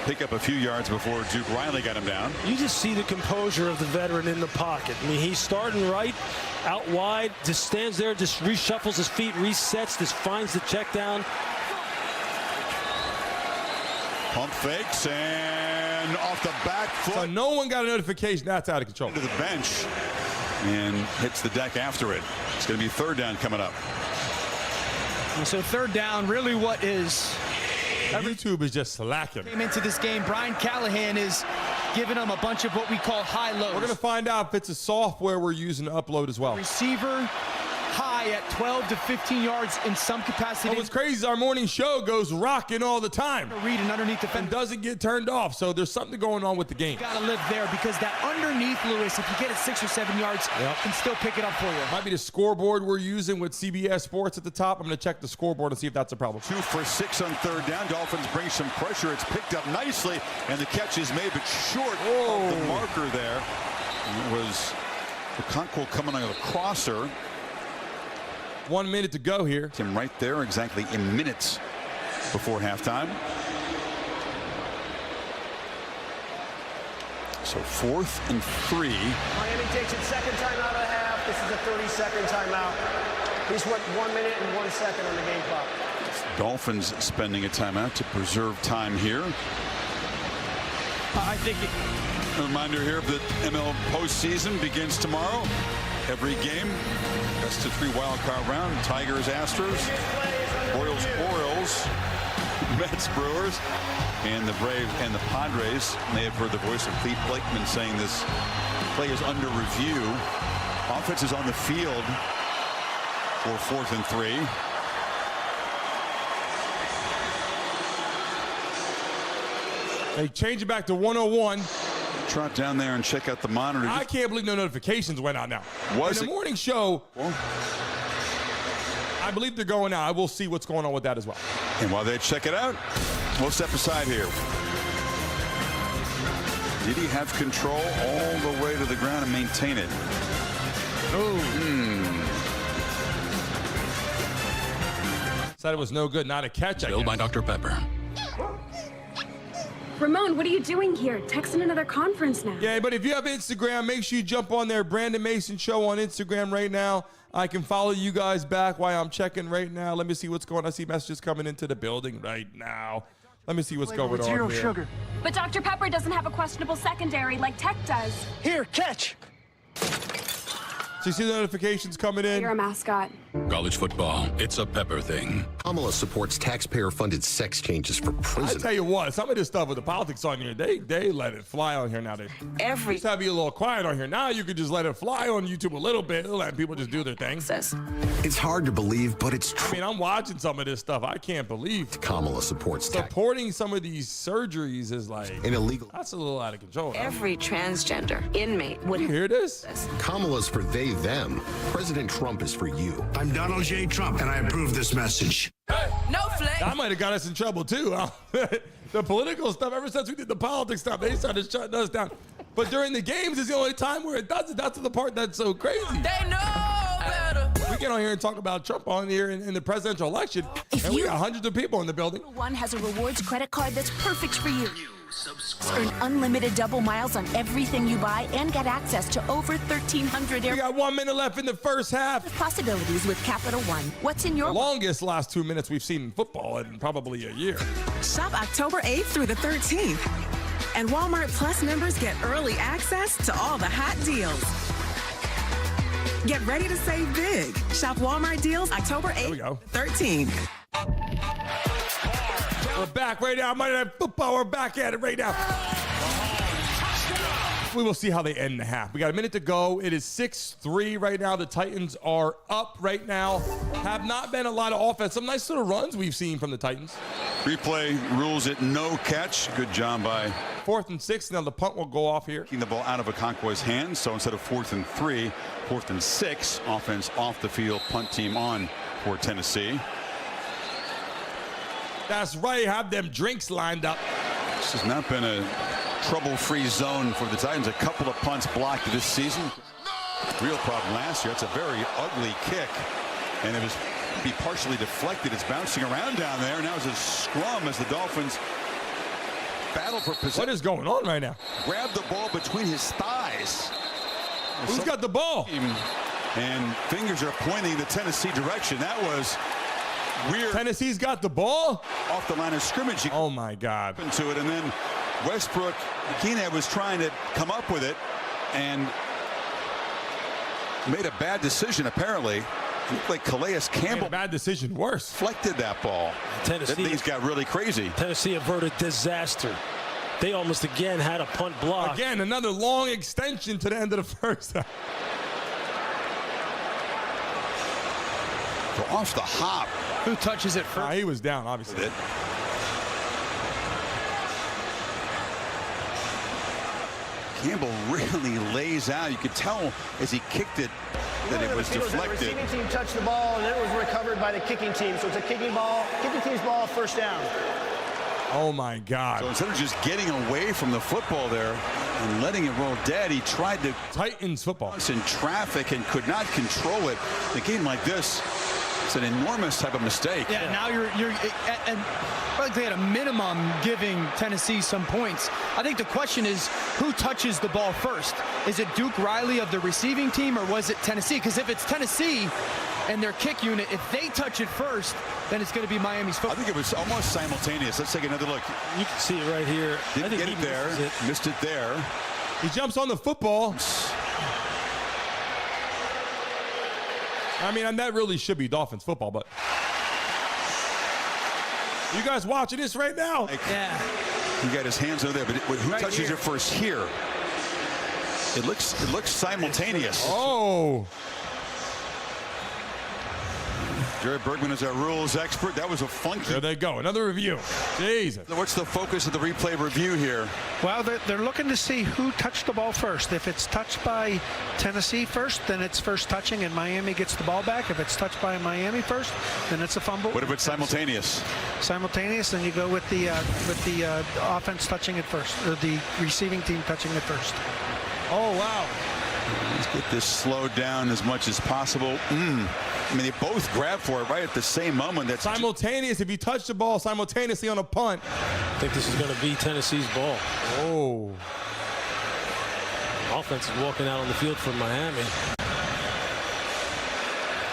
Speaker 25: pick up a few yards before Duke Riley got him down.
Speaker 3: You just see the composure of the veteran in the pocket. I mean, he's starting right, out wide, just stands there, just reshuffles his feet, resets, just finds the check down.
Speaker 25: Pump fakes and off the back foot.
Speaker 20: So no one got a notification. That's out of control.
Speaker 25: To the bench and hits the deck after it. It's going to be 3rd down coming up.
Speaker 26: And so 3rd down, really what is...
Speaker 20: YouTube is just slacking.
Speaker 26: Came into this game, Brian Callahan is giving them a bunch of what we call high-lows.
Speaker 20: We're going to find out if it's a software we're using to upload as well.
Speaker 26: Receiver high at 12 to 15 yards in some capacity.
Speaker 20: What's crazy is our morning show goes rocking all the time.
Speaker 26: Read and underneath the fence.
Speaker 20: And doesn't get turned off, so there's something going on with the game.
Speaker 26: You got to live there because that underneath, Lewis, if you get it 6 or 7 yards, can still pick it up for you.
Speaker 20: Might be the scoreboard we're using with CBS Sports at the top. I'm going to check the scoreboard and see if that's a problem.
Speaker 25: 2 for 6 on 3rd down. Dolphins bring some pressure. It's picked up nicely, and the catch is made, but short of the marker there. And it was the Conquil coming on a crosser.
Speaker 20: 1 minute to go here.
Speaker 25: Tim right there, exactly in minutes before halftime. So 4th and 3.
Speaker 11: Miami takes its 2nd timeout of the half. This is a 30-second timeout. He's what, 1 minute and 1 second on the game clock.
Speaker 25: Dolphins spending a timeout to preserve time here.
Speaker 26: I think
Speaker 25: a reminder here that ML postseason begins tomorrow. Every game, best of 3 wild card round. Tigers, Astros, Royals, Orioles, Mets, Brewers, and the Braves and the Padres. May have heard the voice of Clete Blakeman saying this play is under review. Offense is on the field for 4th and 3.
Speaker 20: They change it back to 101.
Speaker 25: Trot down there and check out the monitor.
Speaker 20: I can't believe no notifications went out now.
Speaker 25: Was
Speaker 20: in the morning show, I believe they're going out. I will see what's going on with that as well.
Speaker 25: And while they check it out, we'll step aside here. Did he have control all the way to the ground and maintain it?
Speaker 20: Said it was no good, not a catch.
Speaker 6: Billed by Dr. Pepper.
Speaker 16: Ramon, what are you doing here? Texting another conference now.
Speaker 20: Yeah, but if you have Instagram, make sure you jump on there. Brandon Mason Show on Instagram right now. I can follow you guys back while I'm checking right now. Let me see what's going on. I see messages coming into the building right now. Let me see what's going on here.
Speaker 16: Sugar. But Dr. Pepper doesn't have a questionable secondary like Tech does.
Speaker 11: Here, catch.
Speaker 20: So you see the notifications coming in?
Speaker 16: You're a mascot.
Speaker 6: College football, it's a Pepper thing.
Speaker 17: Kamala supports taxpayer-funded sex changes for prison.
Speaker 20: I tell you what, some of this stuff with the politics on here, they let it fly on here nowadays. Just have you a little quiet on here. Now you can just let it fly on YouTube a little bit. Let people just do their thing.
Speaker 17: It's hard to believe, but it's true.
Speaker 20: I mean, I'm watching some of this stuff. I can't believe
Speaker 17: Kamala supports
Speaker 20: supporting some of these surgeries is like
Speaker 17: an illegal.
Speaker 20: That's a little out of control.
Speaker 18: Every transgender inmate would
Speaker 20: you hear this?
Speaker 17: Kamala's for they, them. President Trump is for you.
Speaker 22: I'm Donald J. Trump, and I approve this message.
Speaker 16: No flex.
Speaker 20: That might have got us in trouble too. The political stuff, ever since we did the politics stuff, they started shutting us down. But during the games is the only time where it does it. That's the part that's so crazy.
Speaker 16: They know better.
Speaker 20: We get on here and talk about Trump on here in the presidential election, and we got hundreds of people in the building.
Speaker 2: One has a rewards credit card that's perfect for you. Earn unlimited double miles on everything you buy and get access to over 1,300
Speaker 20: We got 1 minute left in the first half.
Speaker 2: possibilities with Capital One. What's in your
Speaker 20: Longest last 2 minutes we've seen in football in probably a year.
Speaker 5: Shop October 8th through the 13th. And Walmart Plus members get early access to all the hot deals. Get ready to save big. Shop Walmart deals October 8th, 13th.
Speaker 20: We're back right now. Monday Night Football. We're back at it right now. We will see how they end the half. We got a minute to go. It is 6-3 right now. The Titans are up right now. Have not been a lot of offense. Some nice little runs we've seen from the Titans.
Speaker 25: Replay rules it no catch. Good job by
Speaker 20: 4th and 6. Now the punt will go off here.
Speaker 25: Taking the ball out of Okonkwo's hands. So instead of 4th and 3, 4th and 6, offense off the field, punt team on for Tennessee.
Speaker 20: That's right. Have them drinks lined up.
Speaker 25: This has not been a trouble-free zone for the Titans. A couple of punts blocked this season. Real problem last year. It's a very ugly kick, and it was be partially deflected. It's bouncing around down there. Now it's a scrum as the Dolphins battle for possession.
Speaker 20: What is going on right now?
Speaker 25: Grabbed the ball between his thighs.
Speaker 20: Who's got the ball?
Speaker 25: And fingers are pointing the Tennessee direction. That was weird.
Speaker 20: Tennessee's got the ball
Speaker 25: off the line of scrimmage.
Speaker 20: Oh my God!
Speaker 25: Into it, and then Westbrook Keenan was trying to come up with it and made a bad decision. Apparently, it looked like Calais Campbell.
Speaker 20: Made a bad decision. Worse.
Speaker 25: Deflected that ball.
Speaker 3: Tennessee.
Speaker 25: That things got really crazy.
Speaker 3: Tennessee averted disaster. They almost again had a punt block.
Speaker 20: Again, another long extension to the end of the first half.
Speaker 25: So off the hop.
Speaker 26: Who touches it first?
Speaker 20: He was down, obviously.
Speaker 25: Campbell really lays out. You could tell as he kicked it that it was deflected.
Speaker 11: The receiving team touched the ball, and then it was recovered by the kicking team. So it's a kicking team's ball, first down.
Speaker 20: Oh, my God.
Speaker 25: So instead of just getting away from the football there and letting it roll dead, he tried to
Speaker 20: Titans football
Speaker 25: in traffic and could not control it. In a game like this, it's an enormous type of mistake.
Speaker 26: Yeah, now you're and probably at a minimum giving Tennessee some points. I think the question is who touches the ball first? Is it Duke Riley of the receiving team, or was it Tennessee? Because if it's Tennessee and their kick unit, if they touch it first, then it's going to be Miami's football.
Speaker 25: I think it was almost simultaneous. Let's take another look.
Speaker 3: You can see it right here.
Speaker 25: Didn't get it there. Missed it there.
Speaker 20: He jumps on the football. I mean, and that really should be Dolphins football, but you guys watching this right now?
Speaker 26: Yeah.
Speaker 25: He got his hands over there, but who
Speaker 26: right
Speaker 25: touches
Speaker 26: here.
Speaker 25: it first here? It looks simultaneous.
Speaker 20: Oh.
Speaker 25: Jared Bergman is our rules expert. That was a funky.
Speaker 20: There they go. Another review. Jesus.
Speaker 25: What's the focus of the replay review here?
Speaker 7: Well, they're looking to see who touched the ball first. If it's touched by Tennessee first, then it's first touching and Miami gets the ball back. If it's touched by Miami first, then it's a fumble.
Speaker 25: What if it's simultaneous?
Speaker 7: Simultaneous, then you go with the offense touching it first, or the receiving team touching it first.
Speaker 20: Oh, wow.
Speaker 25: Let's get this slowed down as much as possible. I mean, they both grab for it right at the same moment. That's
Speaker 20: simultaneous. If you touch the ball simultaneously on a punt.
Speaker 3: I think this is going to be Tennessee's ball.
Speaker 20: Oh.
Speaker 3: Offense is walking out on the field for Miami.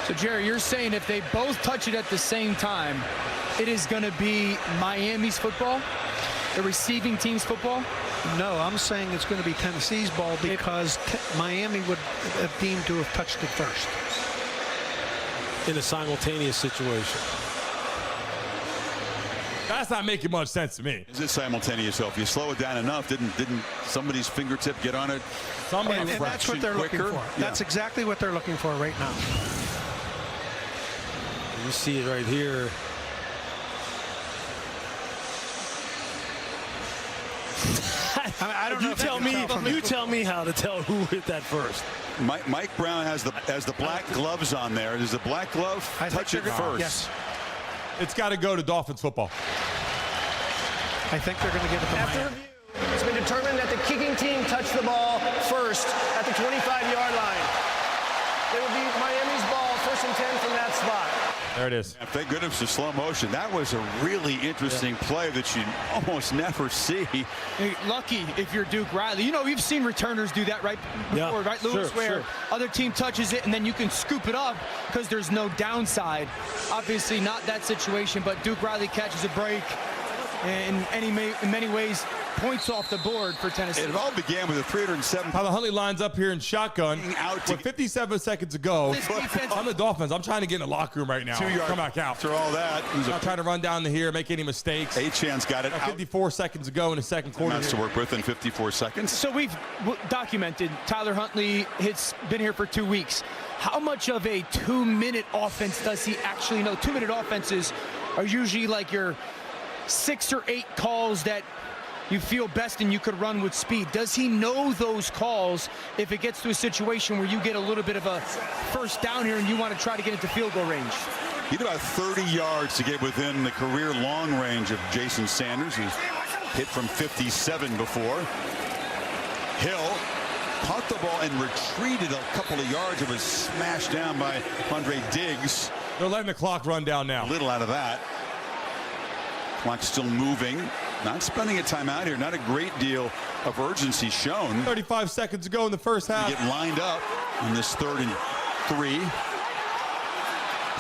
Speaker 26: So, Jerry, you're saying if they both touch it at the same time, it is going to be Miami's football, the receiving team's football?
Speaker 7: No, I'm saying it's going to be Tennessee's ball because Miami would have deemed to have touched it first.
Speaker 3: In a simultaneous situation.
Speaker 20: That's not making much sense to me.
Speaker 25: Is it simultaneous though? If you slow it down enough, didn't somebody's fingertip get on it?
Speaker 7: And that's what they're looking for.
Speaker 25: Yeah.
Speaker 7: That's exactly what they're looking for right now.
Speaker 3: You see it right here.
Speaker 26: I don't know.
Speaker 3: You tell me how to tell who hit that first.
Speaker 25: Mike Brown has the black gloves on there. Does the black glove touch it first?
Speaker 7: Yes.
Speaker 20: It's got to go to Dolphins football.
Speaker 7: I think they're going to give it to
Speaker 11: After
Speaker 7: Miami.
Speaker 11: review, it's been determined that the kicking team touched the ball first at the 25-yard line. It will be Miami's ball, first and 10 from that spot.
Speaker 20: There it is.
Speaker 25: Yeah, thank goodness for slow motion. That was a really interesting play that you almost never see.
Speaker 26: Hey, lucky if you're Duke Riley. You know, we've seen returners do that right before, right, Lewis, where other team touches it and then you can scoop it up because there's no downside. Obviously not that situation, but Duke Riley catches a break and in many ways points off the board for Tennessee.
Speaker 25: It all began with a 307.
Speaker 20: Tyler Huntley lines up here in shotgun with 57 seconds to go. I'm the Dolphins. I'm trying to get in the locker room right now. Come back out.
Speaker 25: After all that,
Speaker 20: I'm not trying to run down to here, make any mistakes.
Speaker 25: Achan's got it.
Speaker 20: 54 seconds to go in the second quarter.
Speaker 25: To work with in 54 seconds.
Speaker 26: So we've documented Tyler Huntley has been here for 2 weeks. How much of a 2-minute offense does he actually know? 2-minute offenses are usually like your 6 or 8 calls that you feel best and you could run with speed. Does he know those calls if it gets to a situation where you get a little bit of a first down here and you want to try to get into field goal range?
Speaker 25: He had about 30 yards to get within the career long range of Jason Sanders, who's hit from 57 before. Hill caught the ball and retreated a couple of yards. It was smashed down by Andre Diggs.
Speaker 20: They're letting the clock run down now.
Speaker 25: A little out of that. Clock still moving. Not spending a timeout here. Not a great deal of urgency shown.
Speaker 20: 35 seconds to go in the first half.
Speaker 25: Get lined up in this 3rd and 3.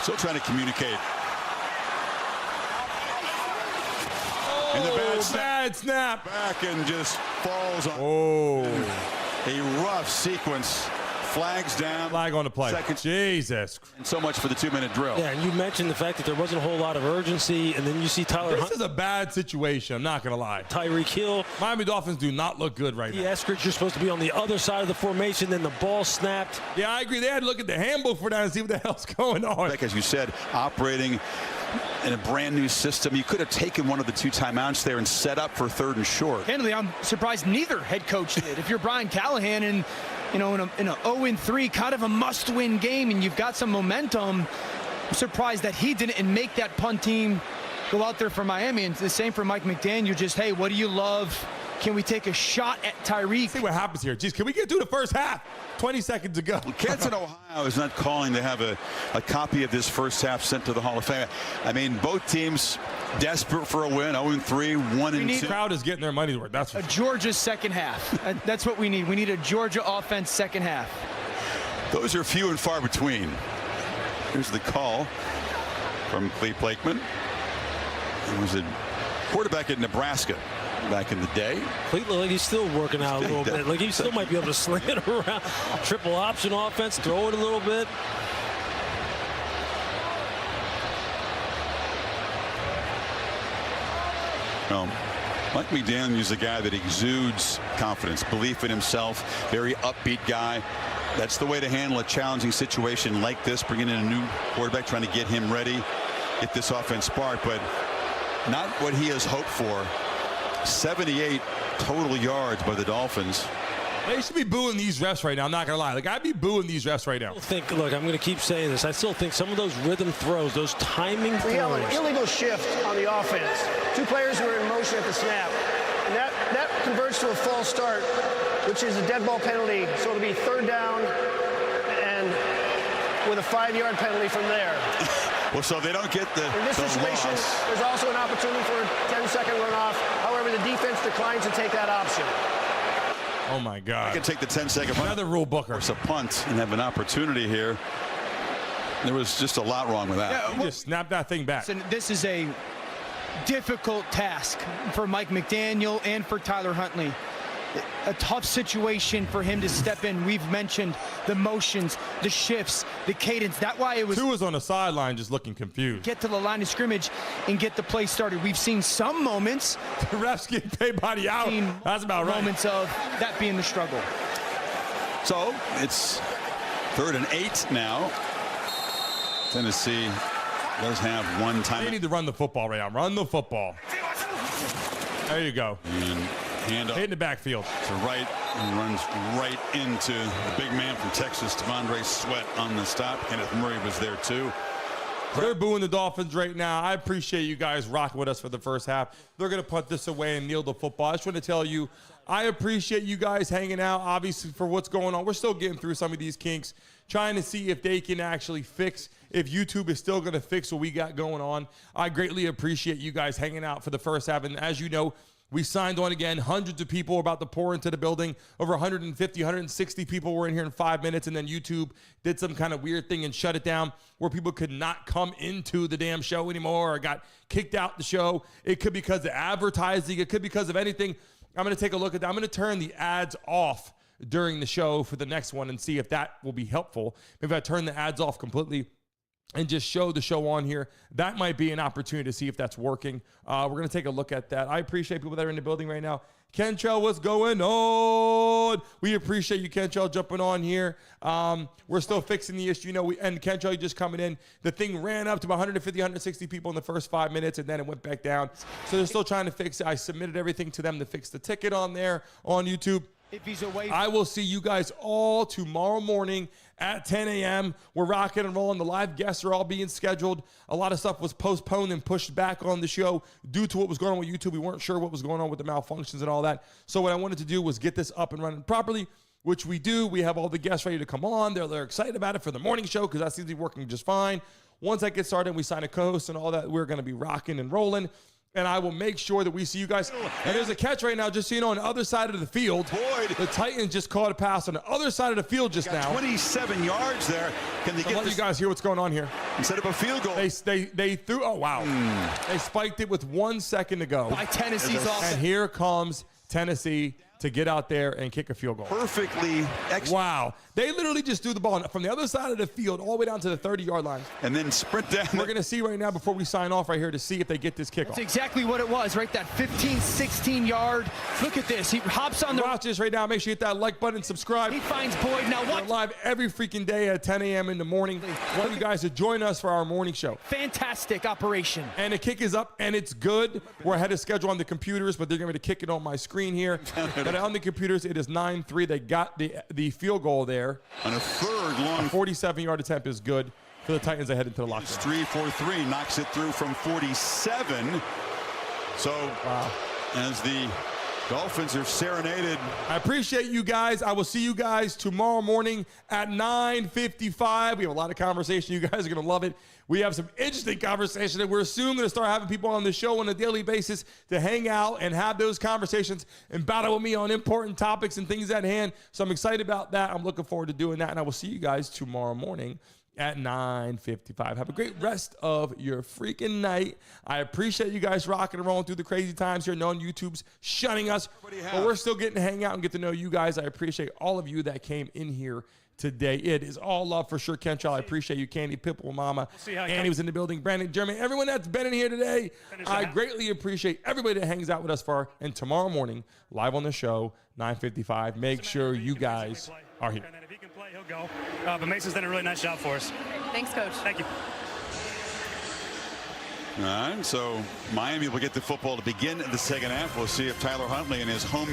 Speaker 25: Still trying to communicate. And the bad snap. Back and just falls on. A rough sequence. Flags down.
Speaker 20: Flag on the play. Jesus.
Speaker 25: And so much for the 2-minute drill.
Speaker 3: Yeah, and you mentioned the fact that there wasn't a whole lot of urgency, and then you see Tyler
Speaker 20: This is a bad situation, I'm not going to lie.
Speaker 3: Tyreek Hill.
Speaker 20: Miami Dolphins do not look good right now.
Speaker 3: Eskridge, you're supposed to be on the other side of the formation, then the ball snapped.
Speaker 20: Yeah, I agree. They had to look at the handbook for that and see what the hell's going on.
Speaker 25: Like, as you said, operating in a brand new system. You could have taken one of the 2 timeouts there and set up for 3rd and short.
Speaker 26: Candidly, I'm surprised neither head coach did. If you're Brian Callahan and in a 0-3 kind of a must-win game and you've got some momentum, I'm surprised that he didn't and make that punt team go out there for Miami. And the same for Mike McDaniel. Just, hey, what do you love? Can we take a shot at Tyreek?
Speaker 20: See what happens here. Jeez, can we get through the first half? 20 seconds to go.
Speaker 25: Kansas, Ohio is not calling to have a copy of this first half sent to the Hall of Fame. I mean, both teams desperate for a win. 0-3, 1-2.
Speaker 20: The crowd is getting their money's worth. That's
Speaker 26: a Georgia second half. That's what we need. We need a Georgia offense second half.
Speaker 25: Those are few and far between. Here's the call from Cleve Blakeman. He was a quarterback at Nebraska back in the day.
Speaker 3: Like he's still working out a little bit. Like he still might be able to sling it around. Triple option offense, throw it a little bit.
Speaker 25: Well, Mike McDaniel is a guy that exudes confidence, belief in himself, very upbeat guy. That's the way to handle a challenging situation like this, bringing in a new quarterback, trying to get him ready, get this offense sparked, but not what he has hoped for. 78 total yards by the Dolphins.
Speaker 20: They should be booing these refs right now. I'm not going to lie. Like, I'd be booing these refs right now.
Speaker 3: Look, I'm going to keep saying this. I still think some of those rhythm throws, those timing throws.
Speaker 11: We have an illegal shift on the offense. 2 players were in motion at the snap. And that converts to a false start, which is a dead ball penalty. So it'll be 3rd down and with a 5-yard penalty from there.
Speaker 25: Well, so they don't get the
Speaker 11: In this situation, there's also an opportunity for a 10-second runoff. However, the defense declines to take that option.
Speaker 20: Oh, my God.
Speaker 25: I can take the 10-second
Speaker 20: Another rule booker.
Speaker 25: It's a punt and have an opportunity here. There was just a lot wrong with that.
Speaker 20: Yeah, just snap that thing back.
Speaker 26: This is a difficult task for Mike McDaniel and for Tyler Huntley. A tough situation for him to step in. We've mentioned the motions, the shifts, the cadence. That's why it was.
Speaker 20: Tua was on the sideline just looking confused.
Speaker 26: Get to the line of scrimmage and get the play started. We've seen some moments.
Speaker 20: The refs getting paid by the hour. That's about right.
Speaker 26: Moments of that being the struggle.
Speaker 25: So it's 3rd and 8 now. Tennessee does have 1 time.
Speaker 20: They need to run the football right now. Run the football. There you go.
Speaker 25: And hand up
Speaker 20: in the backfield
Speaker 25: to right and runs right into the big man from Texas, T'Vondre Sweat on the stop. Kenneth Murray was there too.
Speaker 20: They're booing the Dolphins right now. I appreciate you guys rocking with us for the first half. They're going to put this away and kneel the football. I just want to tell you, I appreciate you guys hanging out, obviously, for what's going on. We're still getting through some of these kinks. trying to see if they can actually fix, if YouTube is still going to fix what we got going on. I greatly appreciate you guys hanging out for the first half. And as you know, we signed on again. Hundreds of people were about to pour into the building. Over 150, 160 people were in here in 5 minutes. And then YouTube did some kind of weird thing and shut it down where people could not come into the damn show anymore or got kicked out the show. It could be because of advertising. It could be because of anything. I'm going to take a look at that. I'm going to turn the ads off during the show for the next one and see if that will be helpful. Maybe I turn the ads off completely and just show the show on here. That might be an opportunity to see if that's working. We're going to take a look at that. I appreciate people that are in the building right now. Kentrell, what's going on? We appreciate you, Kentrell, jumping on here. We're still fixing the issue. You know, and Kentrell, you just coming in. The thing ran up to about 150, 160 people in the first 5 minutes, and then it went back down. So they're still trying to fix it. I submitted everything to them to fix the ticket on there on YouTube.
Speaker 26: If he's away,
Speaker 20: I will see you guys all tomorrow morning at 10 a.m. We're rocking and rolling. The live guests are all being scheduled. A lot of stuff was postponed and pushed back on the show due to what was going on with YouTube. We weren't sure what was going on with the malfunctions and all that. So what I wanted to do was get this up and running properly, which we do. We have all the guests ready to come on. They're excited about it for the morning show because that seems to be working just fine. Once I get started, we sign a co-host and all that, we're going to be rocking and rolling. And I will make sure that we see you guys. And there's a catch right now, just so you know, on the other side of the field.
Speaker 25: Boyd.
Speaker 20: The Titans just caught a pass on the other side of the field just now.
Speaker 25: 27 yards there. Can they get
Speaker 20: let you guys hear what's going on here?
Speaker 25: Instead of a field goal.
Speaker 20: They threw, oh, wow. They spiked it with 1 second to go.
Speaker 26: By Tennessee's offense.
Speaker 20: And here comes Tennessee to get out there and kick a field goal.
Speaker 25: Perfectly.
Speaker 20: Wow. They literally just threw the ball from the other side of the field all the way down to the 30-yard line.
Speaker 25: And then sprint down.
Speaker 20: We're going to see right now before we sign off right here to see if they get this kickoff.
Speaker 26: That's exactly what it was, right? That 15, 16-yard. Look at this. He hops on the...
Speaker 20: Watch this right now. Make sure you hit that like button and subscribe.
Speaker 26: He finds Boyd. Now what?
Speaker 20: We're live every freaking day at 10 a.m. in the morning. I want you guys to join us for our morning show.
Speaker 26: Fantastic operation.
Speaker 20: And the kick is up, and it's good. We're ahead of schedule on the computers, but they're going to kick it on my screen here. But on the computers, it is 9-3. They got the field goal there.
Speaker 25: On a third long.
Speaker 20: A 47-yard attempt is good for the Titans ahead into the locker room.
Speaker 25: 3-4-3 knocks it through from 47. So as the Dolphins are serenaded.
Speaker 20: I appreciate you guys. I will see you guys tomorrow morning at 9:55. We have a lot of conversation. You guys are going to love it. We have some interesting conversation that we're soon going to start having people on the show on a daily basis to hang out and have those conversations and battle with me on important topics and things at hand. So I'm excited about that. I'm looking forward to doing that. And I will see you guys tomorrow morning at 9:55. Have a great rest of your freaking night. I appreciate you guys rocking and rolling through the crazy times here, knowing YouTube's shutting us. But we're still getting to hang out and get to know you guys. I appreciate all of you that came in here today. It is all love for sure, Kentrell. I appreciate you, Candy, Pipple, Mama. Andy was in the building. Brandon, Jeremy, everyone that's been in here today. I greatly appreciate everybody that hangs out with us and tomorrow morning, live on the show, 9:55. Make sure you guys are here.
Speaker 1: And if he can play, he'll go. But Mason's done a really nice job for us.
Speaker 8: Thanks, Coach.
Speaker 1: Thank you.
Speaker 25: All right, so Miami will get the football to begin the second half. We'll see if Tyler Huntley and his home